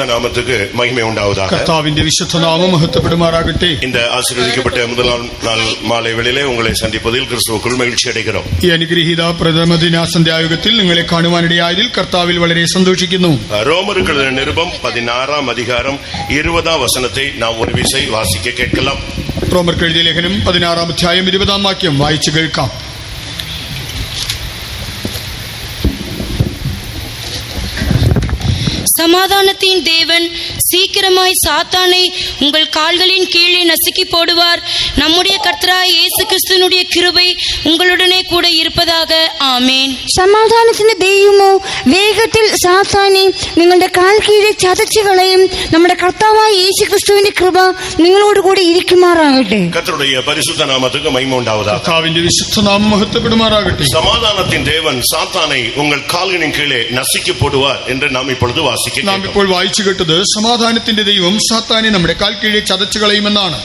பரிசுத்த நாமத்துக்கு மகிமை உண்டாவதாக. கர்த்தாவின் விசுத்த நாமம் மகத்துவப்படுமாறாகட்ടെ. இந்த ஆசீர்வதிக்கப்பட்ட முதலாம் நாள் மாலை வேளையிலே உங்களை சந்திப்பதில் கிறிஸ்துவுக்குள் மகிழ்ச்சி அடைகிறோம். ഈ അനുഗ്രഹീത പ്രഥമ ദിന സന്ധ്യായുഗത്തിൽ നിങ്ങളെ കാണുവാനിടയായതിൽ കർത്താവിൽ വളരെ സന്തോഷിക്കുന്നു. ரோமருக்கு எழுதின நிருபம் 16ஆம் அதிகாரம் 20ஆம் வசனத்தை நாம் ஒரு விசை வாசிக்க கேட்கலாம். റോമർക്ക് എഴുതിയ ലേഖനം 16ആം അധ്യായം 20ആം വാക്യം വായിച്ചു കേൾക്കാം. சமாதானத்தின் தேவன் சீக்கிரமாய் சாத்தானை உங்கள் கால்களின் கீழே நசுக்கி போடுவார். நம்முடைய கர்த்தராகிய இயேசு கிறிஸ்துவினுடைய கிருபை உங்களுடனே கூட இருப்பதாக. ആമേൻ. സമാധാനത്തിന്റെ ദൈവമോ വേഗത്തിൽ സാത്താനെ നിങ്ങളുടെ കാൽ കീഴെ ചതച്ചു കളയും. നമ്മുടെ കർത്താവായ യേശു ക്രിസ്തുവിന്റെ കൃപ നിങ്ങളോട് കൂടി ഇരിക്കുമാറാകട്ടെ. கர்த்தருடைய பரிசுத்த நாமத்துக்கு மகிமை உண்டாவதாக. കർത്താവിന്റെ വിശുദ്ധ നാമം മഹത്വപ്പെടുമാറാകട്ടെ. சமாதானத்தின் தேவன் சாத்தானை உங்கள் கால்களின் கீழே நசுக்கி போடுவார் என்று நாம் இப்பொழுது வாசிக்கிறோம். നാം ഇപ്പോൾ വായിച്ചു കേട്ടത് സമാധാനത്തിന്റെ ദൈവം സാത്താനെ നമ്മുടെ കാൽ കീഴെ ചതച്ചു കളയുമെന്നാണ്.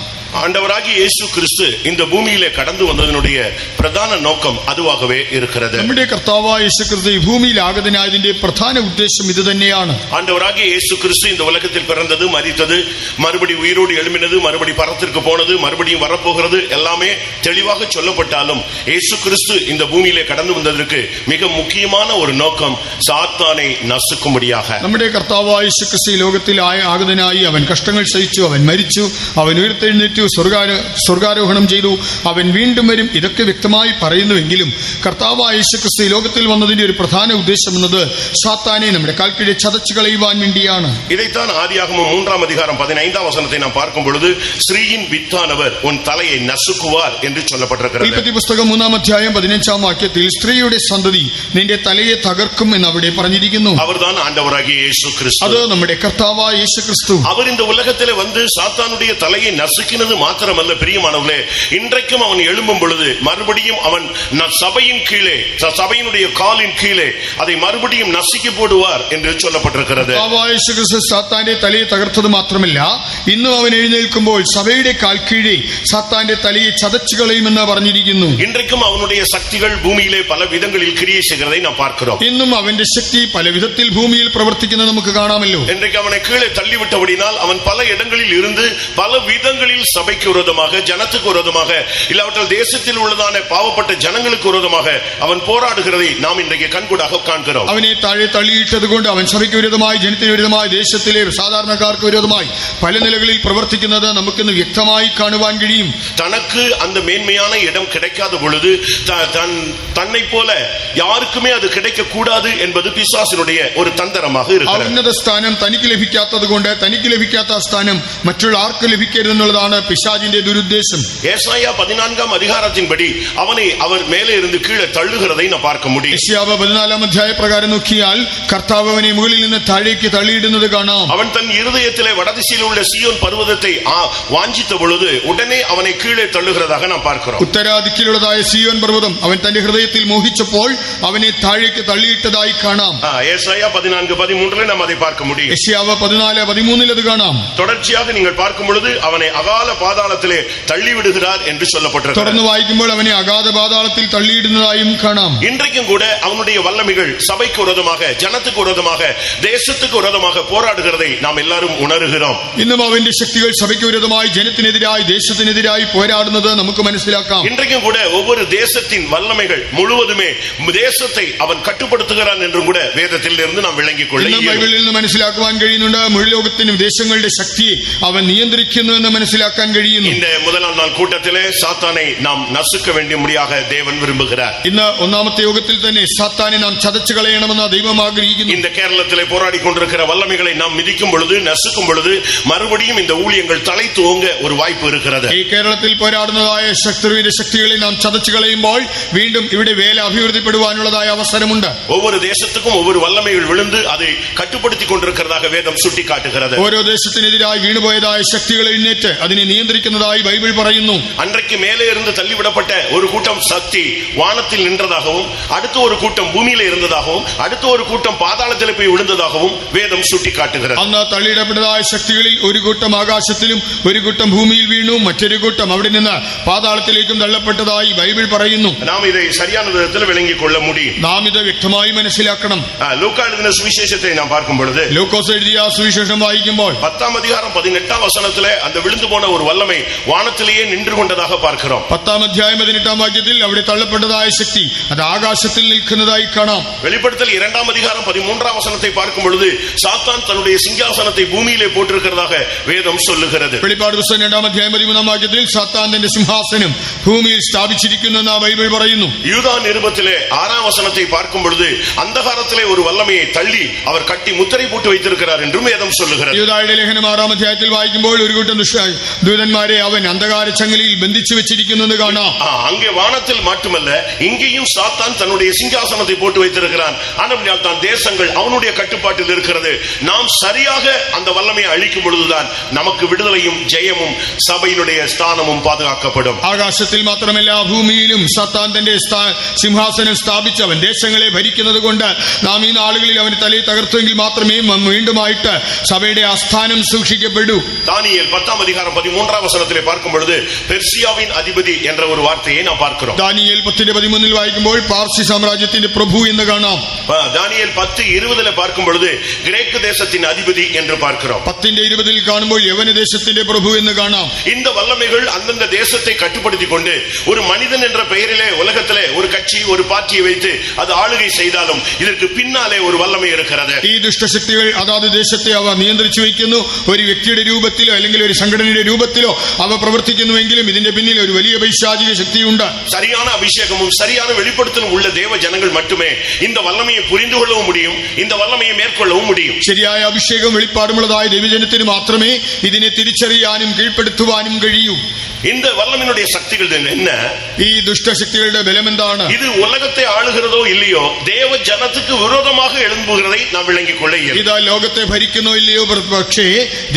ஆண்டவராகிய இயேசு கிறிஸ்து இந்த பூமியிலே கடந்து வந்ததனுடைய பிரதான நோக்கம் அதுவாகவே இருக்கிறது. നമ്മുടെ കർത്താവായ യേശു ക്രിസ്തു ഈ ഭൂമിയിൽ ആഗതനായതിന്റെ പ്രധാന ഉദ്ദേശം ഇത് തന്നെയാണ്. ஆண்டவராகிய இயேசு கிறிஸ்து இந்த உலகத்தில் பிறந்தது, மரித்தது, மறுபடி உயிரோடு எழும்பினது, மறுபடி பரத்திற்கு போனது, மறுபடியும் வரப்போகிறது எல்லாமே தெளிவாக சொல்லப்பட்டாலும் இயேசு கிறிஸ்து இந்த பூமியிலே கடந்து வந்ததற்கு மிக முக்கியமான ஒரு நோக்கம் சாத்தானை நசுக்கும்படியாக. നമ്മുടെ കർത്താവായ യേശു ക്രിസ്തു ഈ ലോകത്തിൽ ആഗതനായി അവൻ കഷ്ടങ്ങൾ സഹിച്ചു, അവൻ മരിച്ചു, അവൻ ഉയർത്തെഴുന്നേറ്റു, സ്വർഗാരോഹണം ചെയ്തു, അവൻ വീണ്ടും വരും. ഇതൊക്കെ വ്യക്തമായി പറയുന്നുവെങ്കിലും കർത്താവായ യേശു ക്രിസ്തു ഈ ലോകത്തിൽ വന്നതിന്റെ ഒരു പ്രധാന ഉദ്ദേശം എന്നത് സാത്താനെ നമ്മുടെ കാൽക്കീഴെ ചതച്ചു കളയുവാൻ വേണ്ടിയാണ്. இதைத்தான் ஆதியாகமம் 3ஆம் அதிகாரம் 15ஆம் வசனத்தை நாம் பார்க்கும் பொழுது ஸ்ரீயின் வித்தானவர் உன் தலையை நசுக்குவார் என்று சொல்லப்பட்டிருக்கிறது. ഉൽപ്പത്തി പുസ്തകം 3ആം അധ്യായം 15ആം വാക്യത്തിൽ സ്ത്രീയുടെ സന്തതി നിന്റെ തലയെ തകർക്കും എന്ന് അവിടെ പറഞ്ഞിരിക്കുന്നു. அவர்தான் ஆண்டவராகிய இயேசு கிறிஸ்து. അത് നമ്മുടെ കർത്താവായ യേശു ക്രിസ്തു. அவர் இந்த உலகத்திலே வந்து சாத்தானுடைய தலையை நசுக்கினது மாத்திரமல்ல பிரியமானவர்களே, இன்றைக்கும் அவன் எழும்பும் பொழுது மறுபடியும் அவன் சபையின் கீழே, சபையினுடைய காலின் கீழே அதை மறுபடியும் நசுக்கி போடுவார் என்று சொல்லப்பட்டிருக்கிறது. സാത്താന്റെ തലയെ തകർത്തത് മാത്രമല്ല, ഇന്നും അവൻ എഴുന്നേൽക്കുമ്പോൾ സഭയുടെ കാൽ കീഴേ സാത്താന്റെ തലയെ ചതച്ചു കളയുമെന്ന് പറഞ്ഞിരിക്കുന്നു. இன்றைக்கும் அவனுடைய சக்திகள் பூமியிலே பல விதங்களில் கிரியை செய்கிறதை நாம் பார்க்கிறோம். ഇന്നും അവന്റെ ശക്തി പല വിധത്തിൽ ഭൂമിയിൽ പ്രവർത്തിക്കുന്നത് നമുക്ക് കാണാമല്ലോ. இன்றைக்கு அவனை கீழே தள்ளிவிட்டபடினால் அவன் பல இடங்களில் இருந்து பல விதங்களில் சபைக்கு விரோதமாக, ஜனத்துக்கு விரோதமாக, இல்லாவிட்டால் தேசத்தில் உள்ளதான பாவப்பட்ட ஜனங்களுக்கு விரோதமாக அவன் போராடுகிறதை நாம் இன்றைக்கு கண்கூடாக காண்கிறோம். അവനെ താഴെ തള്ളിയിട്ടത് കൊണ്ട് അവൻ സഭയ്ക്ക് വിരോധമായി, ജനത്തിന് വിരോധമായി, ദേശത്തിലെ സാധാരണക്കാർക്ക് വിരോധമായി പല നിലകളിൽ പ്രവർത്തിക്കുന്നത് നമുക്കിന്ന് വ്യക്തമായി കാണുവാൻ കഴിയും. தனக்கு அந்த மேன்மையான இடம் கிடைக்காத பொழுது தன்னை போல யாருக்குமே அது கிடைக்க கூடாது என்பது பிசாசினுடைய ஒரு தந்திரமாக இருக்கிறது. ഉന്നത സ്ഥാനം തനിക്ക് ലഭിക്കാത്തത് കൊണ്ട് തനിക്ക് ലഭിക്കാത്ത സ്ഥാനം മറ്റുള്ള ആർക്ക് ലഭിക്കരുതെന്നുള്ളതാണ് പിശാചിന്റെ ദുരുദ്ദേശം. ஏசாயா 14ஆம் அதிகாரத்தின்படி அவனை அவர் மேலே இருந்து கீழே தள்ளுகிறதை நாம் பார்க்க முடியும். യെശയ്യാവ് 14ആം അധ്യായ പ്രകാരം നോക്കിയാൽ കർത്താവ് അവനെ മുകളിൽ നിന്ന് താഴേക്ക് തള്ളിയിടുന്നത് കാണാം. அவன் தன் இருதயத்திலே வடதிசையில் உள்ள சீயோன் பர்வதத்தை வாஞ்சித்த பொழுது உடனே அவனை கீழே தள்ளுகிறதாக நாம் பார்க்கிறோம். ഉത്തരാദിക്കിലുള്ളതായ സിയോൻ പർവ്വതം അവൻ തന്റെ ഹൃദയത്തിൽ മോഹിച്ചപ്പോൾ അവനെ താഴേക്ക് തള്ളിയിട്ടതായി കാണാം. ஏசாயா 14:13 நாம் அதை பார்க்க முடியும். യെശയ്യാവ് 14:13 അത് കാണാം. தொடர்ச்சியாக நீங்கள் பார்க்கும் பொழுது அவனை அகால பாதாளத்திலே தள்ளி விடுகிறார் என்று சொல்லப்பட்டிருக்கிறது. தொடர்ந்து വായിക്കുമ്പോൾ അവനെ അഗാധ പാതാളത്തിൽ തള്ളിയിടുന്നതായും കാണാം. இன்றைக்கும் கூட அவனுடைய வல்லமைகள் சபைக்கு விரோதமாக, ஜனத்துக்கு விரோதமாக, தேசத்துக்கு விரோதமாக போராடுகிறதை நாம் எல்லாரும் உணர்கிறோம். ഇന്നും അവന്റെ ശക്തികൾ സഭയ്ക്ക് വിരോധമായി, ജനത്തിനെതിരായി, ദേശത്തിനെതിരായി പോരാടുന്നത് നമുക്ക് മനസ്സിലാക്കാം. இன்றைக்கும் கூட ஒவ்வொரு தேசத்தின் வல்லமைகள் முழுவதுமே தேசத்தை அவன் கட்டுப்படுத்துகிறான் என்றும் கூட வேதத்தில் இருந்து நாம் விளங்கிக் கொள்ள ഇന്നും ബൈബിളിൽ നിന്ന് മനസ്സിലാക്കുവാൻ കഴിയുന്നുണ്ട്. മുഴു ലോകത്തിനും ദേശങ്ങളുടെ ശക്തിയെ അവൻ നിയന്ത്രിക്കുന്നു എന്ന് മനസ്സിലാക്കാൻ കഴിയുന്നു. இந்த முதலாம் நாள் கூட்டத்திலே சாத்தானை நாம் நசுக்க வேண்டியபடியாக தேவன் விரும்புகிறார். ഇന്ന് ഒന്നാമത്തെ യോഗത്തിൽ തന്നെ സാത്താനെ നാം ചതച്ചു കളയണമെന്ന് ദൈവം ആഗ്രഹിക്കുന്നു. இந்த கேரளத்திலே போராடி கொண்டிருக்கிற வல்லமைகளை நாம் மிதிக்கும் பொழுது, நசுக்கும் பொழுது மறுபடியும் இந்த ஊழியங்கள் தலை தூங்க ஒரு வாய்ப்பு இருக்கிறது. ഈ കേരളത്തിൽ പോരാടുന്നതായ ശത്രുവിന്റെ ശക്തികളെ നാം ചതച്ചു കളയുമ്പോൾ വീണ്ടും ഇവിടെ വേല അഭിവൃദ്ധിപ്പെടുവാനുള്ളതായ അവസരമുണ്ട്. ஒவ்வொரு தேசத்துக்கும் ஒவ்வொரு வல்லமைகள் விழுந்து அதை கட்டுப்படுத்திக் கொண்டிருக்கிறதாக வேதம் சுட்டிக்காட்டுகிறது. ഓരോ ദേശത്തിനെതിരായി വീണുപോയതായ ശക്തികൾ എഴുന്നേറ്റ് അതിനെ നിയന്ത്രിക്കുന്നതായി ബൈബിൾ പറയുന്നു. அன்றைக்கு மேலே இருந்து தள்ளிவிடப்பட்ட ஒரு கூட்டம் சக்தி வானத்தில் நின்றதாகவும், அடுத்த ஒரு கூட்டம் பூமியில இருந்ததாகவும், அடுத்த ஒரு கூட்டம் பாதாளத்தில் போய் விழுந்ததாகவும் வேதம் சுட்டிக்காட்டுகிறது. അന്ന് തള്ളിയിടപ്പെട്ടതായ ശക്തികളിൽ ഒരു കൂട്ടം ആകാശത്തിലും ഒരു കൂട്ടം ഭൂമിയിൽ വീണു, മറ്റൊരു കൂട്ടം അവിടെ നിന്ന് പാതാളത്തിലേക്കും തള്ളപ്പെട്ടതായി ബൈബിൾ പറയുന്നു. നാം ഇதை சரியான விதத்தில் விளங்கிக் கொள்ள முடியும். നാം ഇത് വ്യക്തമായി മനസ്സിലാക്കണം. லூக்கா எழுதின சுவிசேஷத்தை நாம் பார்க்கும் பொழுது, ലൂക്കോസ് എഴുതിയ സുവിശേഷം വായിക്കുമ്പോൾ 10 அதிகாரம் 18 வசனத்திலே அந்த விழுந்து போன ஒரு வல்லமை வானத்திலேயே நின்று கொண்டதாக பார்க்கிறோம். 10 അധ്യായം 18 വാക്യത്തിൽ അവിടെ തള്ളപ്പെട്ടതായ ശക്തി അത് ആകാശത്തിൽ നിൽക്കുന്നതായി കാണാം. வெளிப்படுத்தல் 2 அதிகாரம் 13 வசனத்தை பார்க்கும் பொழுது சாத்தான் தன்னுடைய சிங்காசனத்தை பூமியிலே போட்டிருக்கிறதாக வேதம் சொல்லுகிறது. വെളിപ്പാട് പുസ്തകം 2 അധ്യായം 13 വാക്യത്തിൽ സാത്താൻ തന്റെ സിംഹാസനം ഭൂമിയിൽ സ്ഥാപിച്ചിരിക്കുന്നു എന്ന് ബൈബിൾ പറയുന്നു. யூதா நிருபத்திலே 6 வசனத்தை பார்க்கும் பொழுது அந்தகாரத்திலே ஒரு வல்லமையை தள்ளி அவர் கட்டி முத்திரை போட்டு வைத்திருக்கிறார் என்றும் வேதம் சொல்லுகிறது. യൂദായുടെ ലേഖനം 6 അധ്യായത്തിൽ വായിക്കുമ്പോൾ ഒരു കൂട്ടം ദൂതന്മാരെ അവൻ അന്ധകാര ചങ്ങലയിൽ ബന്ധിച്ചു വെച്ചിരിക്കുന്നു എന്ന് കാണാം. அங்கே வானத்தில் மட்டுமல்ல, இங்கேயும் சாத்தான் தன்னுடைய சிங்காசனத்தை போட்டு வைத்திருக்கிறான். ஆனால் தான் தேசங்கள் அவனுடைய கட்டுப்பாட்டில் இருக்கிறது. நாம் சரியாக அந்த வல்லமையை அழிக்கும் பொழுதுதான் நமக்கு விடுதலையும் ஜெயமும் சபையினுடைய ஸ்தானமும் பாதுகாக்கப்படும். ആകാശത്തിൽ മാത്രമല്ല, ഭൂമിയിലും സാത്താൻ തന്റെ സിംഹാസനം സ്ഥാപിച്ചവൻ ദേശങ്ങളെ ഭരിക്കുന്നത് കൊണ്ട് നാം ഈ നാളുകളിൽ അവന്റെ തലയെ തകർത്തെങ്കിൽ മാത്രമേ വീണ്ടുമായിട്ട് സഭയുടെ ആസ്ഥാനം സൂക്ഷിക്കപ്പെടൂ. தானியேல் 10 அதிகாரம் 13 வசனத்திலே பார்க்கும் பொழுது பெர்சியாவின் அதிபதி என்ற ஒரு வார்த்தையை நாம் பார்க்கிறோம். ദാനിയേൽ 10:13 വായിക്കുമ്പോൾ പാർസി സാമ്രാജ്യത്തിന്റെ പ്രഭു എന്ന് കാണാം. தானியேல் 10:20 பார்க்கும் பொழுது கிரேக்கு தேசத்தின் அதிபதி என்று பார்க்கிறோம். 10:20 കാണുമ്പോൾ യവന ദേശത്തിന്റെ പ്രഭു എന്ന് കാണാം. இந்த வல்லமைகள் அந்தந்த தேசத்தை கட்டுப்படுத்திக் கொண்டு ஒரு மனிதன் என்ற பெயரிலே உலகத்திலே ஒரு கட்சி ஒரு பார்ட்டியை வைத்து அது ஆளுகை செய்தாலும் இதற்கு பின்னாலே ஒரு வல்லமை இருக்கிறது. ഈ ദുഷ്ടശക്തികൾ അതാത് ദേശത്തെ അവ നിയന്ത്രിച്ചു വയ്ക്കുന്നു. ഒരു വ്യക്തിയുടെ രൂപത്തിലോ അല്ലെങ്കിൽ ഒരു സംഘടനയുടെ രൂപത്തിലോ അവ പ്രവർത്തിക്കുന്നുവെങ്കിലും ഇതിന്റെ പിന്നിൽ ഒരു വലിയ പൈശാചിക ശക്തിയുണ്ട്. சரியான அபிஷேகமும் சரியான வெளிப்படுத்தலும் உள்ள தேவ ஜனங்கள் மட்டுமே இந்த வல்லமையை புரிந்து கொள்ளவும் முடியும், இந்த வல்லமையை மேற்கொள்ளவும் முடியும். ശരിയായ അഭിഷേകം വെളിപ്പാടുമുള്ളതായ ദൈവജനത്തിന് മാത്രമേ ഇതിനെ തിരിച്ചറിയാനും കീഴ്പ്പെടുത്തുവാനും കഴിയൂ. இந்த வல்லமையினுடைய சக்திகள் என்ன? ഈ ദുഷ്ടശക്തികളുടെ ബലം എന്താണ്? இது உலகத்தை ஆளுகிறதோ இல்லையோ தேவ ஜனத்துக்கு விரோதமாக எழும்புகிறதை நாம் விளங்கிக் கொள்ள இயலும். ഇത് ലോകത്തെ ഭരിക്കുന്നോ ഇല്ലയോ, പക്ഷേ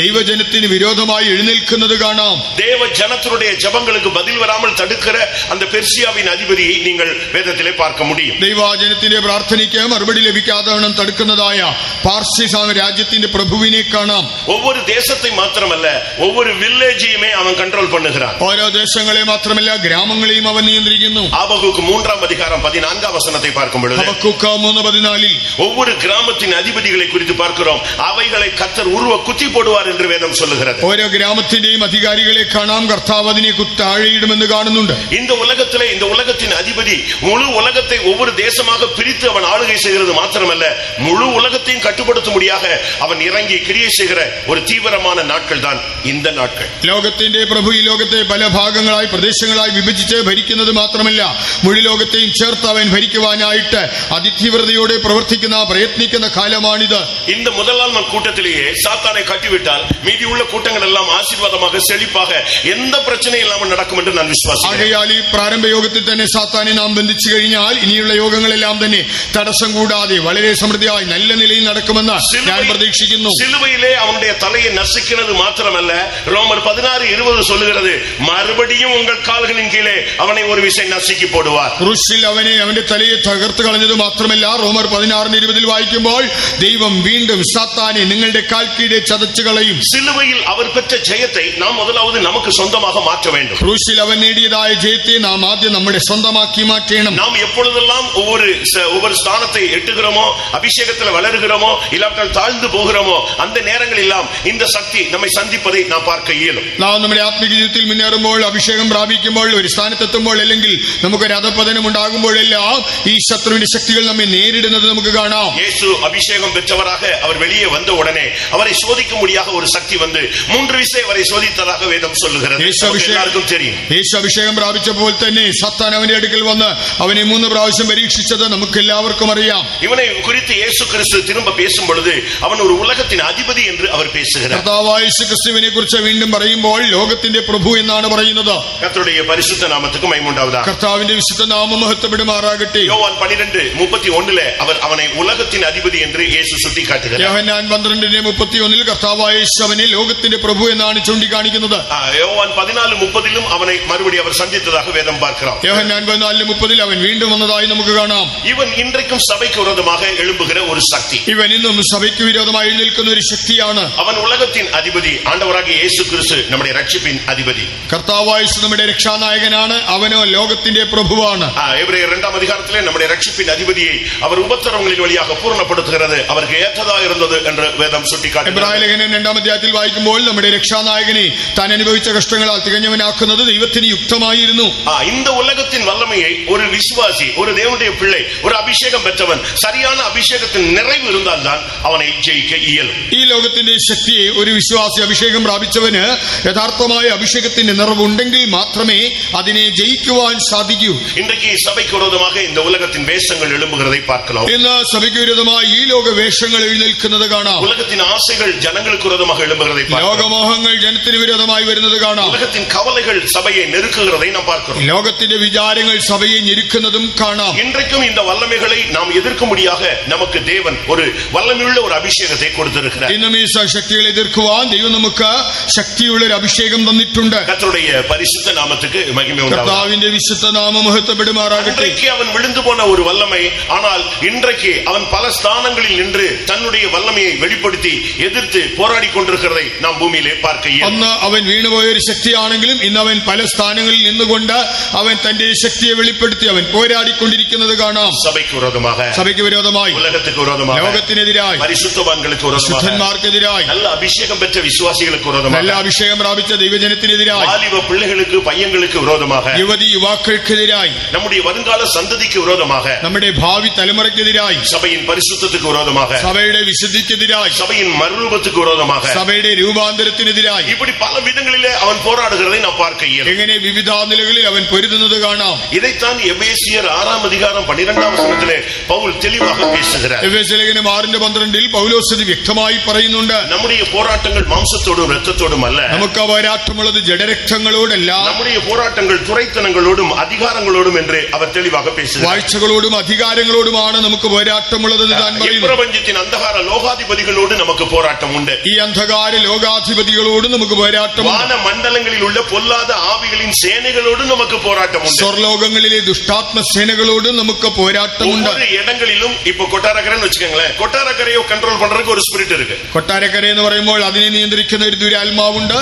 ദൈവജനത്തിന് വിരോധമായി എഴുന്നേൽക്കുന്നത് കാണാം. தேவ ஜனத்தினுடைய ஜெபங்களுக்கு பதில் வராமல் தடுக்கிற அந்த பெர்சியாவின் அதிபதியை நீங்கள் வேதத்திலே பார்க்க முடியும். ദൈവജനത്തിന്റെ പ്രാർത്ഥനയ്ക്ക് മറുപടി ലഭിക്കാതെ തടുക്കുന്നതായ പാർസി രാജ്യത്തിന്റെ പ്രഭുവിനെ കാണാം. ஒவ்வொரு தேசத்தை மாத்திரமல்ல, ஒவ்வொரு வில்லேஜையுமே அவன் கண்ட்ரோல் பண்ணுகிறான். ഓരോ ദേശങ്ങളെ മാത്രമല്ല, ഗ്രാമങ്ങളെയും അവൻ നിയന്ത്രിക്കുന്നു. ஆபகுக்கு 3 அதிகாரம் 14 வசனத்தை பார்க்கும் பொழுது ഹബക്കൂക്ക് 3:14 ஒவ்வொரு கிராமத்தின் அதிபதிகளை குறித்து பார்க்கிறோம். அவைகளை கர்த்தர் உருவ குத்தி போடுவார் என்று வேதம் சொல்லுகிறது. ഓരോ ഗ്രാമത്തിന്റെയും അധികാരികളെ കാണാം, കർത്താവ് അതിനെ താഴെയിടുമെന്ന് കാണുന്നുണ്ട്. இந்த உலகத்திலே இந்த உலகத்தின் அதிபதி முழு உலகத்தை ஒவ்வொரு தேசமாக பிரித்து அவன் ஆளுகை செய்கிறது மாத்திரமல்ல, முழு உலகத்தையும் கட்டுப்படுத்தும்படியாக அவன் இறங்கி கிரியை செய்கிற ஒரு தீவிரமான நாட்கள் தான் இந்த நாட்கள். ലോകത്തിന്റെ പ്രഭു ഈ ലോകത്തെ പല ഭാഗങ്ങളായി പ്രദേശങ്ങളായി വിഭജിച്ച് ഭരിക്കുന്നത് മാത്രമല്ല, മുഴു ലോകത്തെയും ചേർത്ത് അവൻ ഭരിക്കുവാനായിട്ട് അതിതീവ്രതയോടെ പ്രവർത്തിക്കുന്ന പ്രയത്നിക്കുന്ന കാലമാണിത്. இந்த முதல் நாள் கூட்டத்திலேயே சாத்தானை கட்டிவிட்டால் மீதி உள்ள கூட்டங்கள் எல்லாம் ஆசீர்வாதமாக செழிப்பாக எந்த பிரச்சனையும் இல்லாமல் நடக்கும் என்று நான் விசுவாசிக்கிறேன். ആകയാൽ ഈ പ്രാരംഭ യോഗത്തിൽ തന്നെ സാത്താനെ നാം ബന്ധിച്ചു കഴിഞ്ഞാൽ ഇനിയുള്ള യോഗങ്ങളെല്ലാം തന്നെ തടസ്സം കൂടാതെ വളരെ സമൃദ്ധിയായി നല്ല നിലയിൽ നടക്കുമെന്ന് ഞാൻ പ്രതീക്ഷിക്കുന്നു. சிலுவையிலே அவனுடைய தலையை நசுக்கினது மாத்திரமல்ல, ரோமர் 16:20 சொல்லுகிறது, மறுபடியும் உங்கள் கால்களின் கீழே அவனை ஒரு விசை நசுக்கி போடுவார். ക്രൂശിൽ അവന്റെ തലയെ തകർത്ത് കളഞ്ഞത് മാത്രമല്ല, റോമർ 16:20 വായിക്കുമ്പോൾ ദൈവം വീണ്ടും സാത്താനെ നിങ്ങളുടെ കാൽ കീഴെ ചതച്ചു കളയും. சிலுவையில் அவர் பெற்ற ஜெயத்தை நாம் முதலாவது நமக்கு சொந்தமாக மாற்ற வேண்டும். ക്രൂശിൽ അവൻ നേടിയതായ ജയത്തെ നാം ആദ്യം നമ്മുടെ സ്വന്തമാക്കി മാറ്റണം. நாம் எப்பொழுதெல்லாம் ஒவ்வொரு ஸ்தானத்தை எட்டுகிறோமோ, அபிஷேகத்தில் வளருகிறோமோ, இல்லாவிட்டால் தாழ்ந்து போகிறோமோ, அந்த நேரங்கள் எல்லாம் இந்த சக்தி நம்மை சந்திப்பதை நாம் பார்க்க இயலும். നാം നമ്മുടെ ആത്മീയ ജീവിതത്തിൽ മുന്നേറുമ്പോൾ, അഭിഷേകം പ്രാപിക്കുമ്പോൾ, ഒരു സ്ഥാനത്തെത്തുമ്പോൾ, അല്ലെങ്കിൽ നമുക്കൊരു അധപതനം ഉണ്ടാകുമ്പോഴെല്ലാം ഈ ശത്രുവിന്റെ ശക്തികൾ നമ്മെ നേരിടുന്നത് നമുക്ക് കാണാം. இயேசு அபிஷேகம் பெற்றவராக அவர் வெளியே வந்த உடனே அவரை சோதிக்கும்படியாக ஒரு சக்தி வந்து 3 விசை அவரை சோதித்ததாக வேதம் சொல்லுகிறது. எல்லாருக்கும் தெரியும். യേശു അഭിഷേകം പ്രാപിച്ചപ്പോൾ തന്നെ സത്താൻ അവന്റെ അടുക്കൽ വന്ന് അവനെ 3 പ്രാവശ്യം പരീക്ഷിച്ചത് നമുക്ക് എല്ലാവർക്കും അറിയാം. இவனை குறித்து இயேசு கிறிஸ்து திரும்ப பேசும் பொழுது அவன் ஒரு உலகத்தின் அதிபதி என்று அவர் பேசுகிறார். കർത്താവായ യേശു ക്രിസ്തുവിനെ കുറിച്ച് വീണ്ടും പറയുമ്പോൾ ലോകത്തിന്റെ പ്രഭു എന്നാണ് പറയുന്നത്. கர்த்தருடைய பரிசுத்த நாமத்துக்கு மகிமை உண்டாவதாக. കർത്താവിന്റെ വിശുദ്ധ നാമം മഹത്വപ്പെടുമാറാകട്ടെ. யோவான் 12:31 அவர் அவனை உலகத்தின் அதிபதி என்று இயேசு சுட்டிக்காட்டுகிறார். യോഹന്നാൻ 12:31 കർത്താവായ യേശു അവനെ ലോകത്തിന്റെ പ്രഭു എന്നാണ് ചൂണ്ടിക്കാണിക്കുന്നത്. കാണിക്കുന്നത്. யோவான் 14:30 அவனை மறுபடியும் அவர் சந்தித்ததாக வேதம் பார்க்கிறோம். യോഹന്നാൻ 14:30 അവൻ വീണ്ടും വന്നതായി നമുക്ക് കാണാം. இவன் இன்றைக்கும் சபைக்கு விரோதமாக எழும்புகிற ஒரு சக்தி. ഇവൻ ഇന്നും സഭയ്ക്ക് വിരോധമായി എഴുന്നേൽക്കുന്ന ഒരു ശക്തിയാണ്. அவன் உலகத்தின் அதிபதி, ஆண்டவராகிய இயேசு கிறிஸ்து நம்முடைய ரட்சிப்பின் அதிபதி. കർത്താവായ യേശു നമ്മുടെ രക്ഷാനായകനാണ്, അവനോ ലോകത്തിന്റെ പ്രഭുവാണ്. எபிரேயர் 2 அதிகாரத்திலே நம்முடைய ரட்சிப்பின் அதிபதியை அவர் உபத்திரவங்களின் வழியாக பூரணப்படுத்துகிறது, அவருக்கு ஏற்றதா இருந்தது என்று வேதம் சுட்டிக்காட்டுகிறது. എബ്രായ ലേഖനം 2 അധ്യായത്തിൽ വായിക്കുമ്പോൾ നമ്മുടെ രക്ഷാനായകനെ താൻ അനുഭവിച്ച കഷ്ടങ്ങളാൽ തികഞ്ഞവനാക്കുന്നത് ദൈവത്തിന് യുക്തമായിരുന്നു. இந்த உலகத்தின் வல்லமையை ஒரு விசுவாசி, ஒரு தேவனுடைய பிள்ளை, ஒரு அபிஷேகம் பெற்றவன் சரியான அபிஷேகத்தின் நிறைவு இருந்தால்தான் அவனை ஜெயிக்க இயலும். ഈ ലോകത്തിന്റെ ശക്തിയെ ഒരു വിശ്വാസി അഭിഷേകം പ്രാപിച്ചവന് യഥാർത്ഥമായ അഭിഷേകത്തിന്റെ നിറവുണ്ടെങ്കിൽ മാത്രമേ അതിനെ ജയിക്കുവാൻ സാധിക്കൂ. இன்றைக்கு சபைக்கு விரோதமாக இந்த உலகத்தின் வேஷங்கள் எழும்புகிறதை பார்க்கலாம். ഇന്ന് സഭയ്ക്ക് വിരോധമായി ഈ ലോക വേഷങ്ങൾ എഴുന്നേൽക്കുന്നത് കാണാം. உலகத்தின் ஆசைகள் ஜனங்களுக்கு விரோதமாக எழும்புகிறதை பார்க்கலாம். ലോകമോഹങ്ങൾ ജനത്തിന് വിരോധമായി വരുന്നത് കാണാം. உலகத்தின் கவலைகள் சபையை நெருக்குகிறதை நாம் பார்க்கிறோம். ലോകത്തിന്റെ വിചാരങ്ങൾ സഭയെ ഞെരുക്കുന്നതും കാണാം. இன்றைக்கும் இந்த வல்லமைகளை நாம் எதிர்க்கும்படியாக நமக்கு தேவன் ஒரு வல்லமையுள்ள ஒரு அபிஷேகத்தை கொடுத்திருக்கிறார். ഇന്നും ഈ ശക്തികളെ എതിർക്കുവാൻ ദൈവം നമുക്ക് ശക്തിയുള്ള ഒരു അഭിഷേകം തന്നിട്ടുണ്ട്. கர்த்தருடைய பரிசுத்த நாமத்துக்கு மகிமை உண்டாவதாக. കർത്താവിന്റെ വിശുദ്ധ നാമം മഹത്വപ്പെടുമാറാകട്ടെ. இன்றைக்கு அவன் விழுந்து போன ஒரு வல்லமை, ஆனால் இன்றைக்கு அவன் பல ஸ்தானங்களில் நின்று தன்னுடைய வல்லமையை வெளிப்படுத்தி எதிர்த்து போராடி கொண்டிருக்கிறதை நாம் பூமியிலே பார்க்க இயலும். അന്ന് അവൻ വീണുപോയ ഒരു ശക്തിയാണെങ്കിലും ഇന്ന് അവൻ പല സ്ഥാനങ്ങളിൽ നിന്നുകൊണ്ട് അവൻ തന്റെ ശക്തിയെ വെളിപ്പെടുത്തി അവൻ പോരാടിക്കൊണ്ടിരിക്കുന്നത് കാണാം. சபைக்கு விரோதமாக, സഭയ്ക്ക് വിരോധമായി, உலகத்துக்கு விரோதமாக, ലോകത്തിനെതിരായി, பரிசுத்தவான்களுக்கு விரோதமாக, ശുദ്ധന്മാർക്കെതിരായി, நல்ல அபிஷேகம் பெற்ற விசுவாசிகளுக்கு விரோதமாக, നല്ല അഭിഷേകം പ്രാപിച്ച ദൈവജനത്തിനെതിരായി, வாலிப பிள்ளைகளுக்கு பையங்களுக்கு விரோதமாக, യുവതി യുവാക്കൾക്കെതിരായി, நம்முடைய வருங்கால சந்ததிக்கு விரோதமாக, നമ്മുടെ ഭാവി തലമുറയ്ക്കെതിരായി, சபையின் பரிசுத்தத்துக்கு விரோதமாக, സഭയുടെ വിശുദ്ധിക്കെതിരായി, சபையின் மறுரூபத்துக்கு விரோதமாக, സഭയുടെ രൂപാന്തരത്തിനെതിരായി, இப்படி பல விதங்களிலே அவன் போராடுகிறதை நாம் பார்க்க இயலும். എങ്ങനെ വിവിധ നിലകളിൽ അവൻ പൊരുതുന്നത് കാണാം. இதைத்தான் எபேசியர் 6 அதிகாரம் 12 வசனத்திலே பவுல் தெளிவாக பேசுகிறார். എഫേസ്യ ലേഖനം 6:12 പൗലോസ് ഇത് വ്യക്തമായി പറയുന്നുണ്ട്. நம்முடைய போராட்டங்கள் மாம்சத்தோடும் இரத்தத்தோடும் அல்ல, നമുക്ക് പോരാട്ടമുള്ളത് ജഡരക്തങ്ങളോടല്ല, நம்முடைய போராட்டங்கள் துரைத்தனங்களோடும் அதிகாரங்களோடும் என்று அவர் தெளிவாக பேசுகிறார். വാഴ്ചകളോടും അധികാരങ്ങളോടുമാണ് നമുക്ക് പോരാട്ടമുള്ളതെന്ന് താൻ പറയുന്നു. பிரபஞ்சத்தின் அந்தகார லோகாதிபதிகளோடு நமக்கு போராட்டம் உண்டு. ഈ അന്ധകാര ലോകാധിപതികളോട് നമുക്ക് പോരാട്ടമുണ്ട്. வான மண்டலங்களில் உள்ள பொல்லாத ஆவிகளின் சேனைகளோடு நமக்கு போராட்டம் உண்டு. സ്വർലോകങ്ങളിലെ ദുഷ്ടാത്മ സേനകളോട് നമുക്ക് പോരാട്ടമുണ്ട്. ஒவ்வொரு இடங்களிலும் இப்ப கொட்டாரக்கரைன்னு வச்சுக்கோங்களேன், கொட்டாரக்கரையை கண்ட்ரோல் பண்றதுக்கு ஒரு ஸ்பிரிட் இருக்கு. കൊട്ടാരക്കര എന്ന് പറയുമ്പോൾ അതിനെ നിയന്ത്രിക്കുന്ന ഒരു ദുരാത്മാവുണ്ട്.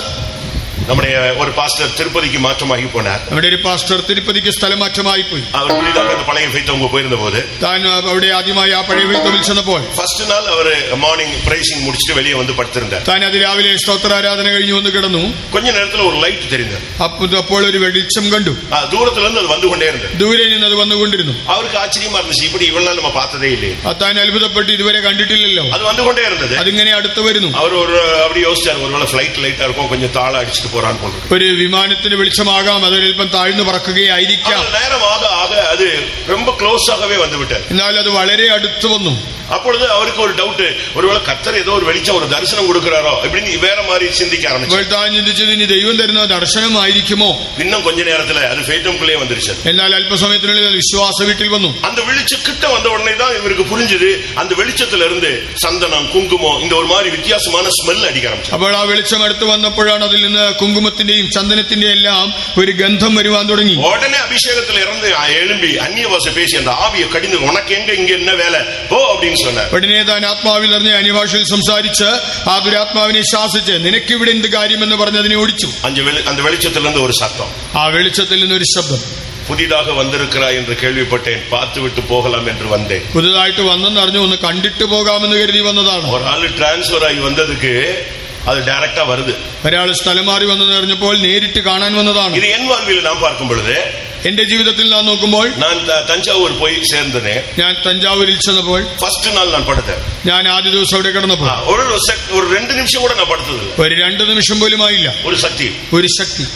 நம்முடைய ஒரு பாஸ்டர் திருப்பதிக்கு மாற்றமாகி போனார். നമ്മുടെ ഒരു പാസ്റ്റർ തിരുപ്പതിക്ക് സ്ഥലം മാറ്റമായി പോയി. அவர் புதிதாக அந்த பழைய ஃபெய்த்தவங்க போயிருந்த போது താൻ അവിടെ ആദ്യമായി ആ പഴയ ഫെയ്ത്തിൽ ചെന്നപ്പോൾ ஃபர்ஸ்ட் நாள் அவர் மார்னிங் பிரைசிங் முடிச்சிட்டு வெளியே வந்து படுத்திருந்தார். താൻ അതിരാവിലെ സ്തോത്രാരാധന കഴിഞ്ഞു വന്ന് കിടന്നു. கொஞ்ச நேரத்துல ஒரு லைட் தெரிந்தது. അപ്പോൾ ഒരു വെളിച്ചം കണ്ടു. தூரத்துல இருந்து அது வந்து கொண்டே இருந்தது. ദൂരെ നിന്ന് അത് വന്നുകൊണ്ടിരുന്നു. அவருக்கு ஆச்சரியமா இருந்துச்சு, இப்படி இவ்வளவு நாள் நம்ம பார்த்ததே இல்லையே. താൻ അത്ഭുതപ്പെട്ട് ഇതുവരെ കണ്ടിട്ടില്ലല്ലോ. அது வந்து கொண்டே இருந்தது. അതിങ്ങനെ അടുത്ത് വരുന്നു. அவர் ஒரு அப்படி யோசிச்சார், ஒருவேளை ஃபிளைட் லைட்டா இருக்கும், கொஞ்சம் தாள அடிச்சிட்டு போறான்னு போல. ഒരു വിമാനത്തിന് വെളിച്ചമാകാം, അതിലൽപ്പം താഴ്ന്നു പറക്കുകയായിരിക്കാം. நேரமாக ஆக அது ரொம்ப க்ளோஸ் ஆகவே வந்து விட்டார். എന്നാൽ അത് വളരെ അടുത്ത് വന്നു. அப்பொழுது அவருக்கு ஒரு டவுட், ஒருவேளை கர்த்தர் ஏதோ ஒரு வெளிச்சம் ஒரு தரிசனம் கொடுக்கிறாரோ இப்படின்னு வேற மாதிரி சிந்திக்க ஆரம்பிச்சு. അപ്പോൾ താൻ ചിന്തിച്ചത് ഇനി ദൈവം തരുന്ന ദർശനമായിരിക്കുമോ. இன்னும் கொஞ்ச நேரத்துல அது ஃபேட்டம்குள்ளே வந்துருச்சு. എന്നാൽ അല്പസമയത്തിനുള്ളിൽ അത് വിശ്വാസ വീട്ടിൽ വന്നു. அந்த வெளிச்சம் கிட்ட வந்த உடனே தான் இவருக்கு புரிஞ்சது, அந்த வெளிச்சத்துல இருந்து சந்தனம் குங்குமம் இந்த ஒரு மாதிரி வித்தியாசமான ஸ்மெல் அடிக்க ஆரம்பிச்சு. അപ്പോൾ ആ വെളിച്ചം അടുത്ത് വന്നപ്പോഴാണ് അതിൽ നിന്ന് കുങ്കുമത്തിന്റെയും ചന്ദനത്തിന്റെയും എല്ലാം ഒരു ഗന്ധം വരുവാൻ തുടങ്ങി. உடனே அபிஷேகத்துல இருந்து எழும்பி அந்நிய பாஷை பேசி அந்த ஆவியை கடிந்து, உனக்கு எங்க இங்க என்ன வேலை போ அப்படின்னு சொன்னார். ഉടനെ താൻ ആത്മാവിൽ നിറഞ്ഞ അന്യഭാഷയിൽ സംസാരിച്ച് ആ ദുരാത്മാവിനെ ശാസിച്ച് നിനക്ക് ഇവിടെ എന്ത് കാര്യമെന്ന് പറഞ്ഞ് അതിനെ ഓടിച്ചു. அந்த வெளிச்சத்திலிருந்து ஒரு சத்தம், ആ വെളിച്ചത്തിൽ നിന്നൊരു ശബ്ദം, புதிதாக வந்திருக்கிறாய் என்று கேள்விப்பட்டேன், பார்த்து விட்டு போகலாம் என்று வந்தேன். പുതുതായിട്ട് വന്നെന്ന് അറിഞ്ഞു, ഒന്ന് കണ്ടിട്ട് പോകാമെന്ന് കരുതി വന്നതാണ്. ஒரு ஆளு டிரான்ஸ்பர் ஆகி வந்ததுக்கு அது டைரக்டா வருது. ഒരാൾ സ്ഥലം മാറി വന്നെന്ന് അറിഞ്ഞപ്പോൾ നേരിട്ട് കാണാൻ വന്നതാണ്. இது என் வாழ்வில் நான் பார்க்கும் பொழுது, എന്റെ ജീവിതത്തിൽ ഞാൻ നോക്കുമ്പോൾ, நான் தஞ்சாவூர் போய் சேர்ந்தேன். ഞാൻ തഞ്ചാവൂരിൽ ചെന്നപ്പോൾ ஃபர்ஸ்ட் நாள் நான் படுத்தேன். ഞാൻ ആദ്യ ദിവസം അവിടെ കിടന്നപ്പോൾ ஒரு 2 நிமிஷம் கூட நான் படுத்தது. ഒരു 2 നിമിഷം പോലും ആയില്ല. ஒரு சக்தி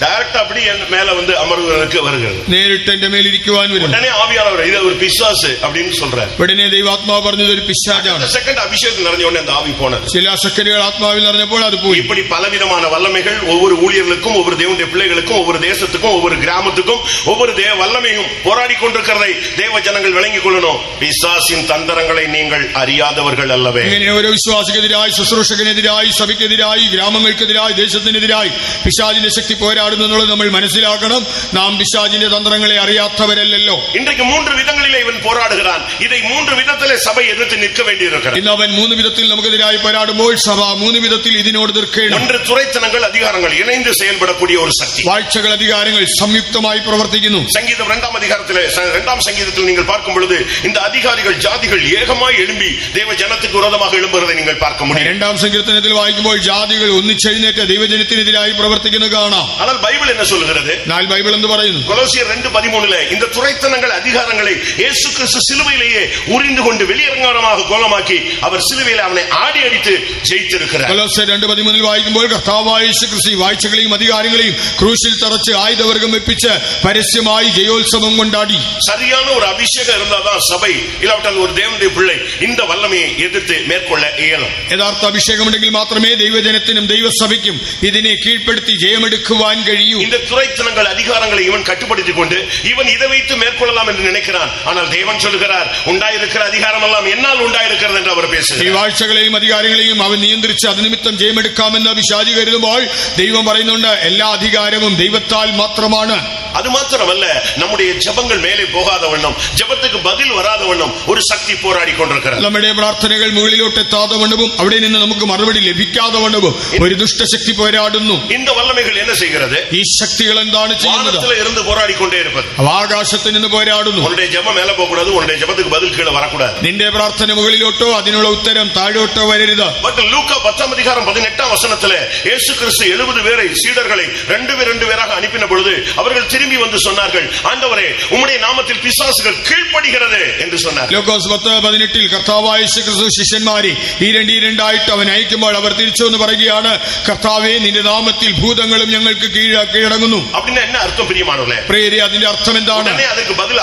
டைரக்டா அப்படி என் மேல வந்து அமர்வதற்கு வருகிறது. നേരിട്ട് എന്റെ മേലിരിക്കുവാൻ വരുന്നു. உடனே ஆவியானவர் இது ஒரு பிசாசு அப்படின்னு சொல்றாரு. ഉടനെ ദൈവാത്മാവ് പറഞ്ഞത് ഒരു പിശാചാണ്. செகண்ட் அபிஷேகம் நிறைஞ்ச உடனே அந்த ஆவி போனது. ചില സെക്കൻഡുകൾ ആത്മാവിൽ നിറഞ്ഞപ്പോൾ അത് പോയി. இப்படி பலவிதமான வல்லமைகள் ஒவ்வொரு ஊழியர்களுக்கும், ஒவ்வொரு தேவனுடைய பிள்ளைகளுக்கும், ஒவ்வொரு தேசத்துக்கும், ஒவ்வொரு கிராமத்துக்கும், ஒவ்வொரு தேவ வல்லமையும் போராடி கொண்டிருக்கிறதை தேவ ஜனங்கள் விளங்கிக் கொள்ளணும். பிசாசின் தந்திரங்களை நீங்கள் அறியாதவர்கள் அல்லவே. ഇങ്ങനെ ഓരോ വിശ്വാസിക്കെതിരായി, ശുശ്രൂഷകനെതിരായി, സഭയ്ക്കെതിരായി, ഗ്രാമങ്ങൾക്കെതിരായി, ദേശത്തിനെതിരായി പിശാചിന്റെ ശക്തി പോരാടുന്നു എന്നുള്ളത് നമ്മൾ മനസ്സിലാക്കണം. നാം പിശാചിന്റെ തന്ത്രങ്ങളെ അറിയാത്തവരല്ലോ. இன்றைக்கு 3 விதங்களிலே இவன் போராடுகிறான். இதை 3 விதத்திலே சபை எதிர்த்து நிற்க வேண்டியிருக்கிறது. ഇന്ന് അവൻ 3 വിധത്തിൽ നമുക്കെതിരായി പോരാടുമ്പോൾ സഭ 3 വിധത്തിൽ ഇതിനോട് നിൽക്കണം. ஒன்று துரைத்தனங்கள், அதிகாரங்கள் இணைந்து செயல்படக்கூடிய ஒரு சக்தி. വാഴ്ചകൾ, അധികാരങ്ങൾ സംയുക്തമായി പ്രവർത്തിക്കുന്നു. சங்கீதம் 2ஆம் அதிகாரத்திலே 2ஆம் சங்கீதத்தில் நீங்கள் பார்க்கும் பொழுது இந்த அதிகாரிகள் ஜாதிகள் ஏகமாய் எழும்பி தேவ ஜனத்துக்கு விரோதமாக எழும்புவதை நீங்கள் பார்க்க முடியும். 2ஆം സങ്കീർത്തനത്തിൽ വായിക്കുമ്പോൾ ജാതികൾ ഒന്നിച്ചെഴുന്നേറ്റ് ദൈവജനത്തിനെതിരായി പ്രവർത്തിക്കുന്നത് കാണാം. ஆனால் பைபிள் என்ன சொல்கிறது? എന്നാൽ ബൈബിൾ എന്ത് പറയുന്നു? கொலோசியர் 2:13 இந்த துரைத்தனங்கள், அதிகாரங்களை இயேசு கிறிஸ்து சிலுவையிலேயே உரிந்து கொண்டு வெளியரங்கமாக கோலமாக்கி அவர் சிலுவையில் அவனை ஆடி அடித்து ஜெயித்திருக்கிறார். കൊലോസ്യർ 2:13 വായിക്കുമ്പോൾ കർത്താവായ യേശു ക്രിസ്തു വാഴ്ചകളെയും അധികാരങ്ങളെയും ക്രൂശിൽ തറച്ച് ആയുധവർഗം വെപ്പിച്ച് പരസ്യമായി ജയോത്സവം കൊണ്ടാടി. சரியான ஒரு அபிஷேகம் இருந்தாதான் சபை, இல்லாவிட்டால் ஒரு தேவனுடைய பிள்ளை இந்த வல்லமையை எதிர்த்து மேற்கொள்ள இயலும். യഥാർത്ഥ അഭിഷേകമുണ്ടെങ്കിൽ മാത്രമേ ദൈവജനത്തിനും ദൈവസഭയ്ക്കും ഇതിനെ കീഴ്പ്പെടുത്തി ജയമെടുക്കുവാൻ കഴിയൂ. இந்த துரைத்தனங்கள், அதிகாரங்களை இவன் கட்டுப்படுத்திக் கொண்டு இவன் இதை வைத்து மேற்கொள்ளலாம் என்று நினைக்கிறான். ஆனால் தேவன் சொல்லுகிறார், உண்டாயிருக்கிற அதிகாரம் எல்லாம் என்னால் உண்டாயிருக்கிறது என்று அவர் பேசுகிறார். ഈ വാഴ്ചകളെയും അധികാരങ്ങളെയും അവൻ നിയന്ത്രിച്ച് അതിനിമിത്തം ജയമെടുക്കാമെന്ന് പിശാചി കരുതുമ്പോൾ ദൈവം പറയുന്നുണ്ട്, എല്ലാ അധികാരവും ദൈവത്താൽ മാത്രമാണ്. அது மாத்திரமல்ல, நம்முடைய ஜெபங்கள் மேலே போகாத வண்ணம், ஜெபத்துக்கு பதில் வராத வண்ணம் ஒரு சக்தி போராடி கொண்டிருக்கிறது. നമ്മുടെ പ്രാർത്ഥനകൾ മുകളിലോട്ട് എത്താതെ വണ്ണവും അവിടെ നിന്ന് നമുക്ക് മറുപടി ലഭിക്കാതെ വണ്ണവും ഒരു ദുഷ്ടശക്തി പോരാടുന്നു. இந்த വல்லமைகள் என்ன செய்கிறது? ഈ ശക്തികൾ എന്താണ് ചെയ്യുന്നത്? வானத்திலே இருந்து போராடி கொண்டே இருப்பது. ആകാശത്ത് നിന്ന് പോരാടുന്നു. உன்னுடைய ஜெபம் மேலே போக கூடாது, உன்னுடைய ஜெபத்துக்கு பதில் கீழே வரக்கூடாது. നിന്റെ പ്രാർത്ഥന മുകളിലോട്ടോ അതിനുള്ള ഉത്തരം താഴോട്ടോ വരരുത്. பட் லூக்கா 10ஆம் அதிகாரம் 18ஆம் வசனத்திலே இயேசு கிறிஸ்து 70 பேரை, சீடர்களை 2 பேராக அனுப்பின பொழுது அவர்கள் திரும்பி வந்து சொன்னார்கள், ஆண்டவரே உம்முடைய நாமத்தில் பிசாசுகள் கீழ்ப்படிகிறது என்று சொன்னார். ലൂക്കോസ് 10:18 കർത്താവായ യേശു ക്രിസ്തു ശിഷ്യന്മാരെ ഈരണ്ടായിട്ട് അവൻ അയക്കുമ്പോൾ അവർ തിരിച്ചു എന്ന് പറയുകയാണ്, കർത്താവേ നിന്റെ നാമത്തിൽ ഭൂതങ്ങളും ഞങ്ങൾക്ക് കീഴടങ്ങുന്നു. அப்படின்னா என்ன அர்த்தம் பிரியமானவர்களே? പ്രിയരേ, അതിന്റെ അർത്ഥം എന്താണ്? அதற்கு பதில்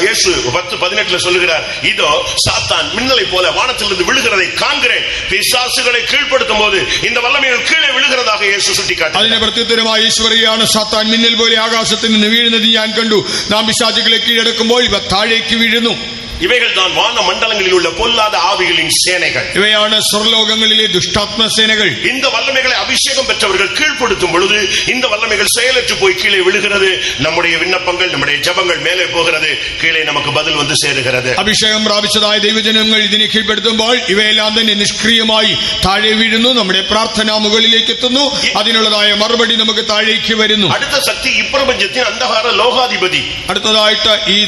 இயேசு 10:18 சொல்லுகிறார், இதோ சாத்தான் மின்னலை போல வானத்திலிருந்து விழுகிறதை காண்கிறேன். பிசாசுகளை கீழ்ப்படுத்தும் போது இந்த வல்லமைகள் கீழே விழுகிறதாக இயேசு சுட்டிக்காட்டினார். അതിനെ പ്രത്യുത്തരമായി യേശു പറയുകയാണ്, സാത്താൻ മിന്നൽ പോലെ ആകാശത്തിൽ നിന്ന് വീഴുന്നത് ഞാൻ കണ്ടു. നാം പിശാചുകളെ കീഴടക്കുമ്പോൾ ഇവ താഴേക്ക് വീഴുന്നു. இவைகள் தான் வான மண்டலங்களில் உள்ள பொல்லாத ஆவிகளின் சேனைகள். ഇവയാണ് സ്വർലോകങ്ങളിലെ ദുഷ്ടാത്മ സേനകൾ. இந்த வல்லமைகளை அபிஷேகம் பெற்றவர்கள் கீழ்ப்படுத்தும் பொழுது இந்த வல்லமைகள் செயலற்று போய் கீழே விழுகிறது. நம்முடைய விண்ணப்பங்கள், நம்முடைய ஜெபங்கள் மேலே போகிறது, கீழே நமக்கு பதில் வந்து சேருகிறது. അഭിഷേകം പ്രാപിച്ചതായ ദൈവജനങ്ങൾ ഇതിനെ കീഴ്പ്പെടുത്തുമ്പോൾ ഇവയെല്ലാം തന്നെ നിഷ്ക്രിയമായി താഴെ വീഴുന്നു. നമ്മുടെ പ്രാർത്ഥന മുകളിലേക്ക് എത്തുന്നു. അതിനുള്ളതായ മറുപടി നമുക്ക് താഴേക്ക് വരുന്നു. അടുത്ത ശക്തി ഇപ്രപഞ്ചത്തിൻ അന്ധകാര ലോകാധിപതി. അടുത്തതായിട്ട് ഈ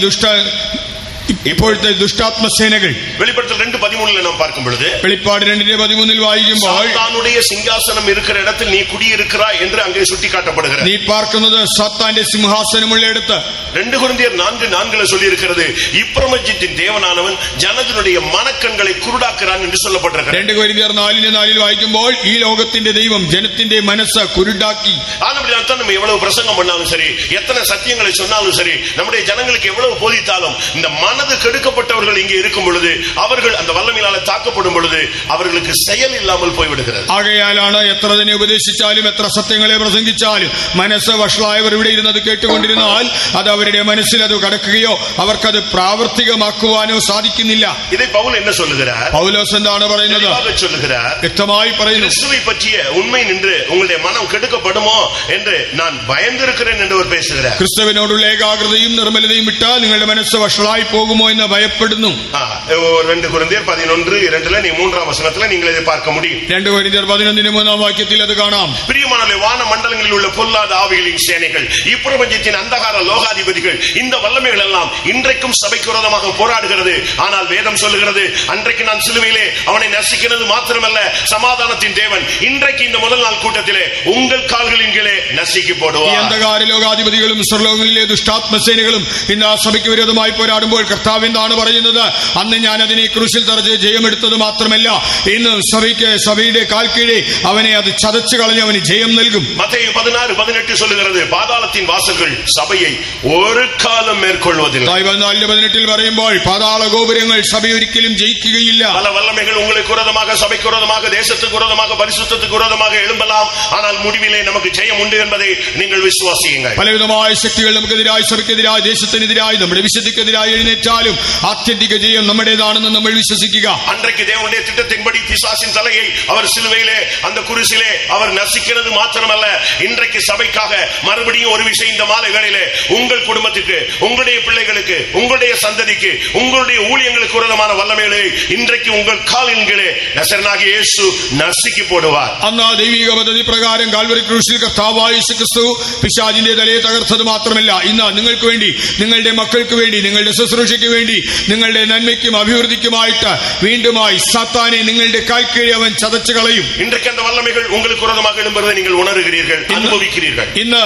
ഇപ്പോഴത്തെ ദുഷ്ടാത്മ സേനകൾ വെളിപ്പെടുത്തൽ 2:13 നാം பார்க்கும் பொழுது, വെളിപ്പാട് 2:13 വായിക്കുമ്പോൾ സാത്താനുடைய സിംഹാസനം இருக்கிற இடத்தில் நீ குடியிருக்கிறாய் என்று அங்கே சுட்டிக்காட்டப்படுகிறது. നീ പാർക്കുന്നത് സാത്താന്റെ സിംഹാസനമുള്ള ഇടത്ത്. 2 കൊരിന്ത്യർ 4:4 சொல்லி இருக்கிறது, இப்பிரபஞ்சத்தின் தேவனானவன் ஜனத்தினுடைய மனக்கண்களை குருடாக்குறான் என்று சொல்லப்பட்டிருக்கிறது. 2 കൊരിന്ത്യർ 4:4 വായിക്കുമ്പോൾ ഈ ലോകത്തിന്റെ ദൈവം ജനത്തിന്റെ മനസ്സ് കുരുടാക്കി. ஆனபடியால் தான் நம்ம எவ்வளவு பிரசங்கம் பண்ணாலும் சரி, எத்தனை சத்தியங்களை சொன்னாலும் சரி, நம்முடைய ஜனங்களுக்கு எவ்வளவு போதித்தாலும் இந்த மனது கெடுக்கப்பட்டவர்கள் இங்கே இருக்கும் பொழுது, அவர்கள் அந்த வல்லமையினால தாக்கப்படும் பொழுது அவர்களுக்கு செயல் இல்லாமல் போய்விடுகிறது. ആകയാലാണ് എത്ര തന്നെ ഉപദേശിച്ചാലും എത്ര സത്യങ്ങളെ പ്രസംഗിച്ചാലും മനസ്സ് വഷളായവർ ഇവിടെ ഇരുന്നത് കേട്ടുകൊണ്ടിരുന്നാൽ അത് അവരുടെ മനസ്സിൽ അത് കടക്കുകയോ അവർക്കത് പ്രാവർത്തികമാക്കുവാനോ സാധിക്കുന്നില്ല. இதை பவுல் என்ன சொல்லுகிறார்? പൗലോസ് എന്താണ് പറയുന്നത്? சொல்லுகிறார், വ്യക്തമായി പറയുന്നു, கிறிஸ்துவை பற்றிய உண்மை நின்று உங்களுடைய மனம் கெடுக்கப்படுமோ என்று நான் பயந்திருக்கிறேன் என்று அவர் பேசுகிறார். ക്രിസ്തുവിനോടുള്ള ഏകാഗ്രതയും നിർമ്മലതയും വിട്ടാൽ നിങ്ങളുടെ മനസ്സ് വഷളായി പോകുമോ എന്ന് ഭയപ്പെടുന്നു. 2 കൊരിന്ത്യർ 11:2 நீ 3ஆம் வசனத்துல நீங்கள் இதை பார்க்க முடியும். 2 കൊരിന്ത്യർ 11:3 വാക്യത്തിൽ അത് കാണാം. பிரியமானவர்களே, வான மண்டலங்களில் உள்ள பொல்லாத ஆவிகளின் சேனைகள், இப்பிரபஞ்சத்தின் அந்தகார லோகாதிபதிகள், இந்த வல்லமைகள் எல்லாம் இன்றைக்கும் சபைக்கு விரோதமாக போராடுகிறது. ஆனால் வேதம் சொல்லுகிறது, அன்றைக்கு நான் சிலுவையிலே அவனை நசுக்கினது மாத்திரமல்ல, சமாதானத்தின் தேவன் இன்றைக்கு இந்த முதல் நாள் கூட்டத்திலே உங்கள் கால்களின் கீழே நசுக்கி போடுவார். ഈ അന്ധകാര ലോകാധിപതികളും സ്വർലോകങ്ങളിലെ ദുഷ്ടാത്മസേനകളും ഇന്ന് ആ സഭയ്ക്ക് വിരോധമായി പോരാടുമ്പോൾ കർത്താവ് കർത്താവ് എന്താണ് പറയുന്നത്? അന്ന് ഞാൻ അതിനെ ക്രൂശിൽ തറച്ച് ജയമെടുത്തത് മാത്രമല്ല, ഇന്ന് സഭയുടെ കാൽക്കീഴെ അവനെ അത് ചതച്ചു കളഞ്ഞ് അവന് ജയം നൽകും. മത്തയി 16:18 சொல்லுகிறது, பாதாளத்தின் வாசல்கள் சபையை ஒரு காலம் மேற்கொள்வதில்லை. 14:18 പറയുമ്പോൾ പാതാള ഗോപുരങ്ങൾ സഭയെ ഒരിക്കലും ജയിക്കുകയില്ല. பல வல்லமைகள் உங்களுக்கு விரோதமாக, சபைக்கு விரோதமாக, தேசத்துக்கு விரோதமாக, பரிசுத்தத்துக்கு விரோதமாக எழும்பலாம். ஆனால் முடிவிலே நமக்கு ஜெயம் உண்டு என்பதை நீங்கள் விசுவாசியுங்கள். പലവിധമായ ശക്തികൾ നമുക്കെതിരായി, സഭയ്ക്കെതിരായി, ദേശത്തിനെതിരായി, നമ്മുടെ വിശുദ്ധിക്കെതിരായി എഴുന്നേറ്റാലും ആത്യന്തിക ജയം നമ്മുടേതാണെന്ന് നമ്മൾ വിശ്വസിക്കുക. அன்றைக்கு தேவனுடைய திட்டத்தின்படி பிசாசின் தலையை அவர் சிலுவையிலே அந்த குருசிலே அவர் நசுக்கிறது மாத்திரமல்ல, இன்றைக்கு சபைக்காக மறுபடியும் ஒரு விஷயம் இந்த மாலை வேளையிலே உங்கள் குடும்பத்துக்கு, உங்களுடைய பிள்ளைகளுக்கு, உங்களுடைய சந்ததிக்கு, உங்களுடைய ஊழியங்களுக்கு விரோதமான வல்லமைகளை இன்றைக்கு உங்கள் காலின் கீழே நசரேயனாகிய இயேசு நசுக்கி போடுவார். അന്ന് ദൈവിക പദ്ധതി പ്രകാരം കാൽവരി ക്രൂശിൽ കർത്താവായ യേശുക്രിസ്തു പിശാചിന്റെ തലയെ തകർത്തത് മാത്രമല്ല, ഇന്ന് നിങ്ങൾക്ക് വേണ്ടി, നിങ്ങളുടെ മക്കൾക്ക് വേണ്ടി, നിങ്ങളുടെ ശുശ്രൂഷയ്ക്ക് വേണ്ടി, നിങ്ങളുടെ നന്മയ്ക്കും അഭിവൃദ്ധിക്കുമായിട്ട് വീണ്ടുമായി സാത്താനെ നിങ്ങളുടെ കാൽക്കീഴെ അവൻ ചതച്ചു കളയും. இன்றைக்கு அந்த வல்லமைகள் உங்களுக்கு விரோதமாக எழும்புவதை நீங்கள் உணர்கிறீர்கள், அனுபவிக்கிறீர்கள். ഇന്ന്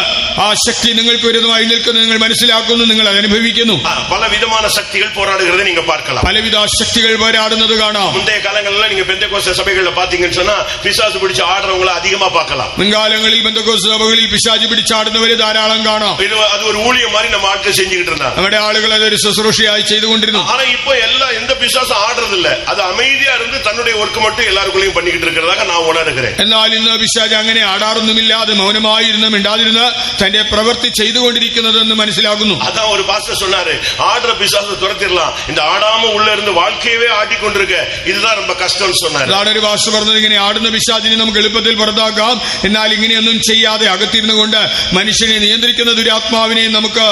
ആ ശക്തി നിങ്ങൾക്ക് വിരുദ്ധമായി നിൽക്കുന്നത് നിങ്ങൾ മനസ്സിലാക്കുന്നു, നിങ്ങൾ അത് അനുഭവിക്കുന്നു. பல விதமான சக்திகள் போராடுகிறதை நீங்க பார்க்கலாம். പലവിധ ശക്തികൾ പോരാടുന്നത് കാണാം. முந்தைய காலங்களில் நீங்க பெந்தெகோஸ்தே சபைகள்ல பாத்தீங்கன்னு சொன்னா பிசாசு பிடிச்சு ஆடுறவங்களை அதிகமா பார்க்கலாம். മുൻകാലങ്ങളിൽ പെന്തക്കോസ്ത് സഭകളിൽ പിശാച് പിടിച്ചാടുന്നവരെ ധാരാളം കാണാം. அது ஒரு ஊழியம் மாதிரி நம்ம ஆட்கள் செஞ்சுக்கிட்டு இருந்தாங்க. നമ്മുടെ ആളുകൾ അതൊരു ശുശ്രൂഷയായി ചെയ്തുകൊണ്ടിരുന്നു. ஆனா இப்போ எல்லாம் எந்த பிசாசும் ஆடுறது இல்ல, அது அமைதியா இருந்து தன்னுடைய ஒர்க் மட்டும் எல்லாருக்குள்ளேயும் பண்ணிக்கிட்டு இருக்கிறதாக நான் உணர்கிறேன். എന്നാൽ ഇന്ന് പിശാച് അങ്ങനെ ആടാറൊന്നുമില്ല, അത് മൗനമായിരുന്ന് മിണ്ടാതിരുന്ന് തന്റെ പ്രവൃത്തി ചെയ്തുകൊണ്ടിരിക്കുന്നതെന്ന് മനസ്സിലാകുന്നു. அதான் ஒரு பாஸ்டர் சொன்னாரு, ஆடுற பிசாசை துரத்திடலாம், இந்த ஆடாம உள்ள இருந்து வாழ்க்கையவே ஆட்டிக்கொண்டிருக்க இதுதான் ரொம்ப கஷ்டம்னு சொன்னாரு. അതാണ് ഒരു പാസ്റ്റർ പറഞ്ഞത്, ഇങ്ങനെ ആടുന്ന പിശാചിനെ നമുക്ക് എളുപ്പത്തിൽ പുറത്താക്കാം, എന്നാൽ ഇങ്ങനെയൊന്നും ചെയ്യാതെ അകത്തിരുന്നു കൊണ്ട് മനുഷ്യനെ നിയന്ത്രിക്കുന്ന ദുരാത്മാവിനെ നമുക്ക്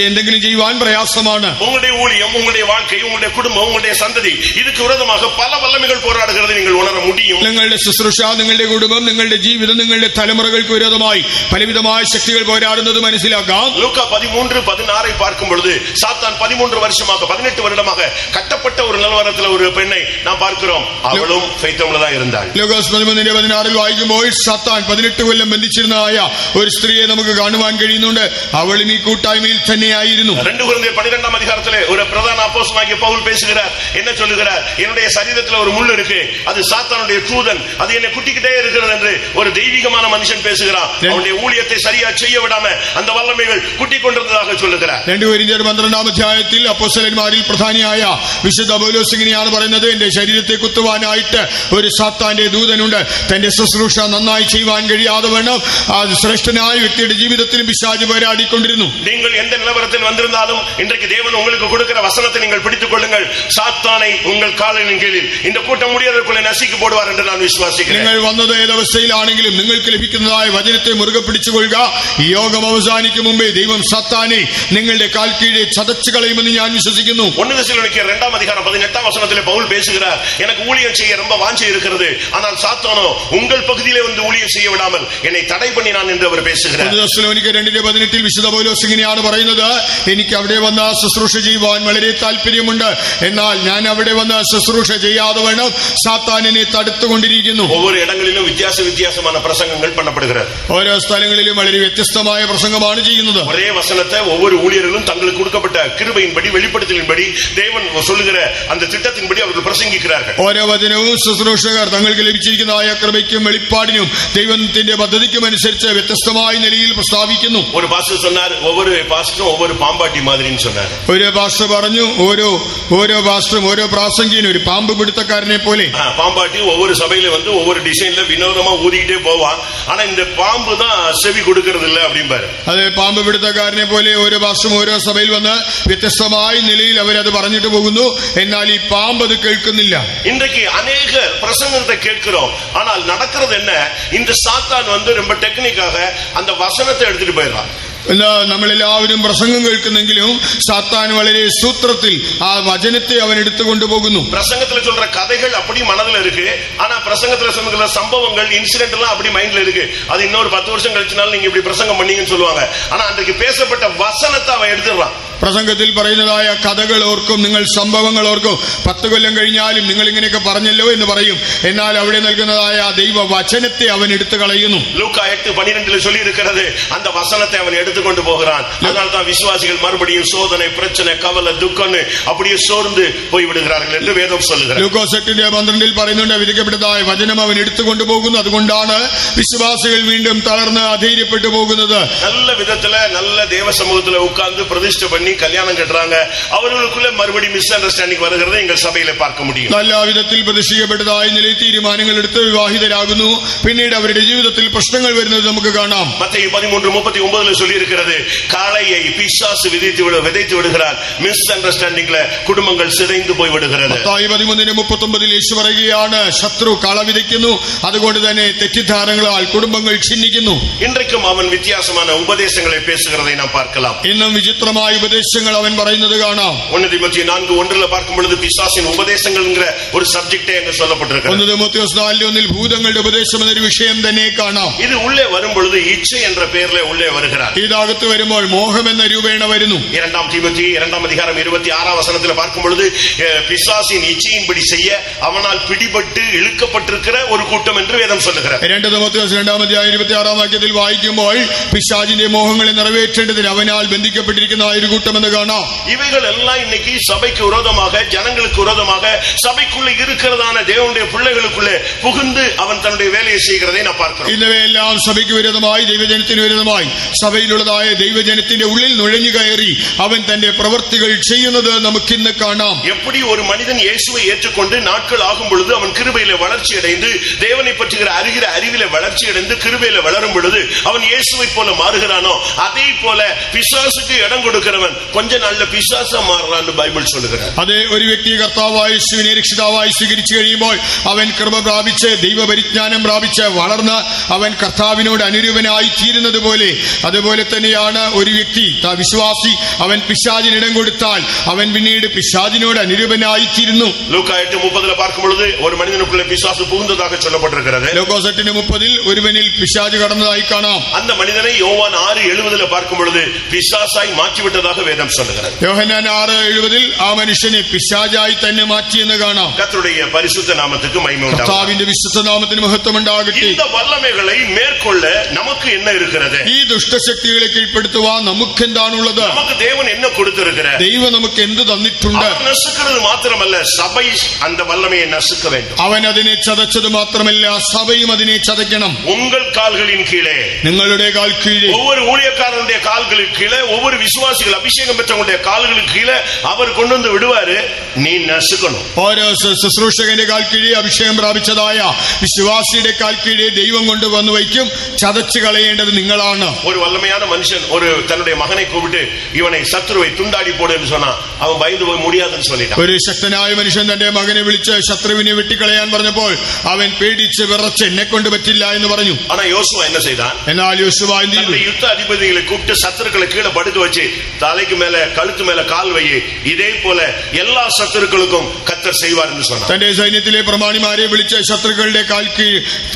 എന്തെങ്കിലും ചെയ്യുവാൻ പ്രയാസമാണ്. உங்களுடைய ஊழியம், உங்களுடைய வாழ்க்கை, உங்களுடைய குடும்பம், உங்களுடைய சந்ததி, இதுக்கு விரோதமாக பல வல்லமைகள் போராடுகிறது நீங்கள் உணர முடியும். നിങ്ങളുടെ ശുശ്രൂഷ, നിങ്ങളുടെ കുടുംബം, നിങ്ങളുടെ ജീവിതം, നിങ്ങളുടെ തലമുറകൾക്ക് വിരോധമായി പലവിധമായ ശക്തികൾ പോരാടുന്നത് മനസ്സിലാക്കാം. ലൂക്കാ 13:16 பார்க்கும் பொழுது சாத்தான் 13 வருஷமாக 18 வருடமாக கட்டப்பட்ட ஒரு நிலவரத்தில் ஒரு பெண்ணை நாம் பார்க்கிறோம். அவளும் ஃபெய்த்தமுள்ளதா இருந்தாள். ലൂക്കോസ് 13:16 വായിക്കുമ്പോൾ സാത്താൻ 18 കൊല്ലം ബന്ധിച്ചിരുന്നതായ ഒരു സ്ത്രീയെ നമുക്ക് കാണുവാൻ കഴിയുന്നുണ്ട്. അവളും ഈ കൂട്ടായ്മയിൽ തന്നെയായിരുന്നു. 2 കൊരിന്ത്യർ 12 அதிகாரத்திலே ஒரு பிரதான அப்போஸ்தலனாகிய பவுல் பேசுகிறார். என்ன சொல்லுகிறார்? என்னுடைய சரீரத்தில் ஒரு முள் இருக்கு, அது சாத்தானுடைய தூதன், அது என்னை குட்டிக்கிட்டே இருக்கிறது என்று ஒரு தெய்வீகமான மனுஷன் பேசுகிறான். அவனுடைய ஊழியத்தை சரியா செய்ய விடாம அந்த வல்லமைகள் குட்டிக் கொண்டிருந்ததாக சொல்லுகிறார். 2 കൊരിന്ത്യർ 12 അധ്യായത്തിൽ അപ്പോസ്തലന്മാരിൽ പ്രധാനിയായ വിശുദ്ധ പൗലോസ് ഇങ്ങനെയാണ് പറയുന്നത്, എന്റെ ശരീരത്തെ കുത്തുവാനായിട്ട് ഒരു സാത്താന്റെ ദൂതനുണ്ട്. തന്റെ ശുശ്രൂഷ നന്നായി ചെയ്യുവാൻ കഴിയാതെ വേണം അത് ശ്രേഷ്ഠനായ വ്യക്തിയുടെ ജീവിതത്തിലും പിശാച് പോരാടിക്കൊണ്ടിരുന്നു. நீங்கள் எந்த நிலவரத்தில் வந்திருந்தாலும் இன்றைக்கு தேவன் உங்களுக்கு கொடுக்கிற வசனத்தை நீங்கள் பிடித்துக் கொள்ளுங்கள். சாத்தானை உங்கள் காலின் கீழில் இந்த கூட்டம் முடியறதுக்குள்ளே நசுக்கி போடுவார் என்று நான் விசுவாசிக்கிறேன். നിങ്ങൾ വന്നത് ഏതവസ്ഥയിലാണെങ്കിലും നിങ്ങൾക്ക് ലഭിക്കുന്നതായ വചനത്തെ മുറുകെ പിടിച്ചുകൊള്ളുക. ഈ യോഗം അവസാനിക്കും മുമ്പേ ദൈവം സാത്താനെ നിങ്ങളുടെ കാൽ കീഴെ ചതച്ചു കളയുമെന്ന് ഞാൻ വിശ്വസിക്കുന്നു. 1 தெசலோனிக்கேயர் 2 அதிகாரம் 18 வசனத்திலே பவுல் பேசுகிறார், எனக்கு ஊழியம் செய்ய ரொம்ப வாஞ்சை இருக்கிறது, ஆனால் சாத்தானோ உங்கள் பகுதியிலே வந்து ஊழியம் செய்ய விடாமல் என்னை தடை பண்ணினான் என்று அவர் பேசுகிறார். 1 തെസ്സലോനിക്കർ 2:18 വിശുദ്ധ പൗലോസ് ഇങ്ങനെയാണ് പറയുന്നത്, എനിക്ക് അവിടെ വന്ന് ശുശ്രൂഷ ചെയ്യുവാൻ വളരെ താല്പര്യമുണ്ട്, എന്നാൽ ഞാൻ അവിടെ വന്ന് ശുശ്രൂഷ ചെയ്യാതെ വേണം സാത്താൻ എന്നെ തടുത്തുകൊണ്ടിരിക്കുന്നു. ஒவ்வொரு இடங்களிலும் வித்தியாசமான பிரசங்கங்கள் பண்ணப்படுகிறது. ഓരോ സ്ഥലങ്ങളിലും വളരെ വ്യത്യസ്തമായ പ്രസംഗമാണ് ചെയ്യുന്നത്. ஒரே வசனத்தை ஒவ்வொரு ஊழியர்களும் தங்களுக்கு கொடுக்கப்பட்ட கிருபையின்படி, வெளிப்படுத்தலின்படி, தேவன் சொல்லுகிற அந்த திட்டத்தின்படி அவர்கள் பிரசங்கிக்கிறார்கள். ഓരോ വചനവും ശുശ്രൂഷകർ തങ്ങൾക്ക് ലഭിച്ചിരിക്കുന്നതായ കൃപയ്ക്കും വെളിപ്പാടിനും ദൈവത്തിന്റെ പദ്ധതിക്കും അനുസരിച്ച് വ്യത്യസ്തമായ നിലയിൽ പ്രസ്താവിക്കുന്നു. ஒரு பாஸ்டர் சொன்னார், ஒவ்வொரு பாஸ்டரும் ஒவ்வொரு பாம்பாட்டி மாதிரின்னு சொன்னார். ഒരു പാസ്റ്റർ പറഞ്ഞു, ഓരോ പാസ്റ്ററും ഓരോ പ്രാസംഗികനും ഒരു പാമ്പ് പിടുത്തക്കാരനെ പോലെ. பாம்பாட்டி ஒவ்வொரு சபையில வந்து ஒவ்வொரு டிசைன்ல வினோதமா ஊதிக்கிட்டே போவான், ஆனா இந்த பாம்பு தான் செவி கொடுக்கிறது இல்ல அப்படிம்பாரு. അത് പാമ്പ് പിടുത്തക്കാരനെ പോലെ ഓരോ പാസ്റ്ററും ഓരോ സഭയിൽ വന്ന് വ്യത്യസ്തമായ നിലയിൽ അവരത് പറഞ്ഞിട്ട് പോകുന്നു, എന്നാൽ ഈ പാമ്പ് അത് കേൾക്കുന്നില്ല. இன்றைக்கு அநேகர் பிரசங்கத்தை கேட்கிறோம், ஆனால் நடக்கிறது என்ன? இந்த சாத்தான் வந்து ரொம்ப டெக்னிக்காக அந்த வசனத்தை எடுத்துட்டு போயிடறான். നമ്മളെല്ലാവരും പ്രസംഗം കേൾക്കുന്നെങ്കിലും സാത്താൻ വളരെ സൂത്രത്തിൽ ആ വചനത്തെ അവൻ എടുത്തുകൊണ്ടുപോകുന്നു. பிரசங்கத்துல சொல்ற கதைகள் அப்படி மனதுல இருக்கு, ஆனா பிரசங்கத்துல சொல்ற சம்பவங்கள், இன்சிடென்ட் எல்லாம் அப்படி மைண்ட்ல இருக்கு. அது இன்னொரு 10 வருஷம் கழிச்சுனாலும் நீங்க இப்படி பிரசங்கம் பண்ணீங்கன்னு சொல்லுவாங்க. ஆனா அன்றைக்கு பேசப்பட்ட வசனத்தை அவன் எடுத்துறான். പ്രസംഗത്തിൽ പറയുന്നതായ കഥകൾ ഓർക്കും, നിങ്ങൾ സംഭവങ്ങൾ ഓർക്കും. 10 കൊല്ലം കഴിഞ്ഞാലും നിങ്ങൾ ഇങ്ങനെയൊക്കെ പറഞ്ഞല്ലോ എന്ന് പറയും. എന്നാൽ അവിടെ നൽകുന്നതായ ദൈവ വചനത്തെ അവൻ എടുത്തു കളയുന്നു. லூக்கா 8:12 சொல்லி இருக்கிறது, அந்த வசனத்தை அவன் எடுத்துக்கொண்டு போகிறான். அதனால தான் விசுவாசிகள் மறுபடியும் சோதனை, பிரச்சனை, கவலை, துக்கம்னு அப்படியே சோர்ந்து போய் விடுகிறார்கள் என்று வேதம் சொல்லுகிறது. ലൂക്കോസ് 8:12 പറയുന്നുണ്ട്, വിധിക്കപ്പെട്ടതായ വചനം അവൻ എടുത്തുകൊണ്ടു പോകുന്നു. അതുകൊണ്ടാണ് വിശ്വാസികൾ വീണ്ടും തളർന്ന് അധൈര്യപ്പെട്ടു പോകുന്നത്. நல்ல விதத்துல நல்ல தேவ சமூகத்துல உட்கார்ந்து பிரதிஷ்டை பண்ணி கல்யாணம் கட்டுறாங்க, அவர்களுக்குள்ள மறுபடியும் மிஸ் அண்டர்ஸ்டாண்டிங் வருகிறதை எங்கள் சபையில பார்க்க முடியும். നല്ല വിധത്തിൽ പ്രതിഷ്ഠിക്കപ്പെട്ടതായ നിലയിൽ തീരുമാനങ്ങൾ എടുത്ത് വിവാഹിതരാകുന്നു. പിന്നീട് അവരുടെ ജീവിതത്തിൽ പ്രശ്നങ്ങൾ വരുന്നത് നമുക്ക് കാണാം. மத்தேயு 13:39 சொல்லி இருக்கிறது, காளையை பிசாசு விதைத்து விடுகிறார், மிஸ் அண்டர்ஸ்டாண்டிங்ல குடும்பங்கள் சிதைந்து போய் விடுகிறது. മത്തായി 13:39 യേശു പറയുകയാണ്, ശത്രു കള വിതയ്ക്കുന്നു, അതുകൊണ്ട് തന്നെ തെറ്റിദ്ധാരണകളാൽ കുടുംബങ്ങൾ ഛിന്നിക്കുന്നു. இன்றைக்கும் அவன் வித்தியாசமான உபதேசங்களை பேசுகிறதை நாம் பார்க்கலாம். ഇന്നും വിചിത്രമായ ഉപദേശങ്ങൾ അവൻ പറയുന്നത് കാണാം. 1 தீமோத்தேயு 4:1 பார்க்கும் பொழுது பிசாசின் உபதேசங்கள் என்கிற ஒரு சப்ஜெக்டே அங்க சொல்லப்பட்டிருக்கிறது. 1 தீமோத்தேயுസ് 4:1 ഭൂതങ്ങളുടെ ഉപദേശം എന്നൊരു വിഷയം തന്നെ കാണാം. இது உள்ளே வரும் பொழுது இச்சை என்ற பெயர்ல உள்ளே வருகிறார். ഇതകത്ത് വരുമ്പോൾ മോഹം എന്ന രൂപേണ വരുന്നു. 2 தீமோத்தேயு 2 அதிகாரம் 26 வசனத்தில் பார்க்கும் பொழுது பிசாசின் இச்சையின்படி செய்ய அவனால் பிடிபட்டு இழுக்கப்பட்டிருக்கிற ஒரு கூட்டம் என்று வேதம் சொல்லுகிறது. 2 தீமோத்தேயுസ് 2 അധ്യായം 26 വാക്യത്തിൽ വായിക്കുമ്പോൾ പിശാചിന്റെ മോഹങ്ങളെ നിറവേറ്റേണ്ടതിന് അവനാൽ ബന്ധിക്കപ്പെട്ടിരിക്കുന്ന ഒരു കൂട്ടം എന്ന് കാണാം. இவைகள் எல்லாம் இன்னைக்கு சபைக்கு விரோதமாக, ஜனங்களுக்கு விரோதமாக, சபைக்குள்ள இருக்கிறதான தேவனுடைய பிள்ளைகளுக்குள்ளே புகுந்து அவன் தன்னுடைய வேலையை செய்கிறதை நான் பார்க்கிறோம். ഇവയെല്ലാം സഭയ്ക്ക് വിരോധമായി, ദൈവജനത്തിന് വിരോധമായി, സഭയിലുള്ളതായ ദൈവജനത്തിന്റെ ഉള്ളിൽ നുഴഞ്ഞു കയറി അവൻ തന്റെ പ്രവൃത്തികൾ ചെയ്യുന്നത് നമുക്കിന്ന് കാണാം. எப்படி ஒரு மனிதன் இயேசுவை ஏற்றுக்கொண்டு நாட்கள் ஆகும் பொழுது அவன் கிருபையில வளர்ச்சி அடைந்து தேவனை பற்றுகிற அறிவில வளர்ச்சி அடைந்து கிருபையில வளரும் பொழுது அவன் இயேசுவை போல மாறுகிறானோ, அதே போல பிசாசுக்கு இடம் கொடுக்கிறவன் கொஞ்ச நாள்ல பிசாசா மாறுறான்னு பைபிள் சொல்லுகிறது. അതേ ഒരു വ്യക്തി കർത്താവായ യേശുവിനെ രക്ഷിതാവായി സ്വീകരിച്ചു കഴിയുമ്പോൾ അവൻ കൃപ പ്രാപിച്ച് ദൈവപരിജ്ഞാനം പ്രാപിച്ച് വളർന്ന് അവൻ കർത്താവിനോട് അനുരൂപനായി തീരുന്നത് പോലെ, അതുപോലെ തന്നെയാണ് ഒരു വ്യക്തി വിശ്വാസി അവൻ പിശാചിന് ഇടം കൊടുത്താൽ അവൻ പിന്നീട് പിശാചിനോട് അനുരൂപനായി തീരുന്നു. லூக்கா 8:30 பார்க்கும் பொழுது ஒரு மனிதனுக்குள்ள பிசாசு புகுந்ததாக சொல்லப்பட்டிருக்கிறது. ലൂക്കോസ് 8:30 ഒരുവനിൽ പിശാച് കടന്നതായി കാണാം. அந்த மனிதனை யோவான் 6:70 பார்க்கும் பொழுது பிசாசாய் மாற்றிவிட்டதாக வேதம் சொல்லுகிறது. യോഹന്നാൻ 6:70 ആ മനുഷ്യനെ പിശാചായി തന്നെ മാറ്റിയെന്ന് കാണാം. கர்த்தருடைய பரிசுத்த நாமத்துக்கு மகிமை உண்டாகட்டும். കർത്താവിന്റെ വിശുദ്ധ നാമത്തിന് മഹത്വം ഉണ്ടാകട്ടെ. இந்த வல்லமைகளை மேற்கொள்ள நமக்கு என்ன இருக்கிறது? ഈ ദുഷ്ടശക്തികളെ കീഴ്പ്പെടുത്തുവാൻ നമുക്ക് എന്താണുള്ളത്? நமக்கு தேவன் என்ன கொடுத்திருக்கிறார்? ദൈവം നമുക്ക് എന്ത് തന്നിട്ടുണ്ട്? அவர் நசுக்கிறது மாத்திரமல்ல, சபை அந்த வல்லமையை நசுக்க வேண்டும். അവൻ അതിനെ ചതച്ചത് മാത്രമല്ല, സഭയും അതിനെ ചതയ്ക്കണം. உங்கள் கால்களின் கீழே, നിങ്ങളുടെ കാൽ കീഴെ, ஒவ்வொரு ஊழியக்காரனுடைய கால்களுக்கு கீழே, ஒவ்வொரு விசுவாசிகள் அபிஷேகம் பெற்றவங்களுடைய கால்களுக்கு கீழே அவர் கொண்டு வந்து விடுவாரு, நீ நசுக்கணும். ഓരോ ശുശ്രൂഷകന്റെ കാൽ കീഴെ, അഭിഷേകം പ്രാപിച്ചതായ വിശ്വാസിയുടെ കാൽ കീഴെ ദൈവം കൊണ്ടുവന്നു വയ്ക്കും. ചതച്ചു കളയേണ്ടത് നിങ്ങളാണ്. ஒரு வல்லமையான மனுஷன் ஒரு தன்னுடைய மகனை கூப்பிட்டு இவனை சத்துருவை துண்டாடி போடுன்னு சொன்னா அவன் பயந்து போய் முடியாதுன்னு சொல்லிட்டான். ഒരു ശക്തനായ മനുഷ്യൻ തന്റെ മകനെ വിളിച്ച് ശത്രുവിനെ വെട്ടിക്കളയാൻ പറഞ്ഞപ്പോൾ അവൻ പേടിച്ച് വിറച്ച് എന്നെ കൊണ്ട് പറ്റില്ല എന്ന് പറഞ്ഞു. ஆனா யோசுவா என்ன செய்தான்? എന്നാൽ യോശുവ എന്ത് ചെയ്തു? யுத்த அதிபதிகளை கூப்பிட்டு சத்துருக்களை கீழே படுக்க வச்சு தலைக்கு மேல கழுத்து மேல கால் வை, இதே போல எல்லா சத்துருக்களுக்கும் கர்த்தர் செய்வார் என்று சொன்னார். തന്റെ സൈന്യത്തിലെ പ്രമാണിമാരെ വിളിച്ച് ശത്രുക്കളുടെ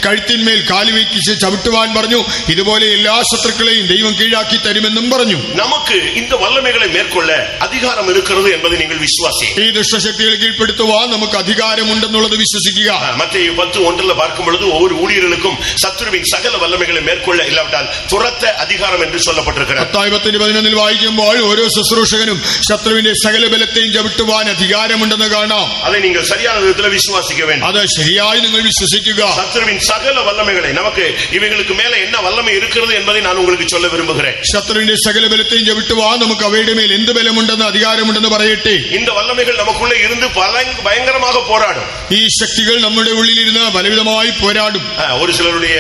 കഴുത്തിന്മേൽ കാല് വയ്ക്കിച്ച് ചവിട്ടുവാൻ പറഞ്ഞു. ഇതുപോലെ എല്ലാ ശത്രുക്കളെയും ദൈവം കീഴാക്കി തരുമെന്നും പറഞ്ഞു. நமக்கு இந்த வல்லமைகளை மேற்கொள்ள அதிகாரம் இருக்கிறது என்பதை நீங்கள் விசுவாசி. ഈ ദുഷ്ടശക്തികളെ കീഴ്പ്പെടുത്തുവാൻ നമുക്ക് അധികാരമുണ്ടെന്നുള്ളത് വിശ്വസിക്കുക. மத்தேயு 10:1 பார்க்கும் பொழுது ஒவ்வொரு ஊழியர்களுக்கும் சத்துருவின் சகல வல்லமைகளை மேற்கொள்ள இல்லாவிட்டால் துரத்த அதிகாரம் என்று சொல்லப்பட்டிருக்கிறது. മത്തായി 10:11 വായിക്കുമ്പോൾ ഓരോ ശുശ്രൂഷകനും ശത്രുവിന്റെ സകല ബലത്തെയും ചവിട്ടുവാൻ അധികാരമുണ്ടെന്ന് കാണാം. அதை நீங்கள் சரியான விதத்தில் விசுவாசிக்க வேண்டும். അത് ശരിയായി നിങ്ങൾ വിശ്വസിക്കുക. சத்துருவின் சகல வல்லமைகளை, நமக்கு இவைகளுக்கு மேல என்ன வல்லமை இருக்கிறது என்பதை நான் உங்களுக்கு சொல்ல விரும்புகிறேன். ശത്രുവിന്റെ സകല ബലത്തെയും ചവിട്ടുവാൻ നമുക്ക് അവയുടെ മേൽ എന്ത് ബലമുണ്ടെന്ന് അധികാരമുണ്ടെന്ന് പറയട്ടെ. இந்த வல்லமைகள் நமக்குள்ளே இருந்து பயங்கரமாக போராடும். ഈ ശക്തികൾ നമ്മുടെ ഉള്ളിലിരുന്ന് പലവിധമായി പോരാടും. ஒரு சிலருடைய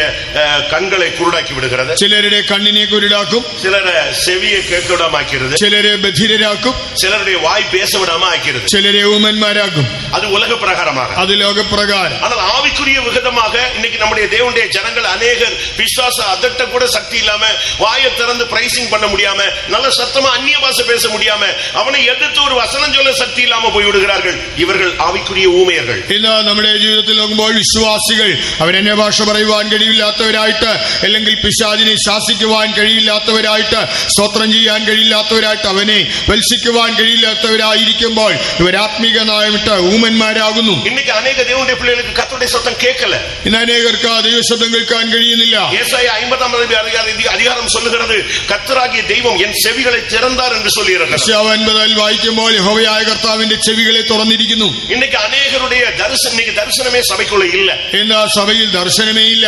கண்களை குருடாக்கி விடுகிறது, ചിലരുടെ കണ്ണിനെ കുരുടാക്കും, சிலரை செவியை கேட்க விடாம ஆக்கிறது, ചിലരെ ബധിരരാക്കും, சிலருடைய வாய் பேச விடாம ஆக்கிறது. ചിലരെ ഊമന്മാരാക്കും. அது உலக பிரகாரமாக. അത് ലോകപ്രകാരം. ஆனால் ஆவிக்குரிய விகிதமாக இன்னைக்கு நம்முடைய தேவனுடைய ஜனங்கள் அநேகர் பிசாச அதட்ட கூட சக்தி இல்லாம, வாயை திறந்து பிரைசிங் பண்ண முடியாம, நல்ல சத்தமா அந்நிய பாஷை பேச முடியாம, அவனை எதிர்த்து ஒரு வசனம் சொல்ல சக்தி இல்லாம போய் விடுகிறார்கள். இவர்கள் ஆவிக்குரிய ஊமையர்கள். ഇന്ന് നമ്മുടെ ജീവിതത്തിൽ നോക്കുമ്പോൾ വിശ്വാസികൾ അവർ അന്യഭാഷ പറയുവാൻ കഴിയില്ലാത്തവരായിട്ട്, അല്ലെങ്കിൽ പിശാചിനെ ശാസിക്കുവാൻ കഴിയില്ലാത്തവരായിട്ട്, സ്തോത്രം ചെയ്യാൻ കഴിയില്ലാത്തവരായിട്ട് ശരിയായിട്ട് അവനെ വത്സിക്കുവാൻ കഴിയില്ലാത്തവരായിരിക്കുമ്പോൾ ഇവർ ആത്മീക നായമിട്ട് ഊമന്മാരാകുന്നു. இன்னைக்கு अनेक தேவனுடைய பிள்ளைகளுக்கு கர்த்தருடைய சத்தம் கேட்கல. ഇന്ന് അനേകർക്ക് ദൈവ ശബ്ദം കേൾക്കാൻ കഴിയുന്നില്ല. യേശയ്യ 50 அதிகாரம் சொல்லுகிறது கர்த்தராகிய தெய்வம் என் செவிகளை திறந்தார் என்று சொல்லியிருக்கிறது. യെശയ്യാവ് 50 വായിക്കുമ്പോൾ യഹോവയായ കർത്താവിന്റെ ചെവികളെ തുറന്നിരിക്കുന്നു. இன்னைக்கு அநேகருடைய தரிசனமே சபைக்குள்ள இல்ல. ഇന്ന് സഭയിൽ ദർശനമേ ഇല്ല.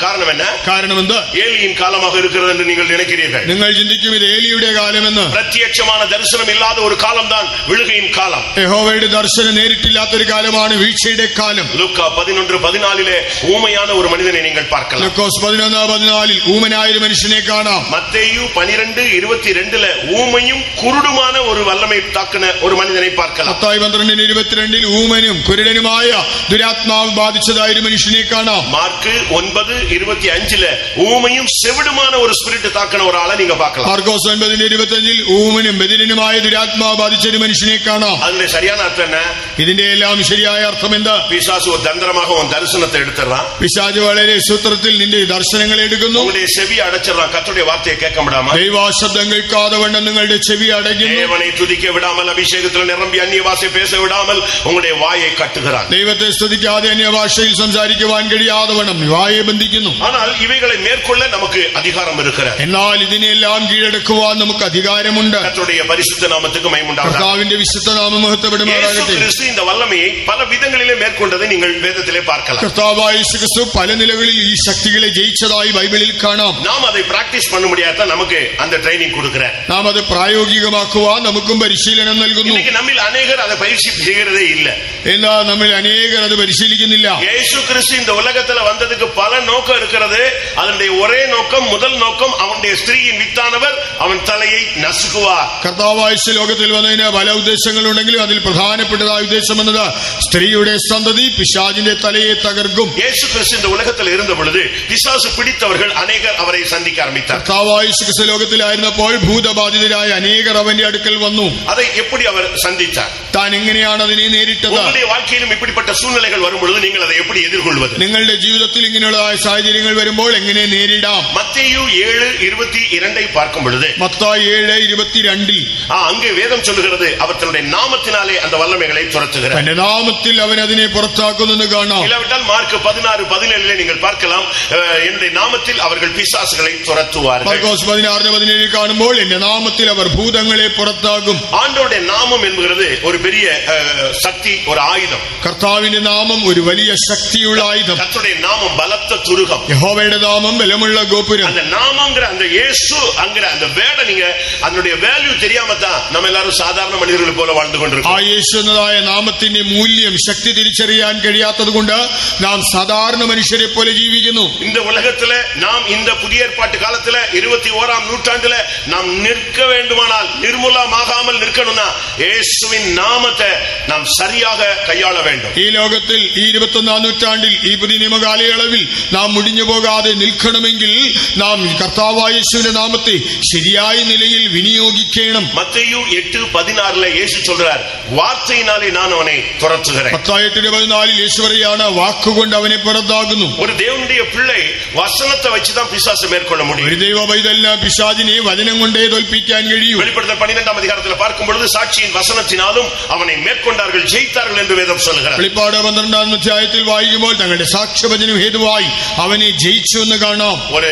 காரணம் என்ன? കാരണം എന്ത്? ஏலியின் காலமாக இருக்கிறது என்று நீங்கள் நினைக்கிறீர்கள். നിങ്ങൾ ചിന്തിക്കും ഇത് ഏലിയുടെ കാലമെന്ന്. பிரத்யட்சமான தரிசனம் இல்லாத ஒரு காலம் தான் விழுகையின் காலம். യഹോവയുടെ ദർശനം നേരിട്ടില്ലാത്തൊരു കാലമാണ് വീഴ്ചയുടെ കാലം. ലൂക്കാ 11:14 ஊமையான ஒரு மனிதனை நீங்கள் பார்க்கலாம். ലൂക്കോസ് 11:14 ഊമനായ ഒരു മനുഷ്യനെ കാണാം. മത്തേയു 12:22 ஊமையும் குருடுமான ஒரு வல்லமை தாக்கின ஒரு மனிதனை பார்க்கலாம். മത്തായി 12:22 ഊമനും കുരുടനുമായ ദുരാത്മാവ് ബാധിച്ചതായ ഒരു മനുഷ്യനെ കാണാം. മാർക്ക് 9:25 ஊமையும் செவிடுமான ஒரு ஸ்பிரிட் தாக்கின ஒரு ஆளை நீங்க பார்க்கலாம். മാർക്കോസ് 9:25 ഊമനും ബധിരനുമായ ദുരാത്മാവ് ബാധിച്ച ഒരു മനുഷ്യനെ കാണാം. അതിന്റെ ശരിயான അർത്ഥം என்ன? ഇതിന്റെ എല്ലാം ശരിയായ അർത്ഥം എന്താ? பிசாசு ஒரு தந்திரமாக உன் தரிசனத்தை எடுத்துறான். പിശാച് വളരെ സൂത്രത്തിൽ നിന്റെ ദർശനങ്ങളെ എടുക്കുന്നു. உங்களுடைய செவி அடைச்சிடறான். கர்த்தருடைய வார்த்தையை கேட்க விடாம, ദൈവശബ്ദം കേൾക്കാതെ വണ്ണം നിങ്ങളുടെ ചെവി അടയ്ക്കുന്നു. தேவனை துதிக்க விடாமல், அபிஷேகத்தில் நிரம்பி அந்நிய பாஷை பேச விடாமல் உங்களுடைய வாயை கட்டுகிறான். ദൈവത്തെ സ്തുതിക്കാതെ അന്യഭാഷയിൽ സംസാരിക്കുവാൻ കഴിയാതെ വണ്ണം വായെ ബന്ധിക്കുന്നു. ஆனால் இவைகளை மேற்கொள்ள நமக்கு அதிகாரம் இருக்கிறது. എന്നാൽ ഇതിനെല്ലാം കീഴടക്കുവാൻ നമുക്ക് അധികാരമുണ്ട്. கர்த்தருடைய பரிசுத்த நாமத்துக்கு மகிமை உண்டாவதாக. കർത്താവിന്റെ വിശുദ്ധ നാമം മഹത്വപ്പെടുമാറാകട്ടെ. கிறிஸ்து இந்த வல்லமையை பல விதங்களிலே மேற்கொண்டதை நீங்கள் வேதத்திலே பார்க்கலாம். കർത്താവായ യേശു ക്രിസ്തു പല നിലകളിൽ ഈ ശക്തികളെ ജയിച്ചതായി ബൈബിളിൽ കാണാം. நாம் அதை பிராக்டிஸ் பண்ண முடியாத நமக்கு அந்த ட்ரைனிங் கொடுக்கிறார். നാം അത് പ്രായോഗികമാക്കുവാൻ നമുക്കും പരിശീലനം നൽകുന്നു. இன்னைக்கு நம்மில் அநேகர் அதை பயிற்சி செய்கிறதே இல்ல. എന്നാൽ നമ്മൾ അനേകർ അത് പരിശീലിക്കുന്നില്ല. இயேசு கிறிஸ்து இந்த உலகத்துல வந்ததுக்கு பல நோக்கம் இருக்கிறது. அதனுடைய ஒரே நோக்கம், முதல் நோக்கம், அவனுடைய ஸ்திரீயின் வித்தானவர் அவன் தலையை நசுக்குவார். കർത്താവായ യേശു ലോകത്തിൽ വന്നതിന് പല ഉദ്ദേശങ്ങളുണ്ടെങ്കിലും അതിൽ പ്രധാനപ്പെട്ടതായ ഉദ്ദേശം എന്നത് സ്ത്രീയുടെ സന്തതി പിശാചിന്റെ തലയെ തകർക്കും. இயேசு கிறிஸ்து இந்த உலகத்தில் இருந்த பொழுது பிசாசு பிடித்தவர்கள் அநேகர் அவரை சந்திக்க ஆரம்பித்தார். കർത്താവായ യേശു ക്രിസ്തു ലോകത്തിലായിരുന്നപ്പോൾ ഭൂതബാധിതരായ അനേകർ അവന്റെ അടുക്കൽ വന്നു. அதை எப்படி அவர் சந்தித்தார்? താൻ എങ്ങനെയാണ് അതിനെ നേരിട്ടത്? உங்களுடைய வாழ்க்கையிலும் இப்படிப்பட்ட சூழ்நிலைகள் வரும் பொழுது நீங்கள் அதை எப்படி எதிர்கொள்வது? നിങ്ങളുടെ ജീവിതത്തിൽ ഇങ്ങനെയുള്ളതായ സാഹചര്യങ്ങൾ വരുമ്പോൾ എങ്ങനെ നേരിടാം? மத்தேயு 7:22 பார்க்கும் பொழுது, മത്തായി 7:22 அங்கே வேதம் சொல்லுகிறது அவர் தன்னுடைய நாமத்தினாலே அந்த வல்லமைகளை துரத்துகிறார். തന്റെ നാമത്തിൽ അവൻ അതിനെ പുറത്താക്കുന്നെന്ന് കാണാം. இல்லாவிட்டால் மார்க் 16:17 நீங்கள் பார்க்கலாம், என்னுடைய நாமத்தில் அவர்கள் பிசாசுகளை துரத்துவார்கள். മാർക്കോസ് 16:17 കാണുമ്പോൾ എന്റെ നാമത്തിൽ അവർ ഭൂതങ്ങളെ പുറത്താക്കും. ஆண்டவருடைய நாமம் என்கிறது ஒரு பெரிய சக்தி, ஒரு ஆயுதம். കർത്താവിന്റെ നാമം ഒരു വലിയ ശക്തിയുള്ള ആയുധം. கர்த்தருடைய நாமம் பலத்த துருகம். യഹോവയുടെ നാമം ബലമുള്ള ഗോപുരം. அந்த நாமம்ங்கற அந்த இயேசு அங்கற அந்த வேர்ட் நீங்க அதனுடைய வேல்யூ தெரியாம தான் நம்ம எல்லாரும் சாதாரண மனிதர்கள் போல வாழ்ந்து ആ கொண்டிருக்கோம். യേശു എന്നതായ നാമത്തിന്റെ മൂല്യം ശക്തി തിരിച്ചറിയാൻ കഴിയാത്തതുകൊണ്ട് നാം സാധാരണ മനുഷ്യരെ പോലെ ജീവിക്കുന്നു. இந்த உலகத்துல நாம் இந்த புதிய ஏற்பாட்டு காலத்துல 21ஆம் நூற்றாண்டுல நாம் நிற்க வேண்டுமானால் நிர்மூலமாகாமல் நிற்கணும்னா இயேசுவின் நாமத்தை நாம் சரியாக கையாள வேண்டும். ഈ ലോകത്തിൽ ഈ 21ആം നൂറ്റാണ്ടിൽ ഈ പുതിയ നിയമകാലയളവിൽ നാം മുടിഞ്ഞു പോകാതെ നിൽക്കണമെങ്കിൽ നാം കർത്താവായ യേശുവിന്റെ നാമത്തെ ശരിയായ നിലയിൽ വിനിയോഗിക്കണം. மத்தேயு 8:16 இயேசு சொல்றார், வார்த்தையினாலே நான் அவனை துரத்துகிறேன். മത്തായി 8:14 യേശു പറയാണ്, വാക്കുകൊണ്ട് അവനെ പുറത്താകുന്നു. ஒரு தேவனுடைய பிள்ளை வசனத்தை வச்சு தான் பிசாசை மேற்கொள்ள முடியும். ഒരു ദൈവ പൈതലിന് പിശാചിനെ വചനം കൊണ്ടേ തോൽപ്പിക്കാൻ കഴിയൂ. வெளிப்படுத்தல் 12ஆம் அதிகாரத்தில் பார்க்கும் பொழுது சாட்சியின் வசனத்தினாலும் அவனை மேற்கொண்டார்கள், ஜெயித்தார்கள் என்று வேதம் சொல்லுகிறது. വെളിപ്പാട് 12ആം അധ്യായത്തിൽ വായിക്കുമ്പോൾ തങ്ങളുടെ സാക്ഷ്യവചനം ഹേതുവായി അവനെ ജയിച്ചു എന്ന് കാണാം. ஒரு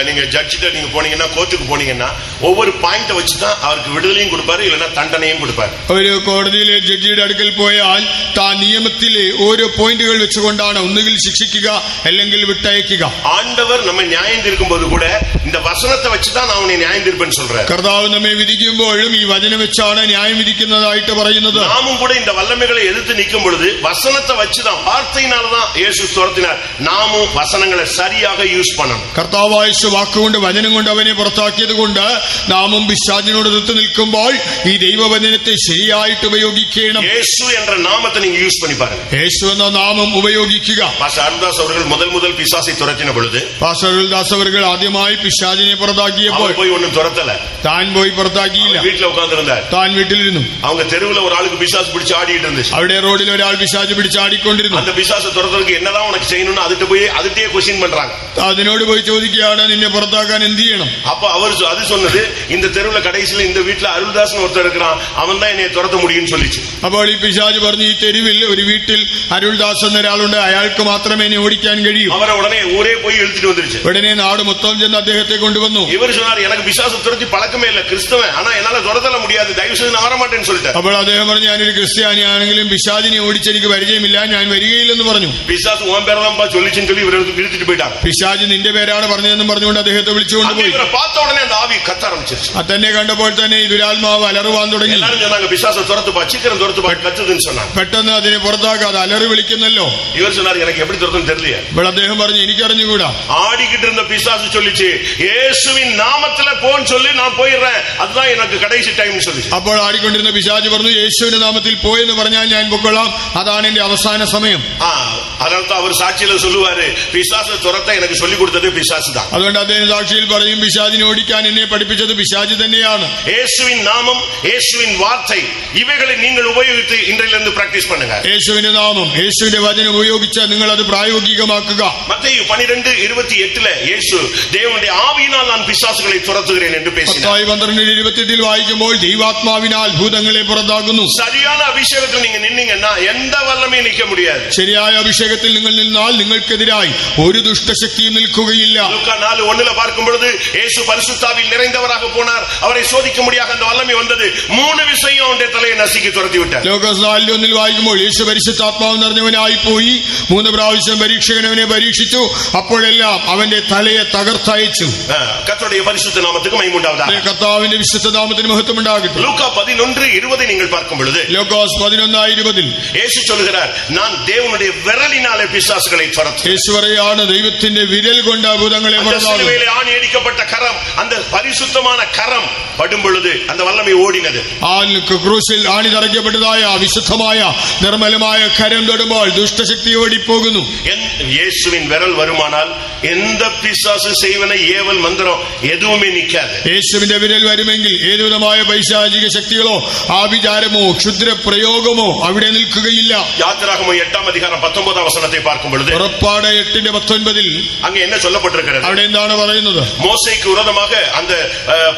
நீங்க ஜட்ஜிட்ட நீங்க போனீங்கன்னா, கோர்ட்டுக்கு போனீங்கன்னா ஒவ்வொரு பாயிண்ட வச்சு தான் அவருக்கு விடுதலையும் கொடுப்பாரு, இல்லைன்னா தண்டனையும் கொடுப்பாரு. ഒരു കോടതിയിലെ ജഡ്ജിയുടെ അടുക്കൽ പോയാൽ താൻ നിയമത്തിലെ ഓരോ പോയിന്റുകൾ വെച്ചുകൊണ്ടാണ് ഒന്നുകിൽ ശിക്ഷിക്കുക അല്ലെങ്കിൽ വിട്ടയക്കുക. ஆண்டவர் நம்ம நியாயம் தீர்க்கும் போது கூட இந்த வசனத்தை வச்சு தான் அவனை நியாயம் தீர்ப்பேன்னு சொல்றாரு. കർത്താവ് നമ്മെ വിധിക്കുമ്പോഴും ഈ വചനം വെച്ചാണ് ന്യായം വിധിക്കുന്നതായിട്ട് പറയുന്നത്. நாமும் கூட இந்த வல்லமைகளை எதிர்த்து நிற்கும் பொழுது வசனத்தை வச்சுதான், வார்த்தையினாலதான் இயேசு துரத்தினார். நாமும் வசனங்களை சரியாக யூஸ் பண்ணணும். കർത്താവായ യേശു വാക്കുകൊണ്ട് വചനം കൊണ്ട് അവനെ പുറത്താക്കിയത് കൊണ്ട് നാമും പിശാചിനോട് എതിർത്ത് നിൽക്കുമ്പോൾ ഈ ദൈവവചനത്തെ ശരിയായിട്ട് ഉപയോഗിക്കണം. இயேசு என்ற நாமத்தை நீங்க யூஸ் பண்ணி பாருங்க. യേശു എന്ന നാമം ഉപയോഗിക്കുക. பாஸ்டர் அருள்தாஸ் அவர்கள் முதல் பிசாசை துரத்தின பொழுது പാസ്റ്റർ അരുൾദാസ് അവർ ആദ്യമായി പിശാചിനെ പുറത്താക്കിയപ്പോൾ போய் ஒன்னும் துரத்தல, താൻ പോയി പുറത്താക്കിയില്ല. வீட்டுல உட்கார்ந்து இருந்தார். താൻ വീട്ടിലിരുന്നു. அவங்க தெருவுல ஒரு ஆளுக்கு பிசாசு பிடிச்சு ஆடிட்டு இருந்துச்சு. അവിടെ റോഡിൽ ഒരാൾ പിശാച് പിടിച്ച് ആടിക്കൊണ്ടിരുന്നു. அந்த பிசாசை துரத்துறதுக்கு என்னதான் உனக்கு செய்யணும்னு அதுட்டு போய் அதுட்டே क्वेश्चन பண்றாங்க. അതിനോട് പോയി ചോദിക്കുകയാണ്, നിന്നെ പുറത്താക്കാൻ എന്ത് ചെയ്യണം? அப்ப அவர் அது சொன்னது, இந்த தெருவுல கடைசியில இந்த வீட்டுல அருள்தாசன் ஒருத்தர் இருக்கிறான், அவன் தான் என்னை துரத்த முடியும்னு சொல்லிச்சு. അപ്പോൾ ഈ പിശാച് പറഞ്ഞു, ഈ തെരുവിൽ ഒരു വീട്ടിൽ അരുൾദാസ് എന്നൊരാളുണ്ട്, അയാൾക്ക് മാത്രമേ എന്നെ ഓടിക്കാൻ കഴിയൂ. அவரை உடனே ஊரே போய் இழுத்துட்டு வந்துருச்சு. ഉടനെ നാട് മൊത്തം ചെന്ന് അദ്ദേഹത്തെ കൊണ്ടുവന്നു. இவர் சொன்னார், எனக்கு பிசாசு துரத்தி பழக்கமே இல்ல, கிறிஸ்தவன், ஆனா என்னால துரத்தல முடியாது, தயவு செய்து நான் வரமாட்டேன்னு சொல்லிட்டார். അപ്പോൾ അദ്ദേഹം പറഞ്ഞു, ഞാനൊരു ക്രിസ്ത്യാനിയാണെങ്കിലും പിശാചിനെ ഓടിച്ചെനിക്ക് പരിചയമില്ല, ഞാൻ വരികയില്ലെന്ന് പറഞ്ഞു. பிசாசு உன் பேரதான்பா சொல்லிச்சுன்னு சொல்லி இவரை இழுத்துட்டு போயிட்டாங்க. പിശാച് നിന്റെ പേരാണ് പറഞ്ഞതെന്നും പറഞ്ഞുകൊണ്ട് അദ്ദേഹത്തെ വിളിച്ചുകൊണ്ടുപോയി. இவரை பார்த்த உடனே அந்த ஆவி கத்த ஆரம்பிச்சிருச்சு. തന്നെ കണ്ടപ്പോൾ തന്നെ ഈ ദുരാത്മാവ് അലറുവാൻ തുടങ്ങി. எல்லாரும் சொன்னாங்க, பிசாசை துரத்துப்பா, சீக்கிரம் துரத்துப்பா, கத்துதுன்னு சொன்னாங்க. പെട്ടെന്ന് അതിനെ പുറത്താക്കാതെ അലറി വിളിക്കുന്നല്ലോ. இவர் சொன்னார், எனக்கு எப்படி துரத்துன்னு தெரியல. ഇപ്പോൾ അദ്ദേഹം പറഞ്ഞു, എനിക്കറിഞ്ഞുകൂടാ. ஆடிக்கிட்டு இருந்த பிசாசு சொல்லிச்சு, இயேசுவின் நாமத்துல போன்னு சொல்லி நான் போயிடுறேன், அதுதான் எனக்கு கடைசி டைம் சொல்லிச்சு. അപ്പോൾ ആടിക്കൊണ്ടിരുന്ന പിശാച് പറഞ്ഞു, യേശുവിന്റെ നാമത്തിൽ പോയെന്ന് പറഞ്ഞാൽ ഞാൻ പൊക്കൊള്ളാം, അതാണ് എന്റെ അവസാന സമയം. அதனால அவர் சாட்சியில சொல்லுவாரு, பிசாசை துரத்த எனக்கு சொல்லி கொடுத்தது பிசாசு தான். അതുകൊണ്ട് അദ്ദേഹം സാക്ഷിയിൽ പറയും, പിശാചിനെ ഓടിക്കാൻ എന്നെ പഠിപ്പിച്ചത് പിശാച് തന്നെയാണ്. இயேசுவின் நாமம், இயேசுவின் வார்த்தை, இவைகளை நீங்கள் உபயோகித்து இன்றிலிருந்து பிராக்டீஸ் பண்ணுங்க. യേശുവിന്റെ നാമം, യേശുവിന്റെ വചനം ഉപയോഗിച്ച് നിങ്ങൾ അത് പ്രായോഗികമാക്കുക. மத்தேயு 12:28 യേശു தேவனுடைய ஆவியினால் நான் பிசாசுகளை துரத்துகிறேன் என்று பேசினார். 12:28 വായിക്കുമ്പോൾ ദൈവാത്മാവിനാൽ ഭൂതങ്ങളെ പുറത്താക്കുന്നു. சரியான அபிஷேகத்தில் நீங்க நின்னீங்கன்னா எந்த வல்லமையும் நிக்க முடியாது. ശരിയായ അഭിഷേകത്തിൽ നിങ്ങൾ നിന്നാൽ നിങ്ങൾക്കെതിരായി ഒരു ദുഷ്ടശക്തിയും നിൽക്കുകയില്ല. ലൂക്കാ 4:1 பார்க்கும் பொழுது இயேசு பரிசுத்தாவில் நிறைந்தவராக போனார், அவரை சோதிக்க முடியாத அந்த வல்லமை வந்தது, 3 விஷயம் அவருடைய தலையை நசுக்கி துரத்தி விட்டார். ലൂക്കാസ് 4:1 വായിക്കുമ്പോൾ യേശു പരിശുദ്ധാത്മാവ് നിറഞ്ഞവനായി പോയി 3 പ്രാവശ്യം പരീക്ഷകൻ അവനെ പരീക്ഷിച്ചു, അപ്പോഴെല്ലാം അവന്റെ തലയെ തകർത്തയച്ചു. கர்த்தருடைய பரிசுத்த நாமத்துக்கு மகிமை உண்டாவதாக. കർത്താവിന്റെ വിശുദ്ധ നാമത്തിന് മഹത്വം ഉണ്ടാകട്ടെ. லூக்கா 11:20 நீங்கள் பார்க்கும் பொழுது ലൂക്കാസ് 11:20 இயேசு சொல்கிறார், நான் தேவனுடைய விரலினாலே பிசாசுகளை துரத்துவேன். യേശു പറയാണ്, ദൈവത്തിന്റെ വിരൽ കൊണ്ട് ഭൂതങ്ങളെ പുറത്താക്കും. சிலுவையிலே ஆணி அடிக்கப்பட்ட கரம், அந்த பரிசுத்தமான கரம் படும் பொழுது அந்த வல்லமை ஓடினது. ക്രൂശിൽ ആണി തറയ്ക്കപ്പെട്ടതായ വിശുദ്ധമായ നിർമ്മലമായ കരം തൊടുമ്പോൾ ദുഷ്ടശക്തി ഓടിപ്പോകുന്നു. இயேசுவின் விரல் வருமானால் எந்த பிசாசு செய்வன ஏவல் மந்திரம் எதுவுமே நிக்காது. യേശുവിന്റെ വിരൽ വരുമെങ്കിൽ ഏതുവിധമായ പൈശാചിക ശക്തികളോ ആഭിചാരമോ ക്ഷുദ്ര പ്രയോഗമോ അവിടെ നിൽക്കുകയില്ല. யாத்திராகமம் 8:19 பார்க்கும் பொழுது, പുറപ്പാട് 8:19 அங்க என்ன சொல்லப்பட்டிருக்கிறது? അവിടെ എന്താണ് പറയുന്നത്? மோசேக்கு விரோதமாக அந்த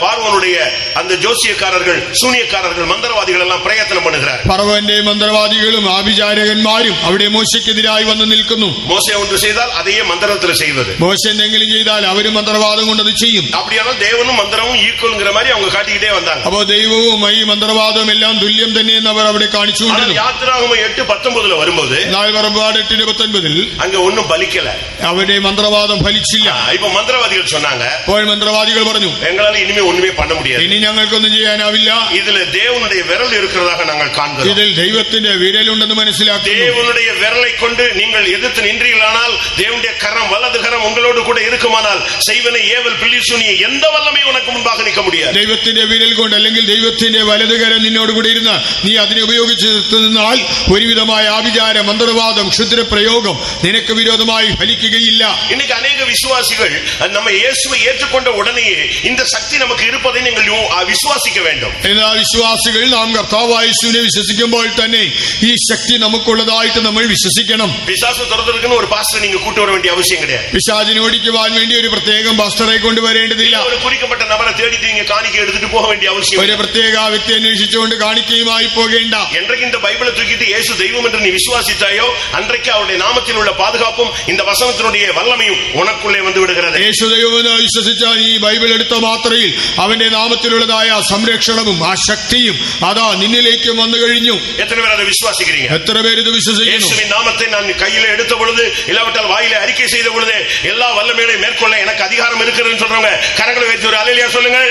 பார்வோனுடைய அந்த ஜோசியக்காரர்கள், சூனியக்காரர்கள், மந்திரவாதிகள் எல்லாம் பிரயத்தனம் பண்ணுகிறார். ഫറവോന്റെ മന്ത്രവാദികളും ആഭിചാരകന്മാരും അവിടെ മോശയ്ക്കെതിരായി വന്ന് നിൽക്കുന്നു. மோசே ஒன்று செய்தால் அதையே மந்திரத்தில் செய்வது. മോശ എന്തെങ്കിലും ചെയ്താൽ അവരും മന്ത്രവാദം കൊണ്ട് അത് ചെയ്യും. அப்படியானால் தேவனும் மந்திரமும் ஈக்குவல்ங்கிற மாதிரி அவங்க காட்டிக்கிட்டே வந்தாங்க. അപ്പോ ദൈവവും ഈ മന്ത്രവാദവും എല്ലാം തുല്യം തന്നെയെന്ന് അവർ അവിടെ കാണിച്ചുകൊണ്ടിരുന്നു. யாத்திராகமம் 8:19 வரும்போது, എന്നാൽ പുറപ്പാട് 8:19 அங்க ஒன்னும் பலிக்கல, അവരുടെ മന്ത്രവാദം ഫലിച്ചില്ല. இப்ப மந்திரவாதிகள் சொன்னாங்க, അപ്പോൾ മന്ത്രവാദികൾ പറഞ്ഞു, எங்களால இனிமே ஒண்ணுமே பண்ண முடியாது, ഇനി ഞങ്ങൾക്കൊന്നും ചെയ്യാനാവില്ല, இதுல தேவனுடைய விரல் இருக்கிறதாக நாங்கள் காண்கிறோம், ഇതിൽ ദൈവത്തിന്റെ വിരലുണ്ടെന്ന് മനസ്സിലാക്കുന്നു. தேவனுடைய விரலை கொண்டு நீங்கள் எதிர்த்து நின்றீர்களானால், தேவனுடைய கரம், வலது கரம் உங்களோடு கூட இருக்குமானால், செய்வன ஏவல் பில்லி சூனிய எந்த வல்லமையும் உனக்கு முன்பாக நிற்க முடியாது. ദൈവത്തിന്റെ വിരൽ കൊണ്ട് അല്ലെങ്കിൽ ദൈവത്തിന്റെ വലതുകരം നിന്നോട് കൂടെ ഇരുന്ന് നീ അതിനെ ഉപയോഗിച്ച് നിന്നാൽ ഒരുവിധമായ ആഭിചാര മന്ത്രവാദം ക്ഷുദ്രപ്രയോഗം നിനക്ക് വിരോധമായി ഫലിക്കുകയില്ല. இன்னைக்கு அநேக விசுவாசிகள் நம்ம இயேசுவை ஏற்றுக்கொண்ட உடனேயே இந்த சக்தி நமக்கு இருப்பதை நீங்கள் விசுவாசிக்க வேண்டும். എന്നാൽ വിശ്വാസികൾ നാം കർത്താവായ യേശുവിനെ വിശ്വസിക്കുമ്പോൾ തന്നെ ഈ ശക്തി നമുക്കുള്ളതായിട്ട് നമ്മൾ വിശ്വസിക്കണം. பிசாசு துரத்துறதுக்குன்னு ஒரு பாஸ்டர் நீங்க கூட்டி வர வேண்டிய அவசியம் கிடையாது. പിശാചിനെ ഓടിക്കുവാൻ വേണ്ടി ഒരു പ്രത്യേകം പാസ്റ്ററെ കൊണ്ടുവരേണ്ടതില്ല. ஒரு குறிக்கப்பட்ட நபரை தேடிட்டு நீங்க காணிக்கை எடுத்துட்டு போக வேண்டிய அவசியம். ഒരു പ്രത്യേക വ്യക്തി അന്വേഷിച്ചുകൊണ്ട് കാണിക്കയുമായി പോകേണ്ട. என்றைக்கு இந்த பைபிளை தூக்கிட்டு இயேசு தெய்வம் என்று நீ விசுவாசித்தாயோ, அன்றைக்கு அவருடைய நாமத்தில் உள்ள பாதுகாப்பும் இந்த வசனத்தினுடைய வல்லமையும் உனக்குள்ளே வந்து விடுகிறது. യേശു ദൈവമെന്ന് വിശ്വസിച്ചാൽ ഈ ബൈബിൾ എടുത്ത മാത്രയിൽ അവന്റെ നാമത്തിലുള്ളതായ സംരക്ഷണവും ആ ശക്തിയും അതാ നിന്നിലേക്കും വന്നു കഴിഞ്ഞു. எத்தனை பேர் அதை விசுவாசிக்கிறீங்க? എത്ര പേര് ഇത് വിശ്വസിക്കുന്നു? இயேசுவின் நாமத்தை நான் கையில எடுத்த பொழுது, இல்லாவிட்டால் வாயில அறிக்கை செய்த பொழுது, எல்லா வல்லமைகளையும் மேற்கொள்ள எனக்கு அதிகாரம் இருக்கிறதுன்னு சொல்றவங்க கரங்களை வைத்து ஒரு அல்லேலூயா சொல்லுங்கள்.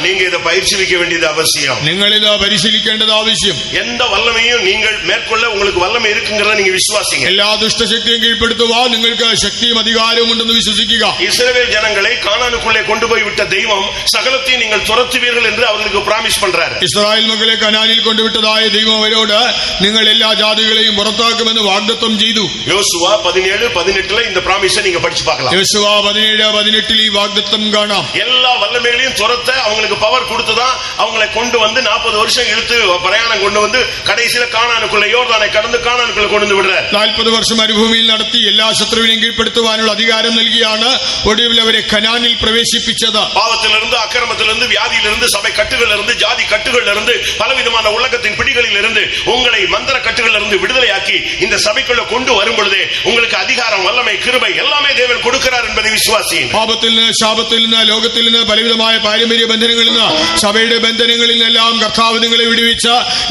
நீங்க இதை பயிற்சிவிக்க வேண்டியது அவசியம். നിങ്ങൾ ഇത് പരിശീലിക്കേണ്ടത് ആവശ്യം. எந்த வல்லமையும் நீங்கள் மேற்கொள்ள உங்களுக்கு வல்லமை இருக்குங்கிறத நீங்க விசுவாசிங்க. എല്ലാ ദുഷ്ടശക്തിയും കീഴ്പ്പെടുത്തുവാൻ നിങ്ങൾക്ക് ശക്തിയും അധികാരവും ഉണ്ടെന്ന് വിശ്വസിക്കുക. இஸ்ரவேல் ஜனங்களை கானானுக்குள்ளே கொண்டு போய் விட்ட தெய்வம் சகலத்தையும் நீங்கள் துரத்துவீர்கள் என்று அவர்களுக்கு பிராமிஸ் பண்றாரு. ഇസ്രായേൽ മക്കളെ കനാനിൽ കൊണ്ടുവിട്ടതായ ദൈവം അവരോട് നിങ്ങൾ എല്ലാ ജാതികളെയും പുറത്താക്കുമെന്ന് വാഗ്ദത്തം ചെയ്തു. யோசுவா 17:18 இந்த பிராமிஸை நீங்க படிச்சு பார்க்கலாம். യോശുവ 17:18 ഈ വാഗ്ദത്തം കാണാം. எல்லா வல்லமைகளையும் துரத்த அவங்களுக்கு பவர் கொடுத்துதான் அவங்களை கொண்டு வந்து 40 வருஷம் இழுத்து பிரயாணம் கொண்டு வந்து கடைசியில கானானுக்குள்ள யோர்தானை கடந்து கானானுக்குள்ள கொண்டு வந்து விடுறார். 40 വർഷം മരുഭൂമിയിൽ നടത്തി എല്ലാ ശത്രുവിനെയും കീഴ്പ്പെടുത്തുവാനുള്ള അധികാരം നൽകിയാണ് ഒടുവിൽ അവരെ കനാനിൽ പ്രവേശിപ്പിച്ചത്. பாவத்திலிருந்து அக்கிரமத்திலிருந்து வியாதியிலிருந்து சபை கட்டுகளிலிருந்து ஜாதி கட்டுகளிலிருந்து பலவிதமான உலகத்தின் பிடிகளிலிருந்து உங்களை மந்திர கட்டுகளிலிருந்து விடுதலையாக்கி இந்த சபைக்குள்ள கொண்டு வரும் பொழுது உங்களுக்கு அதிகாரம் வல்லமை கிருபை எல்லாமே தேவன் கொடுக்கிறார் என்பதை விசுவாசியுங்கள். പാപത്തിൽ നിന്ന് ശാപത്തിൽ നിന്ന് ലോകത്തിൽ നിന്ന് പലവിധമായ പാരമ്പര്യ ബന്ധനങ്ങളിൽ നിന്ന് സഭയുടെ ബന്ധനങ്ങളിൽ നിന്നെല്ലാം കർത്താവ് നിങ്ങളെ വിടുവിച്ച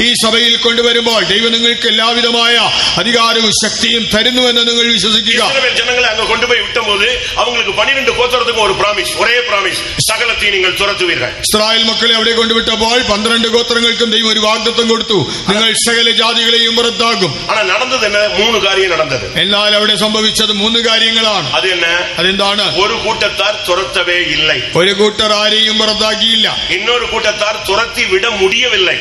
ഈ സഭയിൽ കൊണ്ടുവരുമ്പോൾ ദൈവം നിങ്ങൾക്ക് എല്ലാവിധമായ അധികാരവും ശക്തിയും തരുന്നുവെന്ന് നിങ്ങൾ വിശ്വസിക്കുക. இஸ்ரவேல் ஜனங்களை அங்க கொண்டு போய் விட்டபோது அவங்களுக்கு 12 கோத்திரத்துக்கும் ஒரு பிராமிஸ், ஒரே பிராமிஸ், சகலத்தை நீங்கள் துரத்துவீர்கள். ഇസ്രായേൽ മക്കളെ അവിടെ കൊണ്ടുവിട്ടപ്പോൾ 12 ഗോത്രങ്ങൾക്കും ദൈവം ഒരു വാഗ്ദത്തം കൊടുത്തു, നിങ്ങൾ സകല ജാതികളെയും പുറത്താക്കും. ஆனா நடந்தது என்ன? 3 காரியம் நடந்தது. എന്നാൽ അവിടെ സംഭവിച്ചത് 3 കാര്യങ്ങളാണ്. அது என்ன? അതെന്താണ്? ஒரு கூட்டத்தார் துரத்தவே இல்லை. ഒരു കൂട്ടർ ആരെയും പുറത്താക്കിയില്ല. இன்னொரு கூட்டத்தார் துரத்தி விட முடியவில்லை.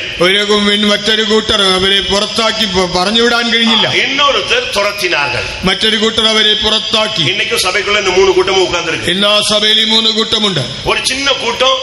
മറ്റൊരു കൂട്ടർ അവരെ പുറത്താക്കി പറഞ്ഞുവിടാൻ കഴിഞ്ഞില്ല. இன்னொருத்தர் துரத்தினார்கள். മറ്റൊരു കൂട്ടർ അവരെ പുറത്താക്കി. இன்னைக்கு சபைக்குள்ள இந்த 3 கூட்டமும் உட்கார்ந்திருக்கு. ഇന്ന് ആ സഭയിൽ 3 കൂട്ടമുണ്ട്. ஒரு சின்ன கூட்டம்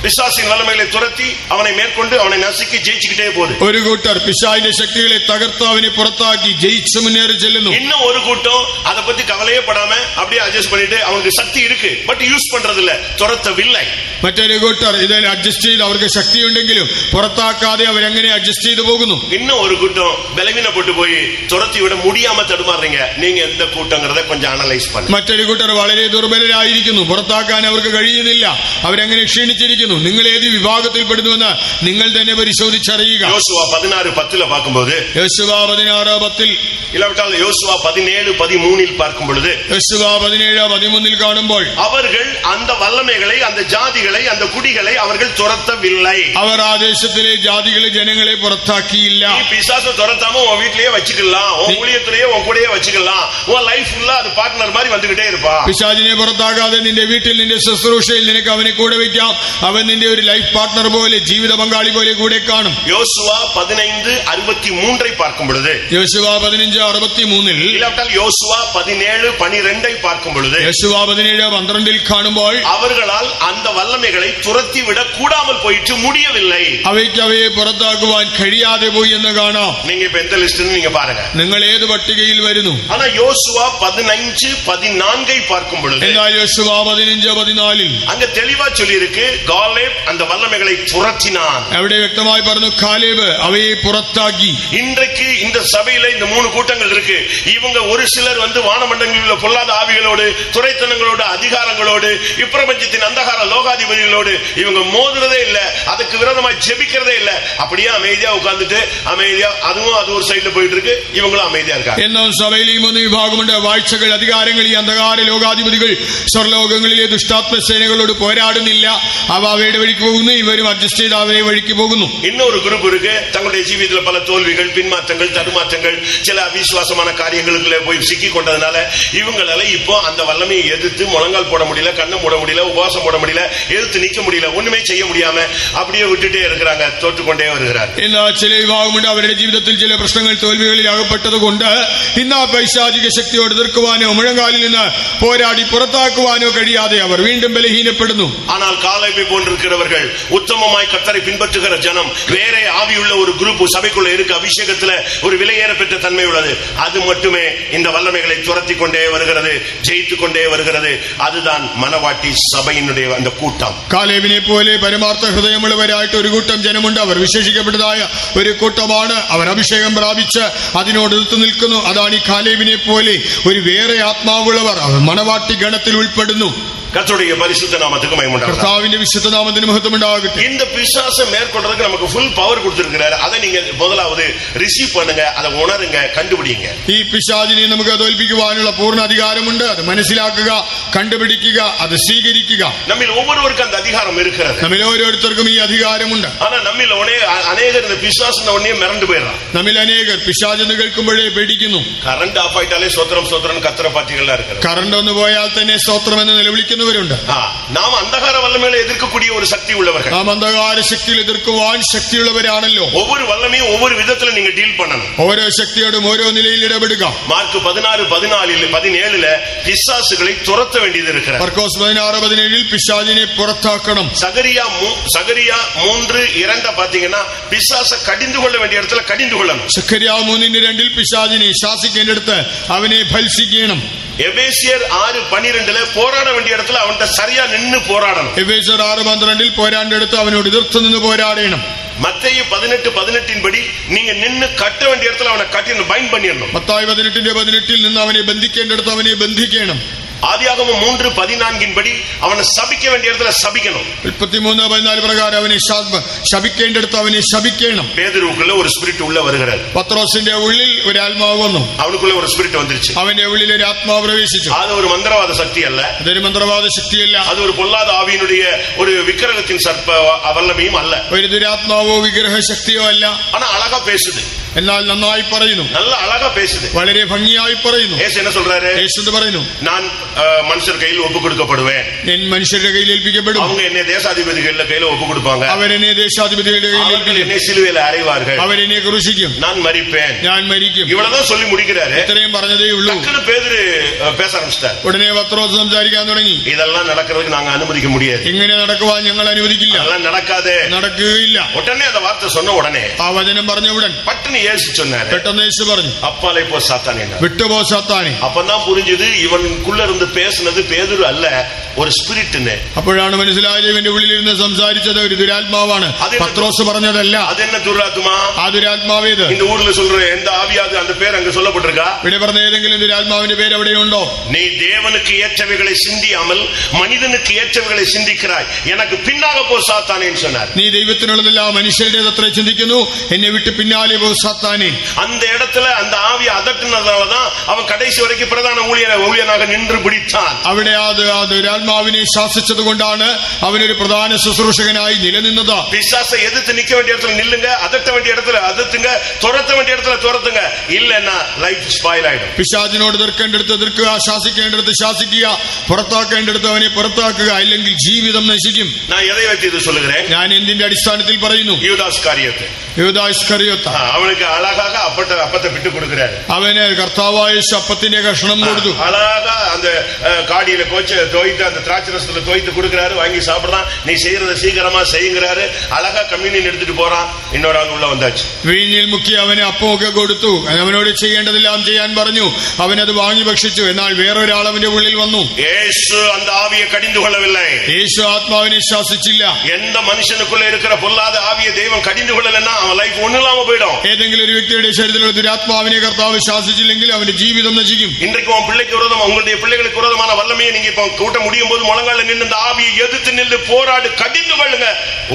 பிசாசின் வல்லமைகளை துரத்தி அவனை மேற்கொண்டு அவனை நசுக்கி ஜெயிச்சுக்கிட்டே போகுது. ഒരു കൂട്ടർ പിശാചിന്റെ ശക്തികളെ തകർത്ത് അവനെ പുറത്താക്കി ജയിച്ചു മുന്നേറി ചെല്ലുന്നു. இன்னும் ஒரு கூட்டம் அதை பத்தி கவலையே படாம அப்படியே அட்ஜஸ்ட் பண்ணிட்டு அவனுக்கு சக்தி இருக்கு பட் யூஸ் பண்றது இல்ல, துரத்தவில்லை. മറ്റൊരു കൂട്ടർ ഇതിൽ അഡ്ജസ്റ്റ് ചെയ്ത് അവർക്ക് ശക്തിയുണ്ടെങ്കിലും പുറത്താക്കാതെ അവരെങ്ങനെ അഡ്ജസ്റ്റ് ചെയ്തു പോകുന്നു. இன்னும் ஒரு கூட்டம் பலவீனப்பட்டு போய் துரத்தி விட முடியாம தடுமாறுறீங்க. நீங்க எந்த கூட்டங்கிறத கொஞ்சம் அனலைஸ் பண்ணுங்க. മറ്റൊരു കൂട്ടർ വളരെ ദുർബലരായിരിക്കുന്നു, പുറത്താക്കാൻ അവർക്ക് കഴിയുന്നില്ല, അവരെങ്ങനെ ക്ഷീണിച്ചിരിക്കുന്നു. നിങ്ങൾ ഏത് വിഭാഗത്തിൽപ്പെടുന്നുവെന്ന് നിങ്ങൾ തന്നെ പരിശോധിച്ചറിയുക. யோசுவா 16:10 பார்க்கும்போது, യോശുവ 16:10 இல்லாவிட்டால் யோசுவா 17:13 பார்க்கும் பொழுது, യോശുവ 17:13 കാണുമ്പോൾ அவர்கள் அந்த வல்லமைகளை அந்த ஜாதிகளை அந்த குடிகளை அவர்கள் துரத்தவில்லை. അവർ ആ ദേശത്തിലെ ജാതികളെ ജനങ്ങളെ പുറത്താക്കിയില്ല. நீ பிசாசை துரத்தாம உன் வீட்லயே வச்சுக்கலாம், உன் ஊழியத்திலேயே உன் கூடயே வச்சுக்கலாம், உன் லைஃப் ஃபுல்லா அது பார்ட்னர் மாதிரி வந்துகிட்டே இருப்பா. പിശാചിനെ പുറത്താക്കാതെ നിന്റെ വീട്ടിൽ നിന്റെ ശുശ്രൂഷയിൽ നിനക്ക് അവനെ കൂടെ വയ്ക്കാം. അവൻ നിന്റെ ഒരു ലൈഫ് പാർട്ട്ണർ പോലെ, ജീവിത പങ്കാളി പോലെ കൂടെ കാണും. யோசுவா 15:63 பார்க்கும் பொழுது, യോശുവ 15:63 இல்லாவிட்டால் யோசுவா 17:12 பார்க்கும் பொழுது, യോശുവ 17:12 കാണുമ്പോൾ அவர்களால் அந்த வல்லமைகளை துரத்தி விட கூடாமல் போயிட்டு முடியவில்லை. അവയ്ക്ക് അവയെ പുറത്താക്കുവാൻ കഴിയാതെ പോയി എന്ന് കാണാം. நீங்க இப்ப எந்த லிஸ்ட்னு நீங்க பாருங்க. നിങ്ങൾ ഏത് പട്ടികയിൽ വരുന്നു? ஆனா யோசுவா 15:14 பார்க்கும் பொழுது, എന്നാൽ യോശുവ 15:14 அங்க தெளிவா சொல்லி இருக்கு, காலேப் அந்த வல்லமைகளை துரத்தினான். അവിടെ വ്യക്തമായി പറഞ്ഞു, കാലേബ് അവയെ പുറത്താക്കി. இன்றைக்கு இந்த சபையில இந்த 3 கூட்டங்கள் இருக்கு. இவங்க ஒரு சிலர் வந்து வானமண்டலங்களில் உள்ள பொல்லாத ஆவிகளோடு, துரைத்தனங்களோடு, அதிகாரங்களோடு, இப்பிரபஞ்சத்தின் அந்தகார லோகாதிபதிகளோடு இவங்க மோதுறதே இல்ல, அதுக்கு விரோதமா ஜெபிக்கிறதே இல்ல. அப்படியே அமைதியா உட்கார்ந்துட்டு அமைதியா அதுவும் அது ஒரு சைடுல போயிட்டு இருக்கு, இவங்களும் அமைதியா இருக்காங்க. എന്നാൽ സഭയിൽ ഈ 3 വിഭാഗമുണ്ട്. വാഴ്ചകൾ, അധികാരങ്ങൾ, ഈ അന്ധകാര ലോകാധിപതികൾ സ്വർലോകങ്ങളിലെ ദുഷ്ടാത്മ സേനകളോട് പോരാടുന്നില്ല. അവയുടെ വഴിക്ക് പോകുന്നു, ഇവരും അഡ്ജസ്റ്റ് ചെയ്ത് അവരെ വഴിക്ക് പോകുന്നു. இன்னொரு குரூப் இருக்கு, தங்களுடைய ஜீவிதத்தில் பல தோல்விகள், பின்மாற்றங்கள், தடுமாற்றங்கள், சில அவிசுவாசமான காரியங்களுக்குள்ள போய் சிக்கி கொண்டதுனால இவங்களால இப்போ அந்த வல்லமையை எதிர்த்து முழங்கால் போட முடியல, கண்ணு மூட முடியல, உபவாசம் போட முடியல, எதிர்த்து நிக்க முடியல, ஒண்ணுமே செய்ய முடியாம அப்படியே விட்டுட்டே இருக்கிறாங்க, தோற்றுக்கொண்டே வருகிறார். എന്നാൽ ചില വിഭാഗമുണ്ട്, അവരുടെ ജീവിതത്തിൽ ചില പ്രശ്നങ്ങൾ, തോൽവികളിൽ അകപ്പെട്ടത് കൊണ്ട് ഇന്ന് ആ പൈശാചിക ശക്തിയോട് എതിർക്കുവാനോ മുഴങ്കാലിൽ നിന്ന് പോരാടി പുറത്താക്കുവാനോ കഴിയാതെ അവർ വീണ്ടും ബലഹീനപ്പെടുന്നു. ஆனால் காலேபை போன்றிருக்கிறவர்கள், உத்தமமாய் கர்த்தரை பின்பற்றுகிற ஜனம், வேற ஆவியுள்ள ஒரு குரூப் சபைக்குள்ள இருக்கு, அபிஷேகத்துல ஒரு விலையேற பெற்ற தன்மை உள்ளது. அது மட்டுமே இந்த வல்லமைகளை துரத்தி கொண்டே வருகிறது, ஜெயித்து கொண்டே வருகிறது. அதுதான் மனவாட்டி சபையினுடைய அந்த கூட்டம். കാലേബിനെ പോലെ പരമാർത്ഥ ഹൃദയമുള്ളവരായിട്ട് ഒരു കൂട്ടം ജനമുണ്ട്. അവർ വിശേഷിക്കപ്പെട്ടതായ ഒരു കൂട്ടമാണ്. അവർ അഭിഷേകം പ്രാപിച്ച് അതിനോട് എതിർത്ത് നിൽക്കുന്നു. അതാണ് ഈ കാലേബിനെ പോലെ ഒരു വേറെ ആത്മാവുള്ളവർ. അവർ മണവാട്ടി ഗണത്തിൽ ഉൾപ്പെടുന്നു. கர்த்தருடைய பரிசுத்த நாமத்துக்கு மகிமை உண்டாகட்டும். കർത്താവിന്റെ വിശുദ്ധ നാമത്തിന് മഹത്വം ഉണ്ടാകട്ടെ. இந்த பிசாசை மேற்கொள்றதுக்கு நமக்கு ஃபுல் பவர் கொடுத்திருக்கிறாரு. அதை நீங்க முதலாவது ரிசீவ் பண்ணுங்க, அதை உணருங்க, கண்டுபிடிங்க. ഈ പിശാചിനെ നമുക്ക് തോൽപ്പിക്കുവാനുള്ള പൂർണ്ണ അധികാരമുണ്ട്. അത് മനസ്സിലാക്കുക, കണ്ടുപിടിക്കുക, അത് സ്വീകരിക്കുക. நம்மில் ஒவ்வொருவருக்கும் அந்த அதிகாரம் இருக்கிறது. നമ്മിൽ ഓരോരുത്തർക്കും ഈ അധികാരമുണ്ട്. ஆனா நம்மில் அநேகர் இந்த பிசாசுன உடனே மிரண்டு போயிடுறான். നമ്മിൽ അനേകർ പിശാചെന്ന് കേൾക്കുമ്പോഴേ പേടിക്കുന്നു. കറണ്ട് ഓഫ് ആയിട്ടാലേ സ്തോത്രം സ്തോത്രം കത്തറ പാർട്ടികളാ ഇരിക്കുന്നത്. കറണ്ട് ഒന്ന് പോയാൽ തന്നെ സ്തോത്രം എന്ന് നിലവിളിക്കുന്നവരുണ്ട്. നാം അന്ധകാര വല്ലമേളെ എതിർക്കக்கூடிய ഒരു ശക്തി ഉള്ളവர்கள். നാം അന്ധകാര ശക്തിയിൽ എതിർക്കുവാൻ ശക്തിയുള്ളവരാണല്ലോ. ஒவ்வொரு வல்லமையும் ஒவ்வொரு விதத்துல நீங்க டீல் பண்ணணும். ഓരോ ശക്തിയോടും ഓരോ നിലയിൽ ഇടപെടുക. മാർക്ക് 16:17 பிசாசுகளை துரத்த வேண்டியது இருக்கிறது. മർക്കോസ് 16:17 പിശാചിനെ പുറത്താക്കണം. சகரியா 3:2 பாத்தீங்கன்னா பிசாசை கடிந்து கொள்ள வேண்டிய இடத்துல கடிந்து கொள்ளணும். സഖരിയാവ് 3:2 പിശാചിനെ ശാസിക്കേണ്ടിടത്ത് അവനെ ഭത്സിക്കണം. എഫേസ്യർ 6:12 പോരാട വേണ്ടിയ இடத்துல അവന്റെ சரியா நின்னு போராடணும். എഫേസ്യർ 6:12 പോരാണ്ടടുത്ത് അവനോട് എതിർത്ത് നിന്ന് പോരാടണം. മത്തായി 18:18 படி நீங்க நின்னு கட்ட வேண்டிய இடத்துல அவனை கட்டிடணும், பைண்ட் பண்ணிடணும். മത്തായി 18:18 നിന്ന് അവനെ ബന്ധിക്കേണ്ടിടത്ത് അവനെ ബന്ധിക്കണം. ആദിയാഗമം 3:14 படி അവനെ ശപിக்க വേണ്ടിയ இடத்துல ശപിക്കണം. 33:14 പ്രകാരം അവനെ ശപിക്കേണ്ടിടത്ത് അവനെ ശപിക്കണം. പേതുരുക്കുള്ള ഒരു സ്പിരിറ്റ് ഉള്ള വരുகிறது. പത്രോസിന്റെ ഉള്ളിൽ ഒരു ആത്മാവ് വന്നു. അവനുക്കുള്ള ഒരു സ്പിരിറ്റ് വന്നിരുച്ചു. അവന്റെ ഉള്ളിൽ ഒരു ആത്മാവ് പ്രവേശിച്ചു. അത് ഒരു മന്ത്രവാദ ശക്തിയല്ല. അതൊരു മന്ത്രവാദ ശക്തിയല്ല. അത് ഒരു പൊല്ലാத ആവിയിനുடைய ഒരു വിഗ്രഹത്തിൻ സർപ്പ വല്ലമയും അല്ല. ഒരു ദുരാത്മാവോ വിഗ്രഹ ശക്തിയോ അല്ല. ആனா അഴகா பேசுது. എന്നാൽ നന്നായി പറയുന്നു. നല്ല അഴகா பேசுது. വളരെ ഭംഗിയായി പറയുന്നു. യേശു என்ன சொல்றாரு? യേശു പറയുന്നു, ഞാൻ മനുഷ്യർ കയ്യിൽ ഒപ്പുകൊടുക്കപ്പെടുവേൻ. ഞാൻ മനുഷ്യരുടെ കയ്യിൽ ഏൽപ്പിക്കപ്പെടും. அவங்க என்னை தேசாதிபதிകളുടെ കയ്യിൽ ഒപ്പുകൊടുப்பாங்க. അവരെന്നെ ദേശാധിപതികളുടെ കയ്യിൽ ഏൽപ്പിക്കും. என்னை சிலுவையில் அறைவார்கள். അവരെന്നെ ക്രൂശിക്കും. நான் மரிப்பேன். ഞാൻ മരിക്കും. இவ்வளவுதான் சொல்லி முடிக்கிறாரு. ഇത്രയും പറഞ്ഞതേ ഉള്ളൂ. டக்குனு பேதுரு பேச ஆரம்பிச்சிட்டார். ഉടനെ പത്രോസ് സംസാരിക്കാൻ തുടങ്ങി. இதெல்லாம் நடக்கிறதுக்கு நாங்க அனுமதிக்க முடியாது. ഇങ്ങനെ നടക്കുവാൻ ഞങ്ങൾ അനുവദിക്കില്ല. அதெல்லாம் நடக்காதே. നടക്കുകയില്ല. உடனே அந்த வார்த்தை சொன்ன உடனே ആ വചനം പറഞ്ഞ ഉടൻ பட்டுன்னு இயேசு சொன்னாரு, പെട്ടെന്ന് യേശു പറഞ്ഞു, அப்பாலே போ சாத்தானே. വിട്ടുപോ സാത്താനെ. அப்பதான் புரிஞ்சது இவனுக்குள்ள இருந்து பேசுனது பேதுரு அல்ல, ஒரு ஸ்பிரிட்னு. അപ്പോഴാണ് മനസ്സിലായത് ഇവന്റെ ഉള്ളിലിരുന്ന് സംസാരിച്ചത് ഒരു ദുരാത്മാവാണ്, പത്രോസ് പറഞ്ഞതല്ല. அது என்ன துராத்மா? ആ ദുരാത്മാവേത്? இந்த ஊர்ல சொல்ற எந்த ஆவியாது அந்த பேர் அங்க சொல்லப்பட்டிருக்கா? ഇവിടെ പറഞ്ഞ ഏതെങ്കിലും ദുരാത്മാവിന്റെ പേര് എവിടെയുണ്ടോ? நீ தேவனுக்கு ஏற்றவைகளை சிந்தியாமல் மனிதனுக்கு ஏற்றவைகளை சிந்திக்கிறாய், எனக்கு பின்னாக போ சாத்தானேன்னு சொன்னார். നീ ദൈവത്തിനുള്ളതെല്ലാം മനുഷ്യരുടെ അത്ര ചിന്തിക്കുന്നു, എന്നെ വിട്ട് പിന്നാലെ പോ സാത്താനെ. அந்த இடத்துல அந்த ஆவியை அதட்டினதாலதான் அவன் கடைசி வரைக்கும் பிரதான ஊழியனாக நின்று பிடித்தான். അവിടെ ആ ദുരാത്മാവിനെ ശാസിച്ചത് കൊണ്ടാണ് അവനൊരു പ്രധാന ശുശ്രൂഷകനായി നിലനിന്നത്. பிசாசை எதிர்த்து நிக்க வேண்டிய இடத்துல நில்லுங்க, அதட்ட வேண்டிய இடத்துல அதட்டுங்க, துரத்த வேண்டிய இடத்துல துரத்துங்க, இல்லன்னா லைஃப் ஸ்பாயில் ஆயிடும். പിശാചിനോട് എതിർക്കേണ്ടടുത്ത് എതിർക്കുക, ശാസിക്കേണ്ടടുത്ത് ശാസിക്കുക, പുറത്താക്കേണ്ടടുത്ത് അവനെ പുറത്താക്കുക, ഇല്ലെങ്കിൽ ജീവിതം നശിക്കും. நான் எதை வைத்து இது சொல்லுகிறேன்? ഞാൻ എന്തിന്റെ അടിസ്ഥാനത്തിൽ പറയുന്നു? யூதாஸ்காரியத்து. യൂദാ ഇസ്കറിയോത്ത அவனுக்கு அழகாக அப்பத்தை விட்டு கொடுக்கிறாரு. അവന് കർത്താവായ അപ്പത്തിന്റെ കഷണം കൊടുത്തു. அழகா அந்த காடியில தோய்த்து அந்த திராட்சரசத்துல தோய்த்து கொடுக்கிறாரு, வாங்கி சாப்பிடுறான். நீ செய்யறத சீக்கிரமா செய்யுங்கிறாரு. அழகா கம்யூனியன் எடுத்துட்டு போறான். இன்னொரு ஆள் உள்ள வந்தாச்சு. വീഞ്ഞിൽ മുക്കി അവന് അപ്പമൊക്കെ കൊടുത്തു. അവനോട് ചെയ്യേണ്ടതെല്ലാം ചെയ്യാൻ പറഞ്ഞു. അവനത് വാങ്ങി ഭക്ഷിച്ചു. എന്നാൽ വേറൊരാൾ അവന്റെ ഉള്ളിൽ വന്നു. യേശു அந்த ஆவியை கடிந்து கொள்ளவில்லை. യേശു ആത്മാവിനെ ശാസിച്ചില്ല. எந்த மனுஷனுக்குள்ள இருக்கிற பொல்லாத ஆவியை தெய்வம் கடிந்து கொள்ளலன்னா அவன் லைஃப் ஒண்ணும் இல்லாம போயிடும். ഏതെങ്കിലും ഒരു വ്യക്തിയുടെ ശരീരത്തിലുള്ള ദുരാത്മാവിനെ കർത്താവ് ശാസിച്ചില്ലെങ്കിൽ അവന്റെ ജീവിതം നശിക്കും. இன்றைக்கு உன் பிள்ளைக்கு விரோதமா உங்களுடைய பிள்ளைகளுக்கு விரோதமான வல்லமையை நீங்க இப்ப கூட்ட முடியும் போது முழங்கால நின்று அந்த ஆவியை எதிர்த்து நின்று போராடு, கடிந்து கொள்ளுங்க,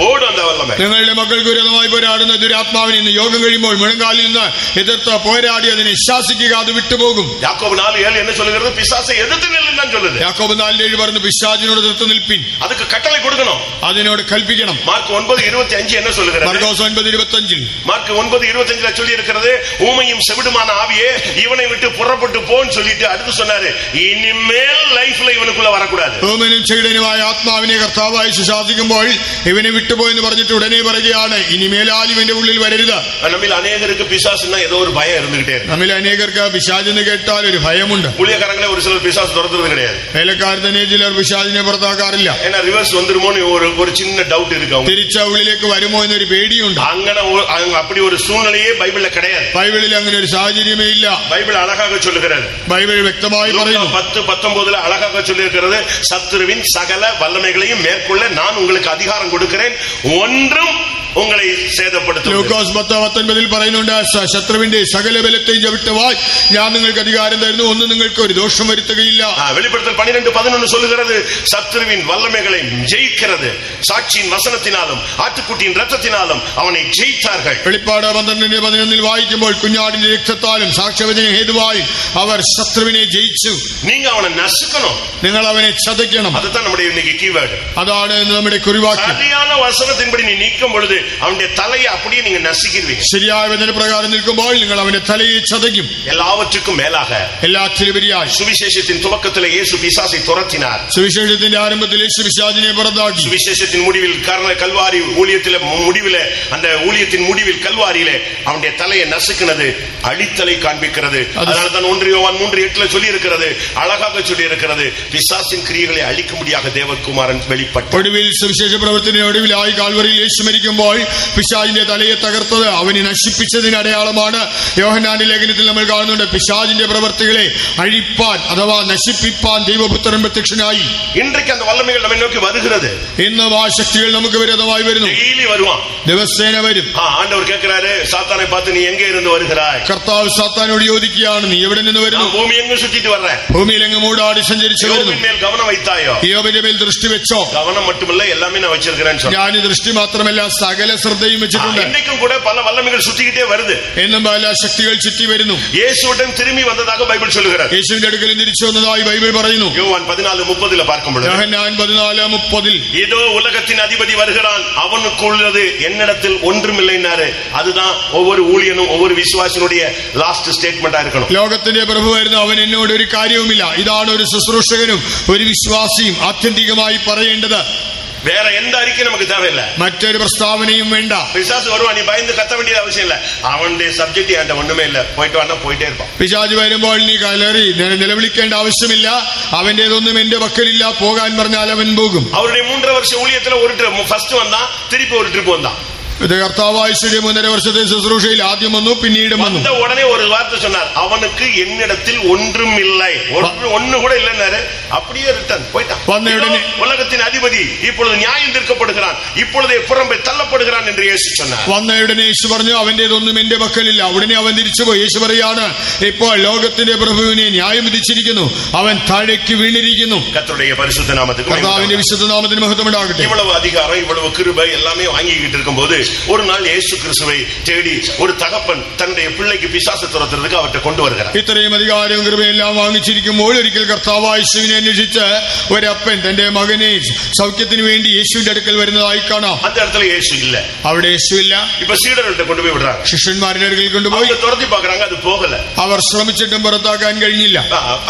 ஓடும் அந்த വല്ലമേ. നിങ്ങളുടെ മക്കൾക്ക് വിരോധമായി പോരാടുന്ന ദുരാത്മാവിനെ ഇന്ന് യോഗം കഴിയുമ്പോൾ മുഴങ്കാലിൽ നിന്ന് എതിർത്ത് പോരാടി അതിനെ ശാസിക്കുക, അത് വിട്ടുപോകും. யாக்கோபு 4:7 என்ன சொல்லுகிறது? பிசாசை எதிர்த்து நில்லுன்னு தான் சொல்லுது. യാക്കോബ് 4:7 പറഞ്ഞു, പിശാചിനോട് എതിർത്ത് നിൽപ്പിൻ, அதுக்கு கட்டளை கொடுக்கணும். അതിനോട് കൽപ്പിക്കണം. மார்க் 9:25 என்ன சொல்லுகிறது? മർക്കോസ് 9:25 மார்க் 9:25 சொல்லி இருக்கிறது, ஊமையும் செவிடுமான ஆவியே இவனை விட்டு புறப்பட்டு போன்னு சொல்லிட்டு அடுத்து சொன்னாரு, இனிமேல் லைஃப்ல இவனுக்குள்ள வரக்கூடாது. ഊമനും ചെകിടനുമായ ആത്മാവിനെ കർത്താവായി ശാസിക്കുമ്പോൾ ഇവനെ വിട്ടുപോയെന്ന് പറഞ്ഞിട്ട് ഉടനെ പറയുകയാണ്, ഇനിമേലാൽ ഇവന്റെ ഉള്ളിൽ വരരുത്. நம்மில் அநேகருக்கு பிசாசுன்னா ஏதோ ஒரு பயம் இருந்துகிட்டே இருக்கு. നമ്മിൽ അനേകർക്ക് പിശാചെന്ന് കേട്ടാൽ ഒരു ഭയമുണ്ട്. ஊழியக்காரங்களே ஒரு சிலர் பிசாசு துரத்துறது கிடையாது. വേലക്കാർ തന്നെ ചിലർ പിശാചിനെ പുറത്താക്കാറില്ല. ஏன்னா ரிவர்ஸ் வந்துருமோன்னு ஒரு சின்ன டவுட் இருக்கு. அவங்க തിരിച്ച ഉള്ളിലേക്ക് വരുമോ എന്നൊരു പേടിയുണ്ട്. അങ്ങനെ அப்படி ஒரு சூழ்நிலையே பைபிள்ல கிடையாது. ബൈബിളിൽ അങ്ങനെ ഒരു സാഹചര്യമേ ഇല്ല. பைபிள் அழகாக சொல்லுகிறது. ബൈബിൾ വ്യക്തമായി പറയുന്നു. 10:19 அழகாக சொல்லியிருக்கிறது, சத்துருவின் சகல வல்லமைகளையும் மேற்கொள்ள நான் உங்களுக்கு அதிகாரம் கொடுக்கிறேன், ஒன்றும் உங்களை சேதப்படுத்தும். ലൂക്കോസ് 10:19 പറയുന്നുണ്ട്, ശത്രുവിന്റെ സകല ബലത്തെയും ചവിട്ടുവാൻ ഞാൻ നിങ്ങൾക്ക് അധികാരം തരുന്നു, ഒന്നും നിങ്ങൾക്ക് ഒരു ദോഷം വരുത്തുകയില്ല. வெளிப்படுத்தல் 12:11 சொல்லுகிறது, சத்துருவின் வல்லமைகளை ஜெயிக்கிறது சாட்சியின் வசனத்தினாலும் ஆட்டுக்குட்டியின் இரத்தத்தினாலும் அவனை ஜெயித்தார்கள். വെളിപ്പാട് 12:11 വായിക്കുമ്പോൾ കുഞ്ഞാടിന്റെ രക്തത്താലും സാക്ഷ്യവചന ഹേതുവായും അവർ ശത്രുവിനെ ജയിച്ചു. நீங்க அவனை நசுக்கணும், നിങ്ങൾ അവനെ ചതയ്ക്കണം. அதுதான் நம்முடைய இன்னைக்கு கீவேர்டு. അതാണ് നമ്മുടെ കുറിവാക്യം. சரியான വസനത്തിൻപടി நீ நீக்கும் பொழுது அவனுடைய தலையை அப்படியே நீங்க நசுக்கிடுவீங்க. ശരിയായ വചന പ്രകാരം നിൽക്കുമ്പോൾ നിങ്ങൾ അവന്റെ തലയെ ചതയ്ക്കും. எல்லாவற்றுக்கும் மேலாக എല്ലാറ്റിലുപരിയായി சுவிசேஷத்தின் துவக்கத்தில் இயேசு பிசாசை துரத்தினார். സുവിശേഷത്തിന്റെ ആരംഭത്തിൽ യേശു പിശാചിനെ പുറത്താക്കി. சுவிசேஷத்தின் முடிவில் கல்வாரி ஊழியத்தில முடிவிலே, அந்த ஊழியத்தின் முடிவில் கல்வாரியிலே அவனுடைய தலையை நசுக்கினது அழித்தலை காண்பிக்கிறது. அதனால தான் 1 யோவான் 3:8 சொல்லி இருக்கிறது, அழகாக சொல்லி இருக்கிறது, பிசாசின் கிரியைகளை அழிக்கும்படியாக தேவகுமாரன் வெளிப்பட்டார். ഒടുവിൽ സുവിശേഷ പ്രവർത്തനത്തിന്റെ ഒടുവിലായി കാൽവറിയിൽ യേശു മരിക്കുമ്പോൾ പിശാചിന്റെ തലയെ തകർത്തത് അവനെ നശിപ്പിച്ചതിന് അടയാളമാണ്. യോഹന്നാന്റെ ലേഖനത്തിൽ നമ്മൾ കാണുന്നുണ്ട്, പിശാചിന്റെ പ്രവർത്തികളെ അഴിപ്പാൻ അഥവാ നശിപ്പിപ്പാൻ ദൈവപുത്രൻ പ്രത്യക്ഷനായി. இன்றைக்கு அந்த வல்லமைகள் நம்மை நோக்கி வருகிறது. ഇന്ന് ആ ശക്തികൾ നമുക്ക് വിരോധമായി വരുന്നു. டெய்லி வருவான், ദിവസേന വരും. ஆண்டவர் கேட்கிறாரு, சாத்தானை பார்த்து நீ எங்கே இருந்து வருகிறாய்? കർത്താവ് സാത്താനോട് ചോദിക്കുകയാണ്, നീ എവിടെ നിന്ന് വരുന്നു? பூமி எங்கும் சுத்திட்டு வர்றேன். ഭൂമിയിൽ എങ്ങും മൂടാടി സഞ്ചരിച്ചു വരുന്നു. யோபின் மேல் கவனம் வைத்தாயோ? യോബിന്റെ മേൽ ദൃഷ്ടി വെച്ചോ? கவனம் மட்டுமல்ல, எல்லாமே நான் வச்சிருக்கிறேன்னு சொன்னான். ഞാൻ ദൃഷ്ടി മാത്രമല്ല സകല ശ്രദ്ധയും വെച്ചിട്ടുണ്ട്. இன்னைக்கும் கூட பல வல்லமைகள் சுத்திக்கிட்டே வருது. എന്നും പല ശക്തികൾ ചുറ്റി വരുന്നു. இயேசுவிடம் திரும்பி வந்ததாக பைபிள் சொல்லுகிறது. യേശുവിന്റെ അടുക്കൽ തിരിച്ചു വന്നതായി ബൈബിൾ പറയുന്നു. யோவான் 14:30 பார்க்கும் பொழுது, യോഹന്നാൻ 14:30 இதோ உலகத்தின் அதிபதி வருகிறான், அவனுக்குள்ளது என்னிடத்தில் ஒன்றுமில்லைன்னாரு. அதுதான் ஒவ்வொரு ஊழியனும் ஒவ்வொரு விசுவாசினுடைய லாஸ்ட் ஸ்டேட்மெண்டா இருக்கணும். ലോകത്തിന്റെ പ്രഭു വരുന്നു, അവൻ എന്നോട് ഒരു കാര്യവുമില്ല. ഇതാണ് ഒരു ശുശ്രൂഷകനും ഒരു വിശ്വാസിയും ആത്യന്തികമായി പറയേണ്ടത്. வேற எந்த அறிக்கை நமக்கு தேவையில்லை, മറ്റൊരു പ്രസ്താവനയും വേണ്ട. பிசாசு வருவான், நீ பயந்து கத்த வேண்டிய அவசியம் இல்ல. அவனுடைய சப்ஜெக்ட் என்கிட்ட ஒண்ணுமே இல்ல, போயிட்டு வரனா போயிட்டே இருப்பான். പിശാച് വരുമ്പോൾ നീ കലറി നിലവിളിക്കേണ്ട ആവശ്യമില്ല, അവന്റേതൊന്നും എന്റെ പക്കലില്ല, പോകാൻ പറഞ്ഞാൽ അവൻ പോകും. அவருடைய 3 வருஷ ஊழியத்துல ஒரு ட்ரிப் ஃபர்ஸ்ட் வந்தான், திருப்பி ஒரு ட்ரிப் வந்தான். കർത്താവായ 3.5 വർഷത്തെ ശുശ്രൂഷയിൽ ആദ്യം വന്നു, പിന്നീട് വന്നു. உடனே ஒரு வார்த்தை சொன்னார், அவனுக்கு என்னிடத்தில் ஒன்றும் இல்லை, ஒண்ணு கூட இல்லைன்னாரு. அப்படியே ரிட்டர்ன் போயிட்டான். உலகத்தின் அதிபதி இப்பொழுது நியாயம் தீர்க்கப்படுகிறான், இப்பொழுது புறம்பே தள்ளப்படுகிறான் என்று இயேசு சொன்னார். വന്ന ഉടനെ യേശു പറഞ്ഞു, അവന്റേതൊന്നും എന്റെ പക്കലില്ല. ഉടനെ അവൻ തിരിച്ചുപോയി. യേശു പറയാണ്, ഇപ്പോൾ ലോകത്തിന്റെ പ്രഭുവിനെ ന്യായം വിധിച്ചിരിക്കുന്നു, അവൻ താഴേക്ക് വീണിരിക്കുന്നു. கர்த்தருடைய பரிசுத்த நாமத்துக்கு കർത്താവിന്റെ വിശുദ്ധ നാമത്തിന് മഹത്വം ഉണ്ടാകട്ടെ. இவ்வளவு அதிகாரம், இவ்வளவு கிருபை எல்லாமே வாங்கிக்கிட்டு இருக்கும்போது ஒரு நாள் இயேசு கிறிஸ்துவை தேடி ஒரு தகப்பன் தன்னுடைய பிள்ளைக்கு பிசாசு துரத்துறதுக்கு அவர்கிட்ட கொண்டு வருகிறார். ഇത്രയും അധികാരവും കൃപയെല്ലാം വാങ്ങിച്ചിരിക്കുമ്പോൾ ഒരിക്കൽ കർത്താവായ യേശുവിനെ അന്വേഷിച്ച് ഒരപ്പൻ തന്റെ മകനെ സൗഖ്യത്തിന് വേണ്ടി യേശുവിന്റെ അടുക്കൽ വരുന്നതായി കാണാം. அந்த இடத்துல இயேசு இல்ல. അവിടെ യേശു ഇല്ല. இப்ப சீடர்கள்ட்ட கொண்டு போய் விடுறாங்க. ശിഷ്യന്മാരുടെ അടുക്കൽ കൊണ്ടുപോയി துரத்தி பார்க்கறாங்க, அது போகல. അവർ ശ്രമിച്ചിട്ടും പുറത്താക്കാൻ കഴിഞ്ഞില്ല.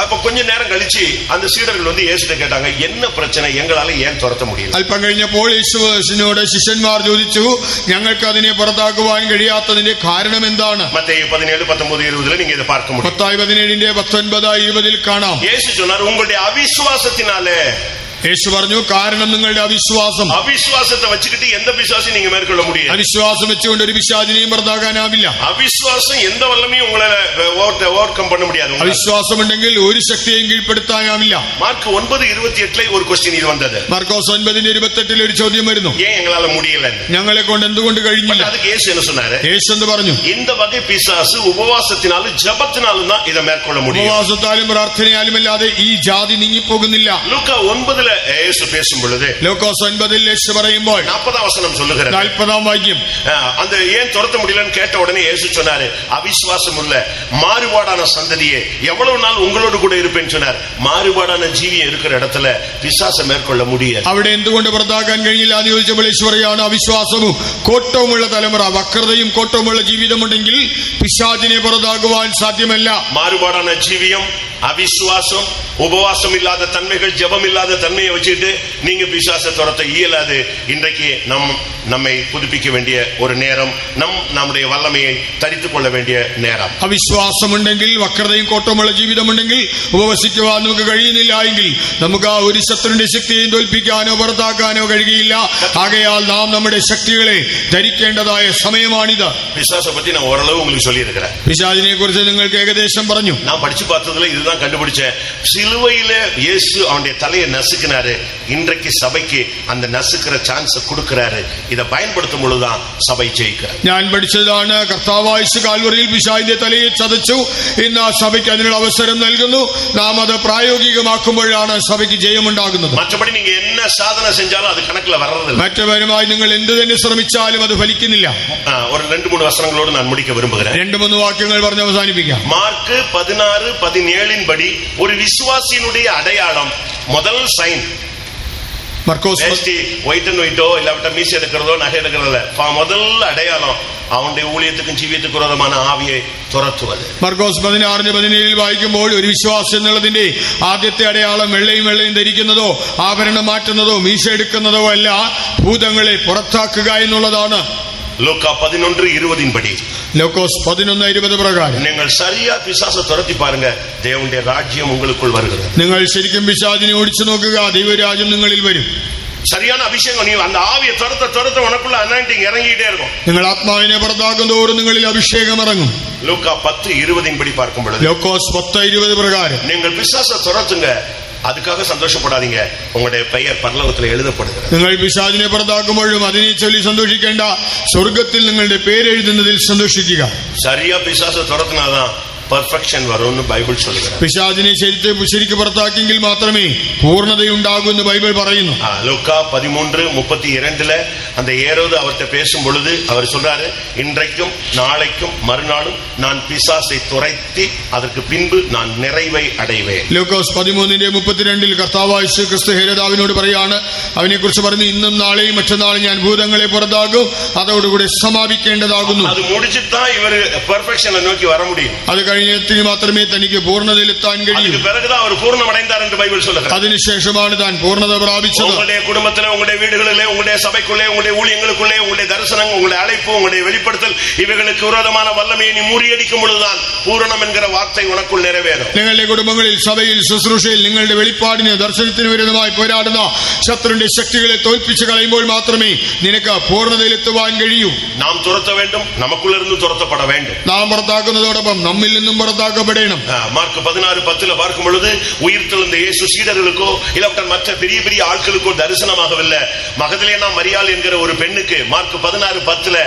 அப்ப கொஞ்ச நேரம் கழிச்சு அந்த சீடர்கள் வந்து இயேசுட்ட கேட்டாங்க, என்ன பிரச்சனை, எங்களால ஏன் துரத்த முடியல? അല്പം കഴിഞ്ഞപ്പോൾ യേശുവിനോട് ശിഷ്യന്മാർ ചോദിച്ചു, ഞങ്ങൾക്ക് അതിനെ പുറത്താക്കുവാൻ കഴിയാത്തതിന്റെ കാരണം എന്താണ്? മത്തായി 17:19-20 நீங்க இத பார்க்க முடியும். മത്തായി 17:19-20 കാണാം. இயேசு சொன்னார், உங்களுடைய அவிசுவாசத்தினாலே. യേശു പറഞ്ഞു, കാരണം നിങ്ങളുടെ അവിശ്വാസം. അവിശ്വാസത്തെ വെച്ചിട്ട് എന്ത് പിശാചിനെ நீங்க மேற்கொள்ள முடியும்? അവിശ്വാസം വെച്ചുകൊണ്ട് ഒരു പിശാചിനെയും പുറത്താക്കാനാവില്ല. അവിശ്വാസം எந்த വല്ലமையும் உங்களை ஓவர்கம் பண்ண முடியாது. അവിശ്വാസം ഉണ്ടെങ്കിൽ ഒരു ശക്തിയെയും കീഴ്പ്പെടുത്താനാവില്ല. മാർക്ക് 9:28 ഒരു ക്വസ്റ്റ്യൻ ഇത് വന്നത്. മാർക്കോസ് 9:28 ഒരു ചോദ്യം വരുന്നു, ஏன் எங்களால முடியல, ഞങ്ങളെ കൊണ്ട് എന്തുകൊണ്ട് കഴിഞ്ഞില്ല? அதுக்கு இயேசு என்ன சொன்னாரு? യേശു എന്ത് പറഞ്ഞു? இந்த வகை பிசாசு உபவாசத்தினாலும் ஜெபத்தினாலும் தான் இத மேற்கொள்ள முடியும். ഉപവാസത്താലും പ്രാർത്ഥനയാലും അല്ലാതെ ഈ ജാതി നീങ്ങിപ്പോകുന്നില്ല. ലൂക്കാ 9 இயேசு பேசும் பொழுது, ലൂക്കോസ് 9 യേശു പറയുമ്പോൾ 40 வசனம் சொல்லுகிறது, 40 വാക്യം, அந்த ஏன் துரத்த முடியலன்னு கேட்ட உடனே இயேசு சொன்னாரு, அவிசுவாசம் உள்ள மாறுபாடான சந்ததியே, எவ்வளவு நாள் உங்களோடு கூட இருப்பேன்னு சொன்னார். மாறுபாடான ஜீவியம் இருக்கிற இடத்துல பிசாசை மேற்கொள்ள முடியாது. അവിടെ എന്തുകൊണ്ട് പുറത്താക്കാൻ കഴിഞ്ഞില്ല എന്ന് ചോദിച്ചപ്പോൾ യേശു പറയാണ്, അവിശ്വാസവും കോട്ടവുമുള്ള തലമുറ, വക്രതയും കോട്ടവുമുള്ള ജീവിതമുണ്ടെങ്കിൽ പിശാചിനെ പുറത്താക്കുവാൻ സാധ്യമല്ല. மாறுபாடான ஜீவியம், அவிசுவாசம், உபவாசம் இல்லாத தன்மைகள், ஜெபம் இல்லாத தன்மையை வச்சுட்டு நீங்க பிசாசை துரத்த இயலாது. இன்றைக்கு நம்மை புதுப்பிக்க வேண்டிய ஒரு நேரம், நம்முடைய வல்லமையை தரித்துக் கொள்ள வேண்டிய நேரம். അവിശ്വാസമുണ്ടെങ്കിൽ, വക്രതയും കോട്ടവുമുള്ള ജീവിതമുണ്ടെങ്കിൽ ഉപവസിക്കുവാൻ നമുക്ക് കഴിയുന്നില്ല എങ്കിൽ നമുക്ക് ആ ഒരു ശത്രുവിന്റെ ശക്തിയെയും തോൽപ്പിക്കാനോ പുറത്താക്കാനോ കഴിയുകയില്ല. ആകയാൽ നാം നമ്മുടെ ശക്തികളെ ധരിക്കേണ്ടതായ സമയമാണിത്. பிசாசை பத்தி நான் ஓரளவு உங்களுக்கு சொல்லி இருக்கிறேன். പിശാചിനെ കുറിച്ച് നിങ്ങൾക്ക് ഏകദേശം പറഞ്ഞു. நான் படிச்சு பார்த்ததுல இதுதான் இதுதான் கண்டுபிடிச்சேன். சிலுவையில இயேசு அவனுடைய தலையை நசுக்கினாரு. இன்றைக்கு சபைக்கு அந்த நசுக்கிற சான்ஸ் கொடுக்கிறாரு. இதை பயன்படுத்தும் பொழுதுதான் சபை ஜெயிக்கிறார். ഞാൻ പഠിച്ചതാണ് കർത്താവായ യേശു കാൽവറിയിൽ പിശാചിന്റെ തലയെ ചതച്ചു. ഇന്ന് സഭയ്ക്ക് അതിനുള്ള അവസരം നൽകുന്നു. നാം അത് പ്രായോഗികമാക്കുമ്പോഴാണ് സഭയ്ക്ക് ജയമുണ്ടാകുന്നത്. മറ്റപടി നിങ്ങൾ என்ன சாதனை செஞ்சாலும் அது கணக்குல வர்றதில்லை. മറ്റവരുമായി നിങ്ങൾ എന്ത് തന്നെ ശ്രമിച്ചാലും അത് ഫലിക്കുന്നില്ല. ഒരു 2-3 വസനങ്ങളോട് ഞാൻ முடிக்க விரும்புகிறேன். 2-3 വാക്യങ്ങൾ പറഞ്ഞ് അവസാനിപ്പിക്കാം. മാർക്ക് 16-17 படி ஒரு விசுவாசியினுடைய அடையாளம் முதல் சைன் മർക്കോസ് ஒயிட் அண்ட் ஒயிட்டோ இல்லாவிட்ட மீசி எடுக்கிறதோ நகை எடுக்கிறதோ முதல் அடையாளம் അവന്റെ ഊഴിയത്തിനും ജീവിതത്തിനും വിരോധமான ആവിയെ തുരത്തുന്നത്. മർക്കോസ് 16-17 വായിക്കുമ്പോൾ ഒരു വിശ്വാസം എന്നുള്ളതിന്റെ ആദ്യത്തെ അടയാളം വെള്ളയും ധരിക്കുന്നതോ ആഭരണം മാറ്റുന്നതോ മീശ എടുക്കുന്നതോ അല്ല, ഭൂതങ്ങളെ പുറത്താക്കുക എന്നുള്ളതാണ്. ലൂക്കാ 11:20 പടി ലൂക്കോസ് 11:20 പ്രകാരം നിങ്ങൾ சரியா பிசாசை துரத்தி பாருங்க, தேவனுடைய ராஜ்யம் உங்களுக்குள் வருகிறது. നിങ്ങൾ ശരിക്കും പിശാചിനെ ഓടിച്ചു നോക്കുക, ദൈവരാജ്യം നിങ്ങളിൽ വരും. சரியான அபிஷேகம், நீ அந்த ஆவியை துரத்த உனக்குள்ள அனாயிண்டிங் இறங்கிட்டே இருக்கும். നിങ്ങൾ ആത്മാവിനെ പുറത്താക്കും തോറും നിങ്ങളിൽ അഭിഷേകം ഇറങ്ങും. ലൂക്കാ 10:20 படி பார்க்கும் பொழுது ലൂക്കോസ് 10:20 പ്രകാരം நீங்கள் பிசாசை துரத்துங்க, அதுக்காக சந்தோஷப்படாதீங்க, உங்களுடைய பெயர் பரலோகத்தில் எழுதப்படுகிறது. നിങ്ങൾ പിശാചിനെ പുറത്താക്കുമ്പോഴും അതിനെ ചൊല്ലി സന്തോഷിക്കേണ്ട, സ്വർഗത്തിൽ നിങ്ങളുടെ പേര് എഴുതുന്നതിൽ സന്തോഷിക്കുക. சரியா பிசாசை துரத்தினாதான் പെർഫെക്ഷൻ വരുമെന്ന് ബൈബിൾ சொல்லுகிறது. പിശാചിനെ ശരിക്ക് പുറത്താക്കിയെങ്കിൽ മാത്രമേ പൂർണ്ണതയുണ്ടാകൂ എന്ന് ബൈബിൾ പറയുന്നു. ലൂക്കാ 13:32 அந்த ஏரோது அவர்கிட்ட பேசும் பொழுது அவர் சொல்றாரு, இன்றைக்கும் நாளைக்கும் மறுநாளும் நான் பிசாசை துரத்தி அதற்கு பின்பு நான் நிறைவை அடைவேன். ലൂക്കോസ് 13:32 കർത്താവായ യേശു ക്രിസ്തു ഹെരോദാവിനോട് പറയാണ്, അവനെ കുറിച്ച് പറഞ്ഞു, ഇന്നും നാളെയും മറ്റന്നാളും ഞാൻ ഭൂതങ്ങളെ പുറത്താക്കും, അതോടുകൂടി സമാപിക്കേണ്ടതാകുന്നു. അത് முடிச்சிட்டா இவர் பெர்ஃபெக்ஷனை நோக்கி வர முடியும். അത് കഴിഞ്ഞെത്തി മാത്രമേ തനിക്ക് പൂർണ്ണതയിലെത്താൻ കഴിയൂ. பிறகுதான் அவர் பூர்ணமடைந்தார் என்று பைபிள் சொல்லுகிறது. അതിനുശേഷമാണ് താൻ പൂർണ്ണത പ്രാപിച്ചത്. உங்களுடைய குடும்பத்திலே, உங்களுடைய வீடுகளிலே, உங்களுடைய சபைக்குள்ளே, உங்களுடைய ஊழியங்களுக்குள்ளே, உங்களுடைய தரிசனம், உங்களுடைய அழைப்பு, உங்களுடைய வெளிப்படுத்தல் இவைகளுக்கு விரோதமான வல்லமையை நீ முறியடிக்கும் பொழுதுதான் பூரணம் என்கிற வார்த்தை உனக்குள் நிறைவேறும். നിങ്ങളുടെ കുടുംബങ്ങളിൽ, സഭയിൽ, ശുശ്രൂഷയിൽ നിങ്ങളുടെ വെളിപ്പാടിന്, ദർശനത്തിന് വിരുദ്ധമായി പോരാടുന്ന ശത്രുവിന്റെ ശക്തികളെ തോൽപ്പിച്ച് കളയുമ്പോൾ മാത്രമേ നിനക്ക് പൂർണ്ണതയിലെത്തുവാൻ കഴിയൂ. നാം തുരത്ത வேண்டும், നമുക്കുള്ളിരുന്ന് തുരത്തപ്പെട வேண்டும். നാം പുറത്താക്കുന്നതോടൊപ്പം നമ്മിൽ നിന്നും പുറത്താക്കപ്പെടണം. மார்க் 16:10 பார்க்கும் பொழுது உயிர்த்தெழுந்த இயேசு சீடர்களுக்கோ இல்லாவிட்ட மற்ற பெரிய பெரிய ஆட்களுக்கோ தரிசனமாகவில்லை, மகதலேனா மரியாள் என்கிற ஒரு பெண்ணுக்கு மார்க் 16:10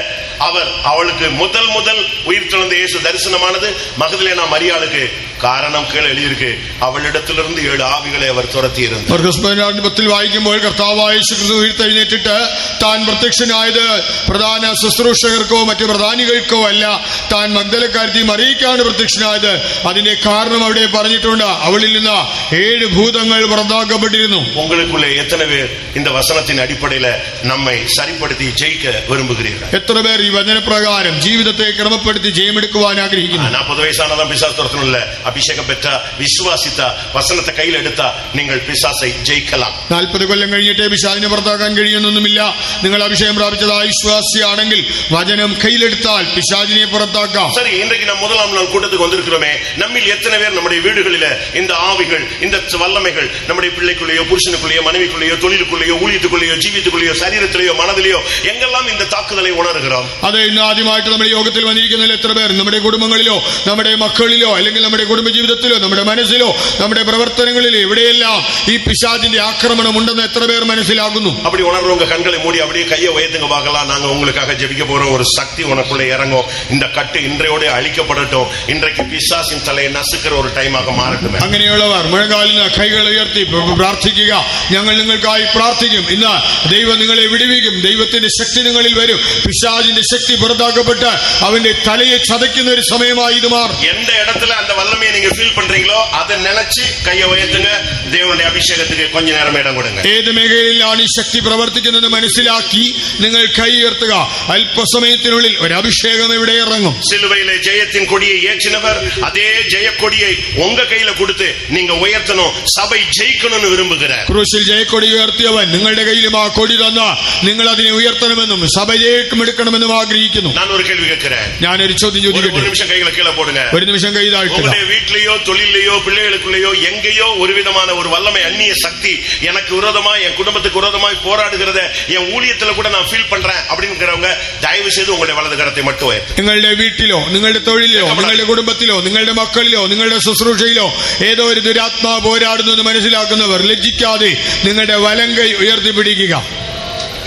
அவளுக்கு முதல் உயிர்த்தெழுந்த இயேசு தரிசனமானது மகதலேனா மரியாளுக்கு. കാരണം കീഴെ എഴുതിയിരിക്കെ, അവളിടത്തിലിருந்து 7 ആവികളെ അവർ തുരത്തി ഇരുന്നു. മർക്കോസ് 16:10 വായിക്കുമ്പോൾ കർത്താവായ യേശു ക്രിസ്തു ഉയർത്തെഴുന്നേറ്റിട്ട് താൻ പ്രത്യക്ഷനായത് പ്രധാന ശുശ്രൂഷകർക്കോ മറ്റു പ്രധാനികൾക്കോ അല്ല, താൻ മഗ്ദലക്കാരത്തി മറിയയ്ക്കാണ് പ്രത്യക്ഷനായത്. അതിന്റെ കാരണം അവിടെ പറഞ്ഞിട്ടുണ്ട്. അവളിൽ നിന്ന് 7 ഭൂതങ്ങൾ പുറത്താക്കപ്പെട്ടിരുന്നു. ഉங்களுக்குள்ளே எத்தனை பேர் இந்த வசனத்தின் அடிப்படையில் நம்மை சரிப்படுத்தி ஜெயிக்க விரும்புகிறீர்கள்? എത്ര പേർ ഈ വചനപ്രകാരം ജീവിതത്തെ ക്രമപ്പെടുത്തി ജയമെടുക്കുവാൻ ആഗ്രഹിക്കുന്നു? 40 വയസ്സാனதான் பிசாசு துரத்தணும்ல, அபிஷேகம் பெற்ற விசுவாசித்த வசனத்தை கையில் எடுத்த நீங்கள் பிசாசை ஜெயிக்கலாம். 40 കൊല്ലം കഴിഞ്ഞിട്ടേ പിശാചിനെ പുറത്താക്കാൻ കഴിയുന്നൊന്നുമില്ല. നിങ്ങൾ അഭിഷേകം പ്രാപിച്ചതായ വിശ്വാസിയാണെങ്കിൽ വചനം കയ്യിലെടുത്താൽ പിശാചിനെ പുറത്താക്കാം. சரி, இன்றைக்கு நாம் முதலாம் நாள் கூட்டத்துக்கு வந்திருக்கிறோமே, நம்மில் எத்தனை பேர் நம்முடைய வீடுகளில் இந்த ஆவிகள், இந்த வல்லமைகள் நம்முடைய பிள்ளைக்குள்ளேயோ, புருஷனுக்குள்ளேயோ, மனைவிக்குள்ளேயோ, தொழிலுக்குள்ளேயோ, ஊழியத்துக்குள்ளேயோ, ஜீவித்துக்குள்ளேயோ, சரீரத்திலேயோ, மனதிலேயோ எங்கெல்லாம் இந்த தாக்குதலை உணர்கிறோம்? അതെ, ഇന്ന് ആദ്യമായിട്ട് നമ്മുടെ യോഗത്തിൽ വന്നിരിക്കുന്നതിൽ എത്ര പേർ നമ്മുടെ കുടുംബങ്ങളിലോ, നമ്മുടെ മക്കളിലോ, അല്ലെങ്കിൽ നമ്മുടെ കുടുംബജീവിതത്തിലോ, നമ്മുടെ മനസ്സിലോ, നമ്മുടെ പ്രവർത്തനങ്ങളിലോ എവിടെയെല്ലാം ഈ പിശാചിന്റെ ആക്രമണം ഉണ്ടെന്ന് എത്ര പേർ മനസ്സിലാകുന്നു? அப்படி உணர்றவங்க கண்களை மூடி அப்படியே கையை உயர்த்துங்க பார்க்கலாம். நாங்க உங்களுக்காக ஜெபிக்க போறோம். ஒரு சக்தி உனக்குள்ளே இறங்கும். இந்த கட்டு இன்றையோட அழிக்கப்படட்டும். இன்றைக்கு பிசாசின் தலையை நசுக்கிற ஒரு டைமாக മാറട്ടെ. അങ്ങനെയുള്ളവർ മുഴങ്കാലിന് കൈകൾ ഉയർത്തി പ്രാർത്ഥിക്കുക. ഞങ്ങൾ നിങ്ങൾക്കായി പ്രാർത്ഥിക്കും. ഇന്ന് ദൈവം നിങ്ങളെ വിടുവിക്കും. ദൈവത്തിന്റെ ശക്തി നിങ്ങളിൽ വരും. പിശാചിന്റെ ശക്തി പുറത്താക്കപ്പെട്ട് അവന്റെ തലയെ ചതയ്ക്കുന്ന ഒരു സമയമായി ഇത് മാറും. எந்த இடத்துல அந்த வல்லமையை நீங்க ஃபீல் பண்றீங்களோ அதை நினைச்சு கையை உயர்த்துங்க. தேவனுடைய அபிஷேகத்துக்கு கொஞ்ச நேரம் இடம் கொடுங்க. ഏത് മേഖലയിലാണ് ഈ ശക്തി പ്രവർത്തിക്കുന്നത് മനസ്സിലാക്കി നിങ്ങൾ കൈ ഉയർത്തുക. അല്പസമയത്തിനുള്ളിൽ ഒരു അഭിഷേകം ഇവിടെ ഇറങ്ങും. சிலுவையிலே ஜெயத்தின் கொடியை ஏற்றினவர் அதே ஜெயக்கொடியை உங்க கையில கொடுத்து நீங்க உயர்த்தணும். சபை ஜெயிக்கணும்னு விரும்புகிறார். ക്രൂശിൽ ജയക്കൊടി ഉയർത്തിയവൻ നിങ്ങളുടെ കയ്യിലും ആ കൊടി തന്ന നിങ്ങൾ അതിനെ ഉയർത്തണമെന്നും സഭ ജയിക്കുമെടുക്കണമെന്നും ദൈവം ആഗ്രഹിക്കുന്നു. நான் ஒரு கேள்வி கேட்கிறேன். ഞാനൊരു ചോദ്യം ചോദിക്കട്ടെ? ஒரு நிமிஷம் கைகளை கீழே போடுங்க. ഒരു നിമിഷം കൈ താഴ്ത്തുക. உங்களுடைய வீட்லயோ தொழிலையோ பிள்ளைகளுக்குள்ளேயோ எங்கேயோ ஒரு விதமான ஒரு வல்லமை அந்நிய சக்தி எனக்கு விரோதமா என் குடும்பத்துக்கு விரோதமாய் போராடுகிறத என் ஊழியத்துல கூட நான் ஃபீல் பண்றேன் அப்படிங்கிறவங்க தயவு செய்து உங்களுடைய வலது கரத்தை மட்டும் உயர்த்து. നിങ്ങളുടെ വീട്ടിലോ നിങ്ങളുടെ തൊഴിലിലോ നിങ്ങളുടെ കുടുംബത്തിലോ നിങ്ങളുടെ മക്കളിലോ നിങ്ങളുടെ ശുശ്രൂഷയിലോ ഏതോ ഒരു ദുരാത്മാ പോരാടുന്നത് മനസ്സിലാക്കുന്നവർ ലജ്ജിക്കാതെ നിങ്ങളുടെ വലങ്കൈ ഉയർത്തിപ്പിടിക്കുക.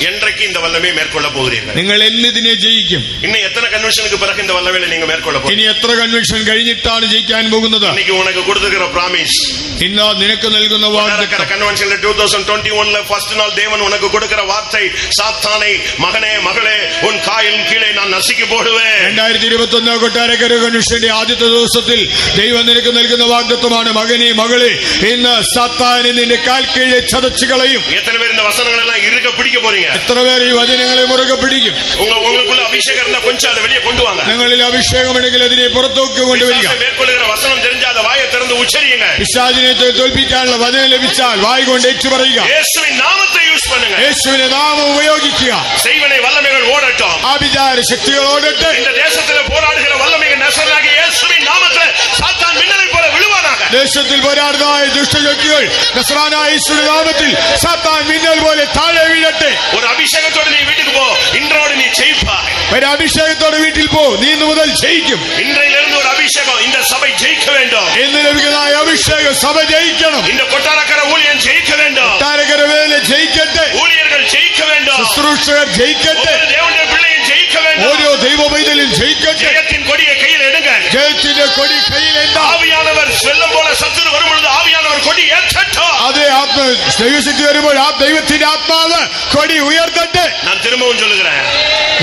என்றைக்கு இந்த வல்லமையை மேற்கொள்ள போகிறீர்கள்? നിങ്ങൾ എന്നിതിനെ ജയിക്കും. இன்னும் எத்தனை கன்வென்ஷனுக்கு பிறகு இந்த வல்லமையை நீங்க மேற்கொள்ள போறீங்க? ഇനി എത്ര കൺവെൻഷൻ കഴിഞ്ഞിട്ടാണ് ജയിക്കാൻ പോകുന്നത്? இன்னைக்கு உனக்கு கொடுத்திருக்கிற பிராமிஸ், ഇന്ന് നിനക്ക് നൽകുന്ന വാഗ്ദത്തം, கன்வென்ஷன்ல 2021ல ஃபர்ஸ்ட் நாள் தேவன் உனக்கு கொடுக்கிற வார்த்தை, சாத்தானை மகனே மகளே உன் காலின் கீழே நான் நசுக்கி போடுவேன். 2021 കൊട്ടാരക്കര കൺവെൻഷന്റെ ആദ്യത്തെ ദിവസത്തിൽ ദൈവം നിനക്ക് നൽകുന്ന വാഗ്ദത്തമാണ്, മകനെ മകളെ ഇന്ന് സാത്താനെ നിന്റെ കാൽ കീഴെ ചതച്ചു കളയും. எத்தனை பேர் இந்த வசனங்கள் எல்லாம் இருக்க பிடிக்க போறீங்க? എത്ര പേർ ഈ വചനങ്ങളെ മുറുകെ പിടിക്കും? உங்களுக்குள்ள அபிஷேகம் இருந்தா கொஞ்சம் அதை வெளியே கொண்டு வாங்க. നിങ്ങളിൽ അഭിഷേകമുണ്ടെങ്കിൽ അതിനെ പുറത്തേക്ക് കൊണ്ടുവരിക. மேற்கொள்ளுகிற வசனம் தெரிஞ்சாத வாயை திறந்து உச்சரியுங்க. പിശാചിനെ തോൽപ്പിക്കാനുള്ള വചനം ലഭിച്ചാൽ വായ് കൊണ്ട് ഏറ്റു പറയുക. യേശുവിൻ നാമത്തെ യൂസ് பண்ணுங்க. യേശുവിന്റെ നാമം ഉപയോഗിക്കുക. செய்வனை வல்லமைகள் ஓடட்டும். ആഭിചാര ശക്തികൾ ഓടട്ടെ. இந்த தேசத்திலே போராடுகிற வல்லமைகள் நசராகிய இயேசுவின் நாமத்திலே சாத்தான் மின்னலை போல விழுவானாக. ദേശത്തിൽ പോരാടുന്ന ദുഷ്ടശക്തികൾ നസ്രാനായ യേശുവിന്റെ നാമത്തിൽ സാത്താൻ മിന്നൽ പോലെ താഴെ വീഴട്ടെ. ஒரு அபிஷேகத்தோடு நீ வீட்டுக்கு போ. இன்றோடு நீ ஜெயிப்பாய். ഒരു അഭിഷേകത്തോടെ വീട്ടിൽ പോ. നീ ഇന്ന് മുതൽ ജയിക്കും. இன்றையிலிருந்து ஒரு அபிஷேகம். இந்த சபை ஜெயிக்க வேண்டும். ഇന്ന് ലഭിക്കുന്ന അഭിഷേകം സഭ ജയിക്കണം. இந்த கொட்டாரக்கர ஊழியம் ஜெயிக்க வேண்டும். കൊട്ടാരക്കര വേല ജയിക്കട്ടെ. ஊழியர்கள் ஜெயிக்க வேண்டும். ശുശ്രൂഷകർ ജയിക്കട്ടെ. ஒரு தேவனுடைய பிள்ளையும் ஜெயிக்க வேண்டும். ഓരോ ദൈവ പൈതലും ജയിക്കട്ടെ. ஜெயத்தின் கொடியை கையில் எடுங்க. ജയത്തിന്റെ കൊടി കയ്യിലേന്താ. ஆவியானவர் செல்லும் போல சத்துரு வரும் பொழுது ஆவியானவர் கொடி ஏற்றட்டும். അതേ ദൈവശക്തി വരുമ്പോൾ ആ ദൈവത്തിന്റെ ആത്മാവ് കൊടി ഉയർത്തട്ടെ. நான் திரும்பவும் சொல்லுகிறேன்,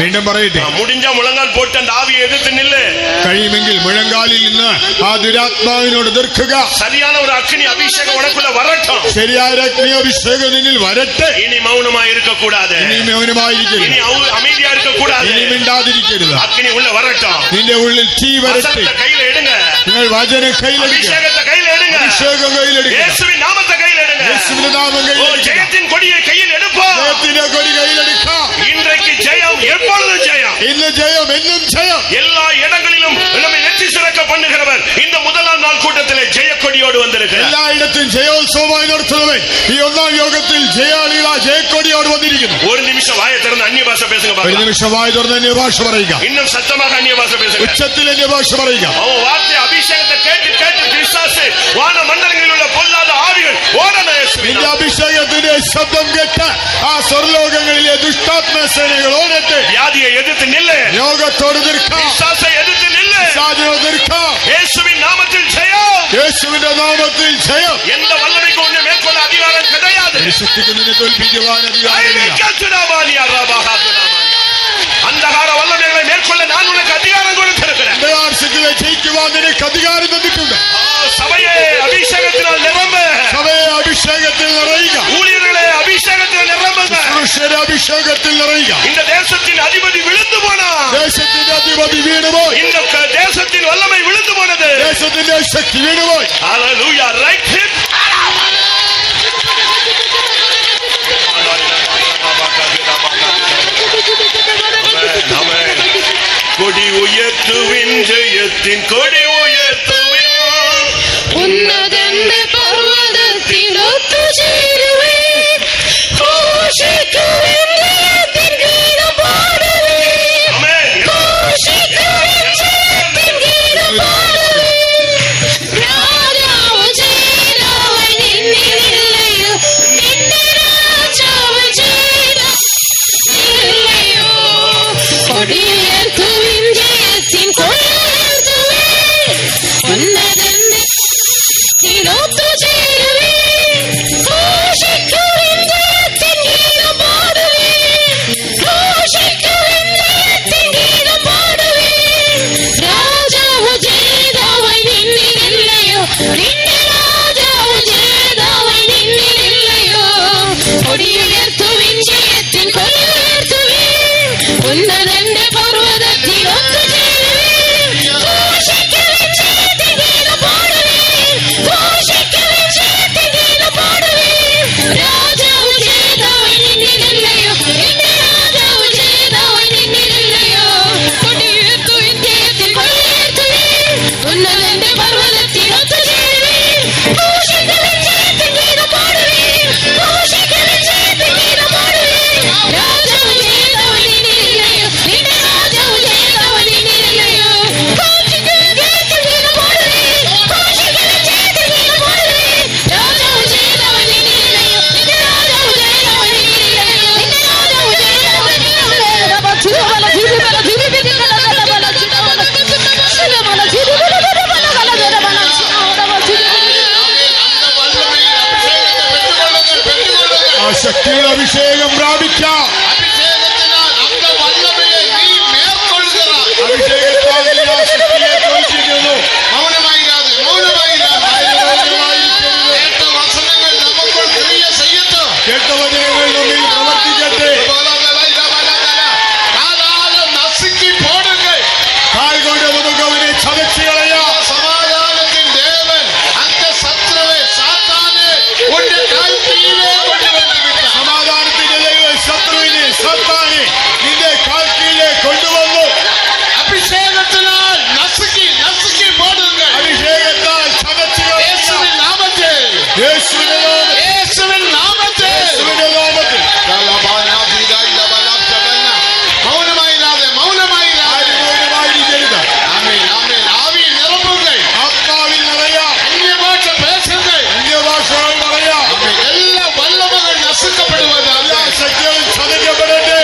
വീണ്ടും പറയട്ടെ, முடிஞ்சா முழங்கால் போட்டு அந்த ஆவியை எதிர்த்து நில்லு. കഴിയുമെങ്കിൽ മുഴങ്കാലിൽ നിന്ന് ആ ദുരാത്മാവിനോട് എതിർക്കുക. சரியான ஒரு அக்னி அபிஷேகம் உனக்குள்ள வரட்டும். ശരിയായ അഗ്നി അഭിഷേകം നിന്നിൽ വരട്ടെ. இனி மௌனமா இருக்க கூடாது. ഇനി മൗനമായിരിക്കരുത്. இனி அமைதியா இருக்க கூடாது. ഇനി മിണ്ടാതിരിക്കരുത്. அக்னி உள்ள வரட்டும். നിന്റെ ഉള്ളിൽ തീ വരട്ടെ. வசனத்தை கையில எடுங்க. നിങ്ങൾ വചനം കയ്യിലെടുക്കുക. அபிஷேகத்தை கையில எடுங்க. അഭിഷേകം കയ്യിലെടുക്കുക. இயேசுவின் நாமத்தை கையில எடுங்க. യേശുവിന്റെ നാമം കയ്യിലെടുക്കുക. ஜெயத்தின் கொடியை கையில் எடுப்போம். ജയത്തിന്റെ കൊടി കയ്യിലെടുക്കുക. இன்றைக்கு ஜெயம், எப்பொழுதும் ஜெயம். ഇന്ന് ജയം, എന്നും ജയം. எல்லா இடங்களிலும் நம்மை வெற்றி சிறக்க பண்ணுகிறவர் இந்த முதலாம் நாள் கூட்டத்திலே ஜெயக்கொடியோடு வந்திருக்கிறார். എല്ലായിടത്തും ജയോത്സവമായി നടത്തുന്നവൻ ഈ ഒന്നാം യോഗത്തിൽ ജയാളികളാ ജയക്കൊടിയോട് വന്നിരിക്കുന്നു. ஒரு நிமிஷம் வாயை திறந்து அந்நிய பாஷை பேசுங்க ഒരു பாக்கலாம். നിമിഷം വായ തുറന്ന് അന്യഭാഷ പറയുക. இன்னும் சத்தமாக அந்நிய பாஷை பேசுங்க. ഉച്ചത്തിൽ അന്യഭാഷ പറയുക. அவன் வார்த்தை அபிஷேகத்தை கேட்டு கேட்டு பிசாசு வான மண்டலங்களில் உள்ள பொல்லாத ஆவிகள் ஓடணும். നിന്റെ അഭിഷേകത്തിന്റെ ശബ്ദം കേട്ട് ആ സ്വർലോകങ്ങളിലെ ദുഷ്ടാത്മസേനകൾ ഓടട്ടെ. வியாதியை எதிர்த்து நில்லு. യോഗത്തോട് നിൽക്കാം. பிசாசை எதிர்த்து நில்லு. സാധനോട് നിൽക്കാം. இயேசுவின் நாமத்தில் ஜெயம். യേശുവിന്റെ നാമത്തിൽ ജയം. எந்த வல்லமைக்கு ஒன்று மேற்கொள்ள அதிகாரம் கிடையாது. ശക്തിക്ക് നിന്നെ തോൽപ്പിക്കുവാൻ അധികാരമില്ല. அந்தகார வல்லமைகளை மேற்கொள்ள நான் உனக்கு அதிகாரம் கொடுத்திருக்கிறேன். ശക്തികളെ ജയിക്കുവാൻ നിനക്ക് അധികാരം തന്നിട്ടുണ്ട്. சபையை அபிஷேகத்தினால் நிரம்ப. സഭയെ അഭിഷേകത്തിൽ നിറയുക. ஊழியர்களே அபிஷேகத்தில் நிரம்புங்க. മനുഷ്യരെ അഭിഷേകത്തിൽ നിറയുക. இந்த தேசத்தின் அதிபதி விழுந்து போனான். ദേശത്തിന്റെ അധിപതി വീണുപോയി. இந்த தேசத்தின் வல்லமை விழுந்து போனது. ദേശത്തിന്റെ ശക്തി വീണുപോയി. ஹalleluya. Right hip. கொடி உயர்த்துவின் ஜெயத்தின் கொடி உயர்த்துவின் ഉന്നതന്റെ പർവ്വതത്തിൽ ഒത്തുചേരുവേൻ. ഘോഷിക്കുവിൻ ജയത്തിൻ ഗീതം പാടുവിൻ. ஆமென். ഘോഷിക്കുവിൻ ജയത്തിൻ ഗീതം പാടുവിൻ. രാജാവ് ചെയ്തവൻ എന്നിലില്ലയോ, നിന്റെ രാജാവ് ചെയ്തവനില്ലയോ. കൊടിയുയർത്തുവിൻ ജയത്തിൻ കൊടിയുയർത്തുവിൻ. സാത്താനെ നിന്റെ കാൽ കീഴെ കൊണ്ടുവന്നു. അഭിഷേകത്തിനാൽ നസുക്കി നസുക്കി പോടുങ്ങൾ. അഭിഷേകത്താൽ ചതച്ചു യേശുവിൻ നാമത്തിൽ, യേശുവിന്റെ നാമത്തിൽ, യേശുവിൻ നാമത്തിൽ. യേശുവിന്റെ നാമത്തിൽ. മൗനമായില്ലാതെ മൗനമായില്ലാതെ മൗനമായിരിക്കരുത്. ആമേൻ ആമേൻ. ആവിയിൽ നിറമ്പുകൾ, ആത്മാവിൽ നിറയാം. അന്യഭാഷ പേശുകൾ, അന്യഭാഷകൾ പറയാം. ആമേൻ. എല്ലാ വല്ലഭകൾ നസുക്കപ്പെടുവதாக. എല്ലാ ശക്തികളും ചതയ്ക്കപ്പെടട്ടെ.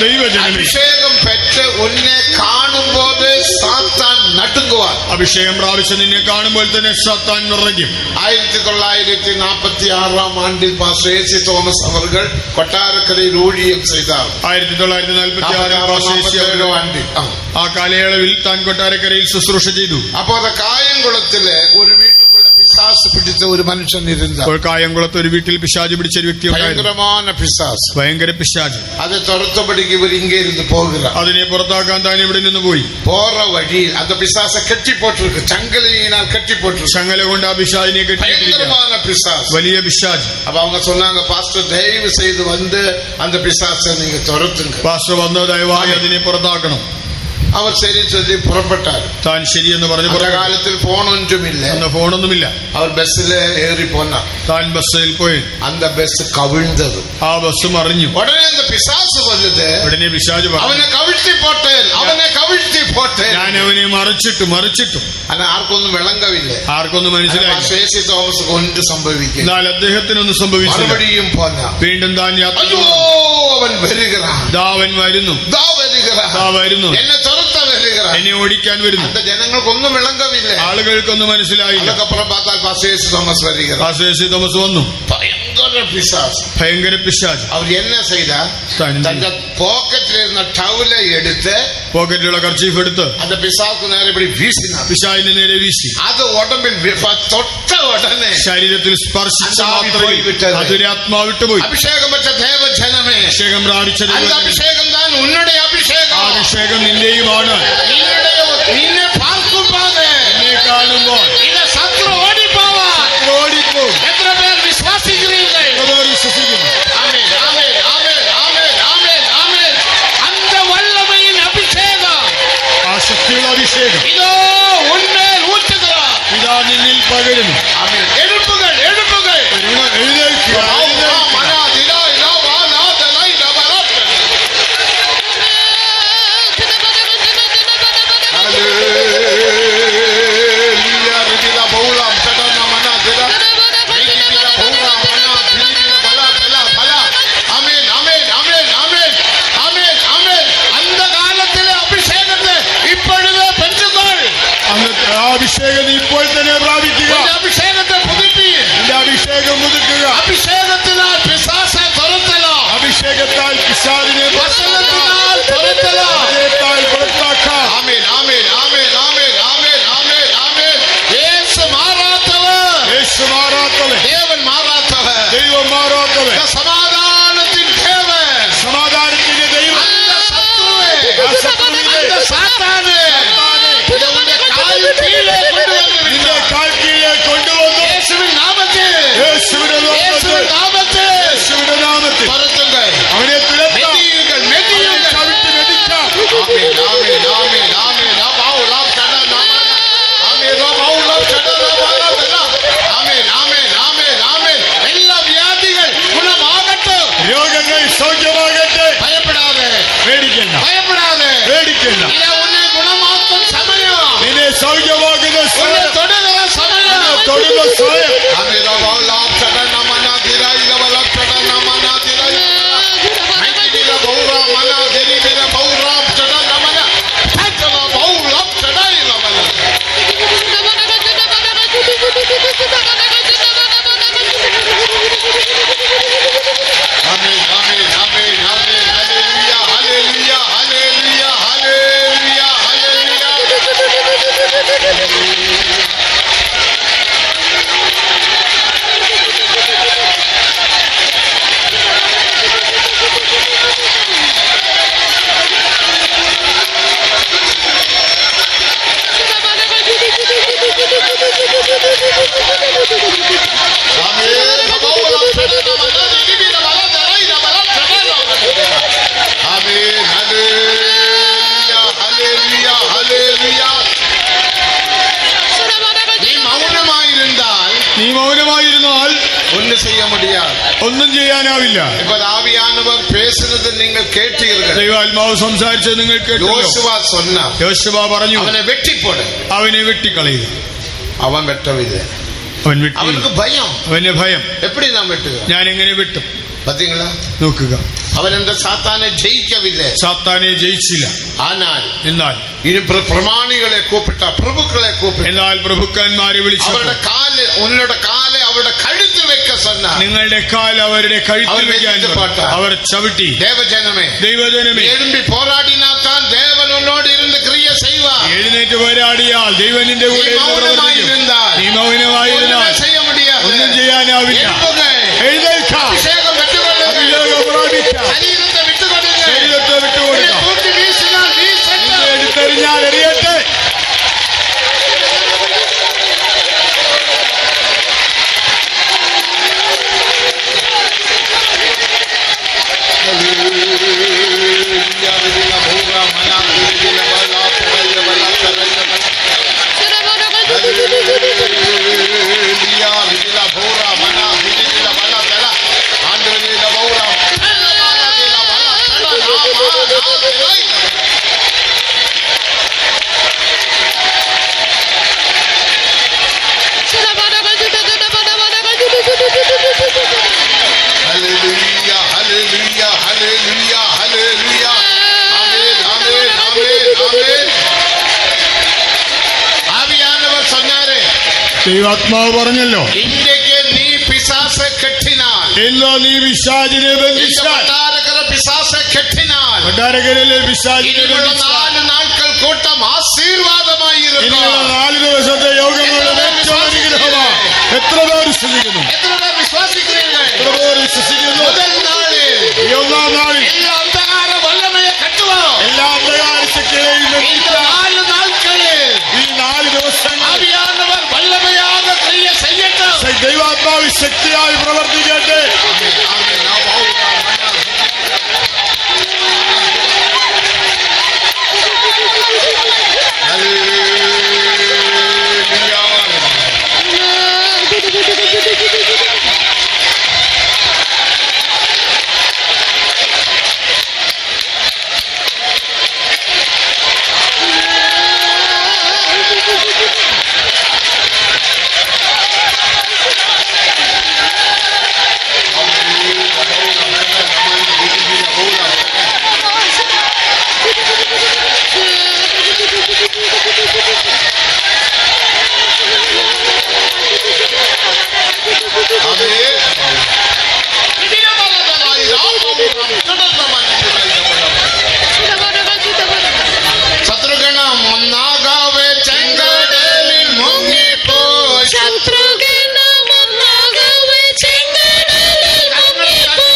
ദൈവജനമേ, അഭിഷേകം പെറ്റ് ഒന്നെ കാണുമ്പോൾ സാത്താൻ നടുങ്ങുവാൻ. അഭിഷേകം പ്രാപിച്ച നിന്നെ കാണുമ്പോൾ തന്നെ സാത്താൻ വിറയ്ക്കും. 1946 പാസ്റ്റർ എ.സി. തോമസ് അവർ കൊട്ടാരക്കരയിൽ ഊഴിയം ചെയ്താർ. 1946 ആ കാലയളവിൽ താൻ കൊട്ടാരക്കരയിൽ ശുശ്രൂഷ ചെയ്തു. അപ്പോ അത് കായംകുളത്തില് ഒരു വീട്ടുക്കുള്ള പിശാസ് പിടിച്ച ഒരു മനുഷ്യൻ ഇരുന്ന. അപ്പോൾ കായംകുളത്ത് ഒരു വീട്ടിൽ പിശാച് പിടിച്ച ഒരു വ്യക്തി ഉണ്ടായിരുന്നു. ഭയങ്കരமான പിശാസ്, ഭയങ്കര പിശാച്. അത് തുരത്തപ്പടിക്ക് ഇവർ ഇങ്ങേ ഇരുന്ന് പോകുക. അതിനെ പുറത്താക്കാൻ താൻ ഇവിടെ നിന്ന് പോയി. പോറ വഴിയിൽ അത് പിശാസ കെട്ടിപ്പോട്ടിருக்கு, ചങ്കലിനാൽ കെട്ടിപ്പോട്ടിருக்கு. ചങ്ങല കൊണ്ട് ആ പിശാചിനെ കെട്ടിയിരിക്കുകയാണ്. ഭയങ്കരமான പിശാസ്, വലിയ പിശാച്. அப்ப அவங்க சொன்னாங்க, பாஸ்டர் தயவு செய்து வந்து அந்த பிசாசை நீங்க துரத்துங்க. പാസ്റ്റർ വന്ന് ദയവായി അതിനെ പുറത്താക്കണം. அவர் சரி சொல்லி புறப்பட்டார். താൻ ശരിയെന്ന് പറഞ്ഞു. அந்த காலத்தில் போன் ஒன்றும் இல்லை, അന്ന് ഫോണൊന്നുമില്ല. அவர் பஸ்ல ஏறி போனார். താൻ ബസ്സിൽ പോയി. அந்த பஸ் கவிழ்ந்தது. ആ ബസ് മറിഞ്ഞു. உடனே அந்த பிசாசு வந்தது, ഉടനെ പിശാച് പറഞ്ഞു, அவனை கவிழ்த்தி போட்டேன், அவனை கவிழ்த்தி போட்டேன். ഞാൻ അവനെ മറിച്ചിട്ടു. ஆனா ആർക്കൊന്നും വിളങ്കവില്ലേ, ആർക്കൊന്നും മനസ്സിലായി. എ.സി. തോമസ് കൊണ്ട് സംഭവിക്കും. എന്നാൽ അദ്ദേഹത്തിനൊന്നും സംഭവിച്ചില്ല. മറുപടിയും പോന്ന വീണ്ടും താൻ യാത്ര. അയ്യോ അവൻ വരികറാൻ, അവൻ വരുന്നു, വരുന്നു, എന്നെ തുരത്ത വരികറാൻ, എന്നെ ഓടിക്കാൻ വരുന്നു. அந்த ജനങ്ങൾക്കൊന്നും വിളങ്കവില്ല, ആളുകൾക്കൊന്നും മനസ്സിലായില്ല. அதுக்கப்புறம் பார்த்தால் பாஸ்டர் எ.സി. തോമസ് வருகிறார். Pastor AC. തോമസ് വന്നു. ഭയങ്കര പിശാച്, ഭയങ്കര പിശാച്. അവർ എന്നെ ചെയ്താൽ തന്റെ പോക്കറ്റിലിരുന്ന ടവല എടുത്ത്, പോക്കറ്റിലുള്ള കർച്ചീഫ് എടുത്ത് அந்த പിശാച് നേരെ இப்படி വീശിനാർ. പിശാചിന്റെ നേരെ വീശി. അത് ഉടമ്പിൽ തൊട്ട ഉടനെ ശരീരത്തിൽ സ്പർശിച്ച മാത്രമേ അതൊരു ആത്മാവിട്ട് പോയി. അഭിഷേകം പറ്റ ദേവജനമേ, അഭിഷേകം പ്രാപിച്ചത്. അഭിഷേകം താൻ ഉന്നയുടെ അഭിഷേകം, ആ അഭിഷേകം നിന്റെയുമാണ്. നിന്നെ പാർക്കുമ്പോൾ, എന്നെ കാണുമ്പോൾ ഇത് ശത്രു ഓടിപ്പോവാൻ. എത്ര പേർ വിശ്വാസിக்கிறீர்கள்? വിശ്വസിക്കുന്നു. ആമേൻ ആമേൻ ആമേൻ ആമേൻ ആമേൻ ആമേൻ. அந்த വല്ലമയിൻ അഭിഷേകം, ആ ശക്തിയുള്ള അഭിഷേകം ഇതോ ഉന്മേൽ ഊറ്റുகிறார். ഇതാ നിന്നിൽ പകരുന്നു. ആമേൻ. എഴുപ്പുകൾ എഴുപ്പുകൾ എഴുന്നേൽക്കുക. முடியாது. ഒന്നും ചെയ്യാനാവില്ല. ഇപ്പോൾ ആവിയാനവർ പേசுனது നിങ്ങൾ കേട്ടീர்கள். ദൈവാത്മാവ് സംസാരിച്ചത് നിങ്ങൾ കേട്ടല്ലോ. യോശുവ சொன்னார். യോശുവ പറഞ്ഞു, അവനെ വെട്ടിപ്പോട്. അവനെ വെട്ടിക്കളയുക. അവൻ വെട്ടവില്ല. അവൻ വെട്ടി. അവനക്ക് ഭയം. അവന് ഭയം. എപ്പടി നാം വെട്ടുക? ഞാൻ എങ്ങനെ വെട്ടും? പാത്തീங்களா? നോക്കുക. അവൻ എന്താ സാത്താനെ ജയിക്കവില്ല. സാത്താനെ ജയിച്ചില്ല. എന്നാൽ ഇനി പ്രമാണികളെ കൂപ്പിട്ട, പ്രഭുക്കളെ കൂപ്പിട്ട, എന്നാൽ പ്രഭുക്കന്മാരെ വിളിച്ചു അവരുടെ കാല്, ഉന്നയുടെ കാല് അവരുടെ കഴുത്തിൽ വെക്ക സന്ന, നിങ്ങളുടെ കാൽ അവരുടെ കഴുത്തിൽ വെക്കാൻ അവർ ചവിട്ടി. ദേവജനമേ, ദൈവജനമേ, എഴുമ്പി പോരാടിനാത്താൻ ദേവൻ ഉന്നോട് ഇരുന്ന് ക്രിയ ചെയ്യുവാർ. എഴുന്നേറ്റ് പോരാടിയാൽ ദൈവനിന്റെ കൂടെ നീ മൗനമായിരുന്നാൽ ഒന്നും ചെയ്യാനാവില്ല. എഴുന്നേൽക്കാം. അഭിഷേകം വിട്ടുകൊള്ളുക. ശരീരത്തെ വിട്ടുകൊടുക്കുക. ശരീരത്തെ വിട്ടുകൊടുക്കുക. എടുത്തെറിഞ്ഞാൽ എറിയട്ടെ. ദൈവാത്മാവ് പറഞ്ഞല്ലോ, ഇന്ത്യക്ക് നീ പിശാചെ കെട്ടിനാൽ, എന്നോ നീ പിശാചിനെ ബന്ധിച്ചാൽ, പിശാചെ കെട്ടിനാൽ, കൊട്ടാരക്കരയിലെ പിശാചിനെ ബന്ധിച്ചാൽ 4 നാൾക്കൾ കൂട്ടം ആശീർവാദമായിരുന്നു. 4 ദിവസത്തെ യോഗങ്ങളുടെ ഏറ്റവും അനുഗ്രഹമാണ്. എത്ര പേർ വിശ്വസിക്കുന്നു? എത്ര പേർ വിശ്വസിക്കുന്നു? എത്ര പേർ വിശ്വസിക്കുന്നു? ഈ ഒന്നാം നാളിൽ എല്ലാ അന്ധകാര വല്ലമയെ കെട്ടുവോ, എല്ലാ അന്ധകാര ശക്തികളെയും 4 നാൾക്കളിൽ, ഈ 4 ദിവസങ്ങൾ ആവിയാനവർ വല്ലമയാകെ ക്രിയ ചെയ്യട്ടെ. ദൈവാത്മാവ് ശക്തിയായി പ്രവർത്തിക്കട്ടെ. ശത്രുഗണം ഒന്നാകവേ ചെങ്കടലിൽ മുങ്ങിപ്പോയി. ശത്രുഗണം ഒന്നാകവേ ചെങ്കടലിൽ മുങ്ങിപ്പോയി.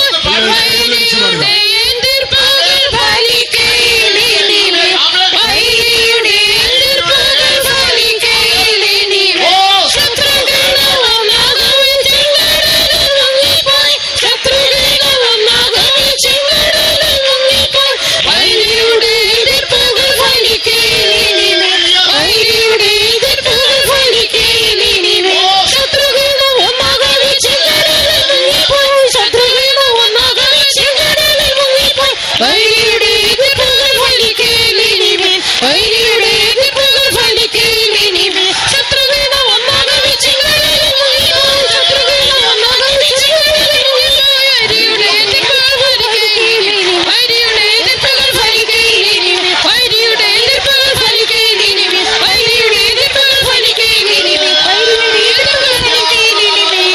വൈരിയുടെ എതിർപ്പുകൾ ഫലിക്കയിലിനിവേ. വൈരിയുടെ എതിർപ്പുകൾ ഫലിക്കയിലിനിവേ. ശത്രുഗണം ഒന്നാകവേ ചെങ്കടലിൽ മുങ്ങിപ്പോയി. ശത്രുഗണം ഒന്നാകവേ ചെങ്കടലിൽ മുങ്ങിപ്പോയി. വൈരിയുടെ എതിർപ്പുകൾ ഫലിക്കയിലിനിവേ. വൈരിയുടെ എതിർപ്പുകൾ ഫലിക്കയിലിനിവേ. ശത്രുഗണം ഒന്നാകവേ ചെങ്കടലിൽ മുങ്ങിപ്പോയി. ശത്രുഗണം ഒന്നാകവേ ചെങ്കടലിൽ മുങ്ങിപ്പോയി. വൈരിയുടെ എതിർപ്പുകൾ ഫലിക്കയിലിനിവേ. വൈരിയുടെ എതിർപ്പുകൾ ഫലിക്കയിലിനിവേ. ശത്രുഗണം ഒന്നാകവേ ചെങ്കടലിൽ മുങ്ങിപ്പോയി. ശത്രുഗണം ഒന്നാകവേ ചെങ്കടലിൽ മുങ്ങിപ്പോയി. വൈരിയുടെ എതിർപ്പുകൾ ഫലിക്കയിലിനിവേ. വൈരിയുടെ എതിർപ്പുകൾ ഫലിക്കയിലിനിവേ. വൈരിയുടെ എതിർപ്പുകൾ ഫലിക്കയിലിനിവേ. വൈരിയുടെ എതിർപ്പുകൾ ഫലിക്കയിലിനിവേ. വൈരിയുടെ എതിർപ്പുകൾ ഫലിക്കയിലിനിവേ.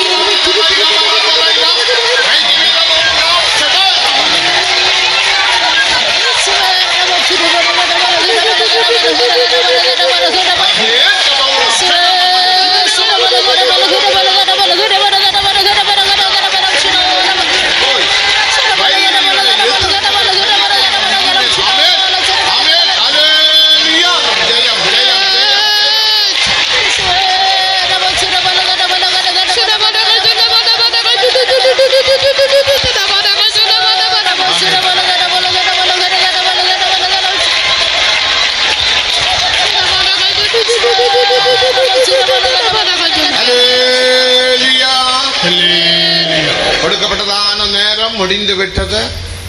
நேரம் முடிந்து விட்டது.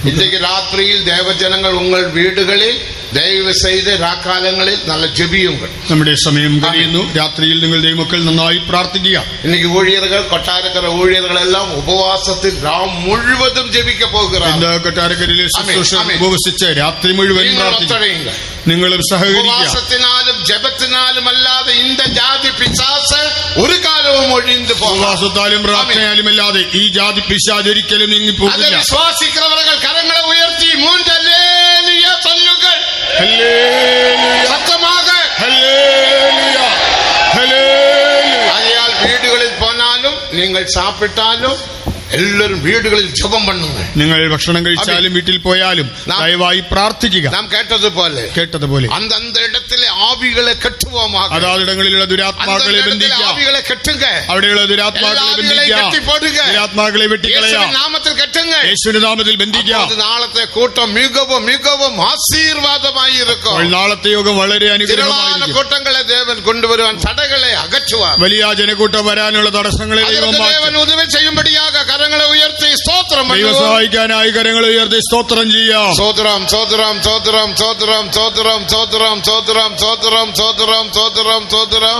இன்றைக்கு ராத்திரியில் தேவஜனங்கள் உங்கள் வீடுகளில் ദയവ് ചെയ്ത് രാക്കാലങ്ങളിൽ നല്ല ജപിയുങ്ങൾ. നമ്മുടെ സമയം കഴിയുന്നു. രാത്രിയിൽ നിങ്ങൾ ദൈവമക്കൾ നന്നായി പ്രാർത്ഥിക്കുക. இன்னைக்கு ஊழியர்கள் കൊട്ടാരക്കര ஊழியர்களെല്ലാം ഉപവാസത്തിൽ രാം മുഴുവതും ജപിക്ക പോകുകയാണ്. ഇന്ന് കൊട്ടാരക്കരയിലെ ശുശ്രൂഷകർ ഉപവസിച്ച് രാത്രി മുഴുവൻ പ്രാർത്ഥിക്കുക. നിങ്ങളും സഹകരിക്കുക. ഉപവാസത്തിനാലും ജപത്തിനാലും അല്ലാതെ இந்த ജാതി പിശാച് ഒരു കാലവും ഒഴിഞ്ഞു പോകില്ല. ഉപവാസത്താലും പ്രാർത്ഥനയാലും അല്ലാതെ ഈ ജാതി പിശാച് ഒരിക്കലും നീങ്ങി പോകില്ല. അത് വിശ്വാസിക്കുന്നവർ കരങ്ങളെ ഉയർത്തി മൂന്ന് ഹല്ലേലൂയ ചൊല്ലുകൾ. സത്യമാക അയാൾ വീടുകളിൽ പോനാലും നിങ്ങൾ സാപ്പിട്ടാലും എല്ലാവരും വീടുകളിൽ ജപം പണ്ണുക. നിങ്ങൾ ഭക്ഷണം കഴിച്ചാലും വീട്ടിൽ പോയാലും ദയവായി പ്രാർത്ഥിക്കുക. നാം കേട്ടതുപോലെ അന്തந்த இடத்திலே ആവികളെ കെട്ടുപോകുക. അതാതിടങ്ങളിലുള്ള ദുരാത്മാക്കളെ ബന്ധിക്കുക. ആവികളെ കെട്ടുക. അവിടെയുള്ള ദുരാത്മാക്കളെ ബന്ധിക്കുക. ദുരാത്മാക്കളെ വെട്ടിക്കളയുക. നാമത്തിൽ കെട്ടുക. യേശുവിന്റെ നാമത്തിൽ ബന്ധിക്കുക. നാളത്തെ കൂട്ടം മികവും ആശീർവാദമായി ഇരിക്കും. നാളത്തെ യോഗം വളരെ അനുഗ്രഹമായിരിക്കും. കൂട്ടങ്ങളെ ദേവൻ കൊണ്ടുവരുവാൻ തടകളെ അകറ്റുവാൻ വലിയ ജനക്കൂട്ടം വരാനുള്ള തടസ്സങ്ങളെ ദേവൻ ഉദവി ചെയ്യുമ്പടിയാക കരങ്ങളെ ഉയർത്തി സ്തോത്രം. ദൈവം സഹായിക്കാനായി കരങ്ങളെ ഉയർത്തി സ്തോത്രം ചെയ്യാം. സ്തോത്രം സ്തോത്രം സ്തോത്രം സ്തോത്രം സ്തോത്രം സ്തോത്രം സ്തോത്രം സ്തോത്രം സ്തോത്രം സ്തോത്രം സ്തോത്രം.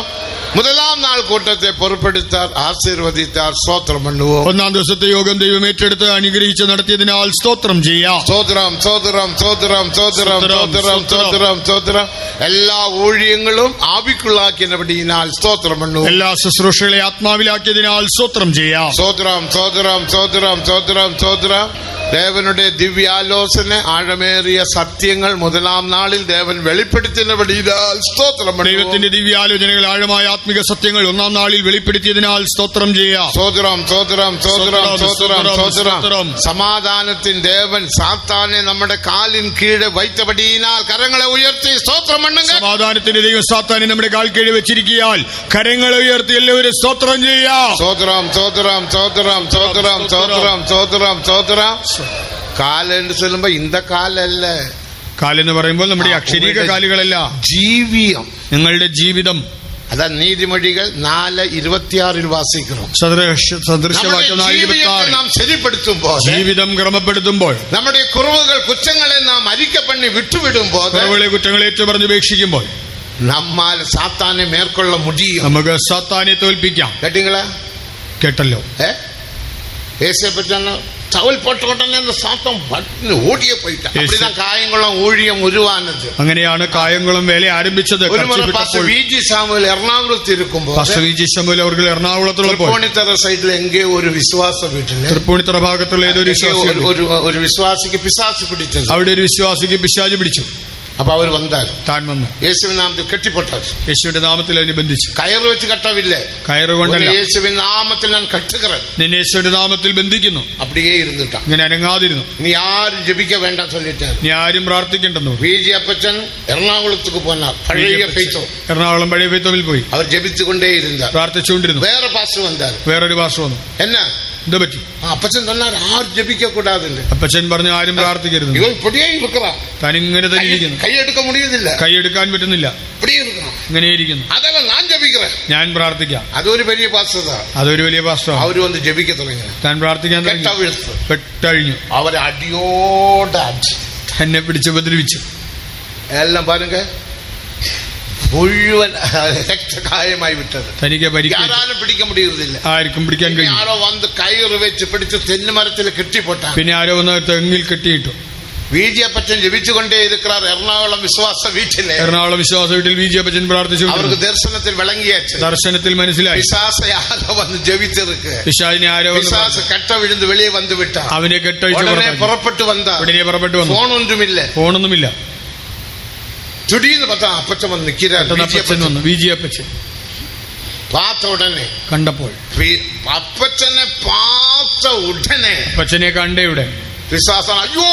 മുതലാം നാൾ കൂട്ടത്തെ പൊറുപ്പെടുത്താർ, ആശീർവദിത്താർ. സ്തോത്രം പണ്ണുവോ. ഒന്നാം ദിവസത്തെ യോഗം ദൈവം ഏറ്റെടുത്ത് അനുഗ്രഹിച്ച് നടത്തിയതിനാൽ സ്തോത്രം ചെയ്യാം. സ്തോത്രം സ്തോത്രം സ്തോത്രം സ്തോത്രം സ്തോത്രം സ്തോത്രം സ്തോത്രം. എല്ലാ ഊഴിയങ്ങളും ആവിക്കുള്ളാക്കിയതിനാൽ സ്തോത്രം പണ്ണു. എല്ലാ ശുശ്രൂഷകളെ ആത്മാവിലാക്കിയതിനാൽ സ്തോത്രം ചെയ്യാം. സ്തോത്രം സ്തോത്രം സ്തോത്രം സ്തോത്രം സ്തോത്രം. ദേവനുടെ ദിവ്യാലോചന ആഴമേറിയ സത്യങ്ങൾ മുതലാം നാളിൽ ദേവൻ വെളിപ്പെടുത്തുന്നതിനാൽ സ്തോത്രം. ദൈവത്തിന്റെ ദിവ്യാലോചനകൾ ആഴമായ ആത്മിക സത്യങ്ങൾ ഒന്നാം നാളിൽ വെളിപ്പെടുത്തിയതിനാൽ സ്തോത്രം ചെയ്യാം. സ്തോത്രം സ്തോത്രം സ്തോത്രം സ്തോത്രം സ്തോത്രം. സമാധാനത്തിൻ ദേവൻ സാത്താനെ നമ്മുടെ കാലിൻ കീഴെ വൈത്തപടിയിനാൽ കരങ്ങളെ ഉയർത്തി സ്തോത്രം പണ്ണുക. സമാധാനത്തിന്റെ ദൈവം സാത്താനെ നമ്മുടെ കാൽ കീഴെ വെച്ചിരിക്കാൻ കരങ്ങളെ ഉയർത്തി എല്ലാവരും സ്തോത്രം ചെയ്യാം. സ്തോത്രം സ്തോത്രം സ്തോത്രം സ്തോത്രം സ്തോത്രം സ്തോത്രം സ്തോത്രം. കാലെന്ന് ചൊല്ലുമ്പോ ഇന്ത കാലല്ല. കാലെന്ന് പറയുമ്പോൾ നമ്മുടെ അക്ഷരീക കാലുകളല്ല, ജീവിതം, നിങ്ങളുടെ ജീവിതം. അതാ നീതിമൊഴികൾ 4:26 വാസിക്കണം. സദൃശവാക്യം 4:26. നാം ശരിപ്പെടുത്തുമ്പോൾ, ജീവിതം ക്രമപ്പെടുത്തുമ്പോൾ, നമ്മുടെ കുറവുകൾ കുറ്റങ്ങളെ നാം അരിക്കപ്പണ്ണി വിട്ടുവിടുമ്പോൾ, കുറവുകളെ കുറ്റങ്ങളെ ഏറ്റുപറഞ്ഞ് ഉപേക്ഷിക്കുമ്പോൾ നമ്മാൽ സാത്താനെ മേற்கொள்ள முடியும். നമുക്ക് സാത്താനെ തോൽപ്പിക്കാം. കേട്ടല്ലോ. യേശുവെ പറ്റി ടവൽ പോട്ടോട്ടന്നെ സാത്തം ഓടിയെ പോയിട്ട് அப்படிதான் കായംകുളം ഊഴിയം ഉരുവാനത്. അങ്ങനെയാണ് കായംകുളം വേല ആരംഭിച്ചത്. വി.ജി. സാമുവൽ എറണാകുളത്ത് ഇരിക്കുമ്പോൾ, വി.ജി. സാമുവൽ അവർ എറണാകുളത്തുള്ളപ്പോൾ തൃപ്പൂണിത്തറ സൈഡിൽ എങ്കേ ഒരു വിശ്വാസ വീട്ടില്, തൃപ്പൂണിത്തറ ഭാഗത്തുള്ള ഏതൊരു ഒരു വിശ്വാസിക്ക് പിശാച് പിടിച്ചത്. അവിടെ ഒരു വിശ്വാസിക്ക് പിശാച് പിടിച്ചു. അപ്പൊ അവർ വന്നാൽ താൻ വന്നു യേശുവിൻ നാമത്തിൽ കെട്ടിപ്പൊട്ടാൽ, യേശുവിന്റെ നാമത്തിൽ അതിനെ ബന്ധിച്ചു. കയറ് വെച്ച് കെട്ടവില്ലേ? കയറ് കൊണ്ടല്ല, യേശുവിൻ നാമത്തിൽ ഞാൻ കെട്ടുകറ. നിന്നെ യേശുവിന്റെ നാമത്തിൽ ബന്ധിക്കുന്നു. അപ്പടിയേ ഇരുന്നിട്ടാ, ഇങ്ങനെ അനങ്ങാതിരുന്നു. നീ ആരും ജപിക്ക വേണ്ട ചൊല്ലിട്ട്, നീ ആരും പ്രാർത്ഥിക്കണ്ടെന്നു. വി.ജി. അപ്പച്ചൻ എറണാകുളത്തേക്ക് പോന്നാൽ പഴയ പെയ്ത്തോ, എറണാകുളം പഴയ പെയ്ത്തോമിൽ പോയി അവർ ജപിച്ചുകൊണ്ടേ ഇരുന്ന, പ്രാർത്ഥിച്ചുകൊണ്ടിരുന്നു. വേറെ പാസ്റ്റർ വന്നാൽ, വേറൊരു പാസ്റ്റർ വന്നു. എന്നാ എന്താ പറ്റി? അപ്പച്ചൻ തന്നാൽ ആരും ജപിക്ക കൂടാതുണ്ട്. അപ്പച്ചൻ പറഞ്ഞു ആരും പ്രാർത്ഥിക്കരുത്. ഇവ ഇപ്പടിയേ ഇരിക്കറ, താനിങ്ങനെ തന്നെ ഇരിക്കുന്നു. കൈയെടുക്ക മുടിയുന്നില്ല, കൈയെടുക്കാൻ പറ്റുന്നില്ല, ഇങ്ങനെ ഇരിക്കുന്നു. അതല്ല ഞാൻ ജപിക്കറ, ഞാൻ പ്രാർത്ഥിക്കാം. അതൊരു വലിയ പാസ്റ്റർ, അതൊരു വലിയ പാസ്റ്റർ. അവര് വന്ന് ജപിക്ക തുടങ്ങി, താൻ പ്രാർത്ഥിക്കാൻ പെട്ടഴിഞ്ഞു. അവരെ അടിയോടെ അടിച്ചു, തന്നെ പിടിച്ചുപദ്രവിച്ചു. എല്ലാം പാരുങ്ക മുഴുവൻ രക്തകായമായി വിട്ടത്. തനിക്ക് ആരാലും പിടിക്കാൻ മുടിയുന്നില്ല, ആർക്കും പിടിക്കാൻ കഴിയും. ആരോ വന്ന് കയറ് വെച്ച് പിടിച്ച് തെന്നുമരത്തിൽ കെട്ടിപ്പൊട്ട, പിന്നെ ആരോ വന്ന് തെങ്ങിൽ കെട്ടിയിട്ടു. വി.ജി. അപ്പച്ചൻ ജപിച്ചുകൊണ്ടേ ഇരിക്കാർ എറണാകുളം വിശ്വാസ വീട്ടിലെ, എറണാകുളം വിശ്വാസ വീട്ടിൽ വി.ജി. അപ്പച്ചൻ പ്രാർത്ഥിച്ചു. അവർക്ക് ദർശനത്തിൽ വിളങ്ങിയാച്ചു, ദർശനത്തിൽ മനസ്സിലായി വിശ്വാസ ആരോ വന്ന് ജപിച്ചിருக்கு. വിശ്വാസിനെ ആരോ വിശ്വാസ കെട്ട വിഴുന്ന് വെളിയെ വന്ന് വിട്ട, അവനെ കെട്ടഴിച്ചു പുറപ്പെട്ടു വന്ന, പുറപ്പെട്ടു വന്നു. ഫോണൊന്നുമില്ല. ചുടിയെന്ന് പറഞ്ഞ അപ്പച്ചൻ വന്ന് നിൽക്കുന്ന വി.ജി. അപ്പച്ചൻ പാത്ത ഉടനെ കണ്ടപ്പോൾ, അപ്പച്ചനെ പാത്ത ഉടനെ, അപ്പച്ചനെ കണ്ടേ ഉടൻ വിശ്വാസം അയ്യോ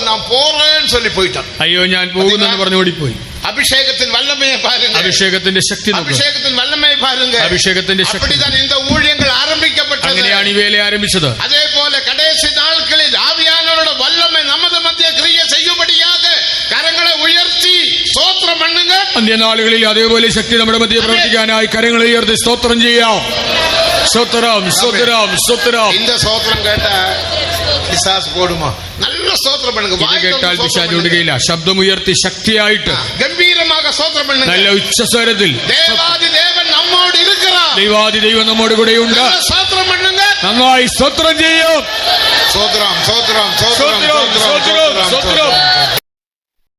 ഞാൻ പോറേന്ന് ചൊല്ലി പോയിട്ടാണ്. അയ്യോ ഞാൻ പോകുന്നെന്ന് പറഞ്ഞു ഓടിപ്പോയി. അഭിഷേകത്തിൻ വല്ലമയെ പാരുങ്ക, അഭിഷേകത്തിന്റെ ശക്തി, അഭിഷേകത്തിൻ വല്ലമയെ പാരുങ്ക, അഭിഷേകത്തിന്റെ ശക്തി. இந்த ஊழியங்கள் ആരംഭിക്കപ്പെട്ടത്. അങ്ങനെയാണ് ഈ വേല ആരംഭിച്ചത്. അതേപോലെ കടേശി നാൾക്കളിൽ ആവിയാനവരുടെ വല്ലമ നമ്മുടെ മധ്യ ക്രിയ ചെയ്യുമ്പടിയാക കരങ്ങളെ ഉയർത്തി സ്തോത്രം പണ്ണുക. അന്ത്യനാളുകളിൽ അതേപോലെ ശക്തി നമ്മുടെ മധ്യ പ്രവർത്തിക്കാനായി കരങ്ങളെ ഉയർത്തി സ്തോത്രം ചെയ്യാം. സ്തോത്രം സ്തോത്രം സ്തോത്രം. இந்த ஸ்தோத்திரம் கேட்ட பிசாசு போடுமா? நல்ல ஸ்தோத்திரம் பண்ணுங்க. ഇത് കേട്ടാൽ പിശാച് ഓടുകയില്ല. ശബ്ദമുയർത്തി ശക്തിയായിട്ട് ഗംഭീരமாக സ്തോത്രം பண்ணுங்க. നല്ല ഉച്ചസ്വരത്തിൽ தேவாதி தேவன் நம்மோடு இருக்கிறார். ദൈവാദി ദൈവം നമ്മോട് കൂടെയുണ്ട്. സ്തോത്രം பண்ணுங்க. നന്നായി സ്തോത്രം ചെയ്യും. സ്തോത്രം സ്തോത്രം സ്തോത്രം സ്തോത്രം സ്തോത്രം സ്തോത്രം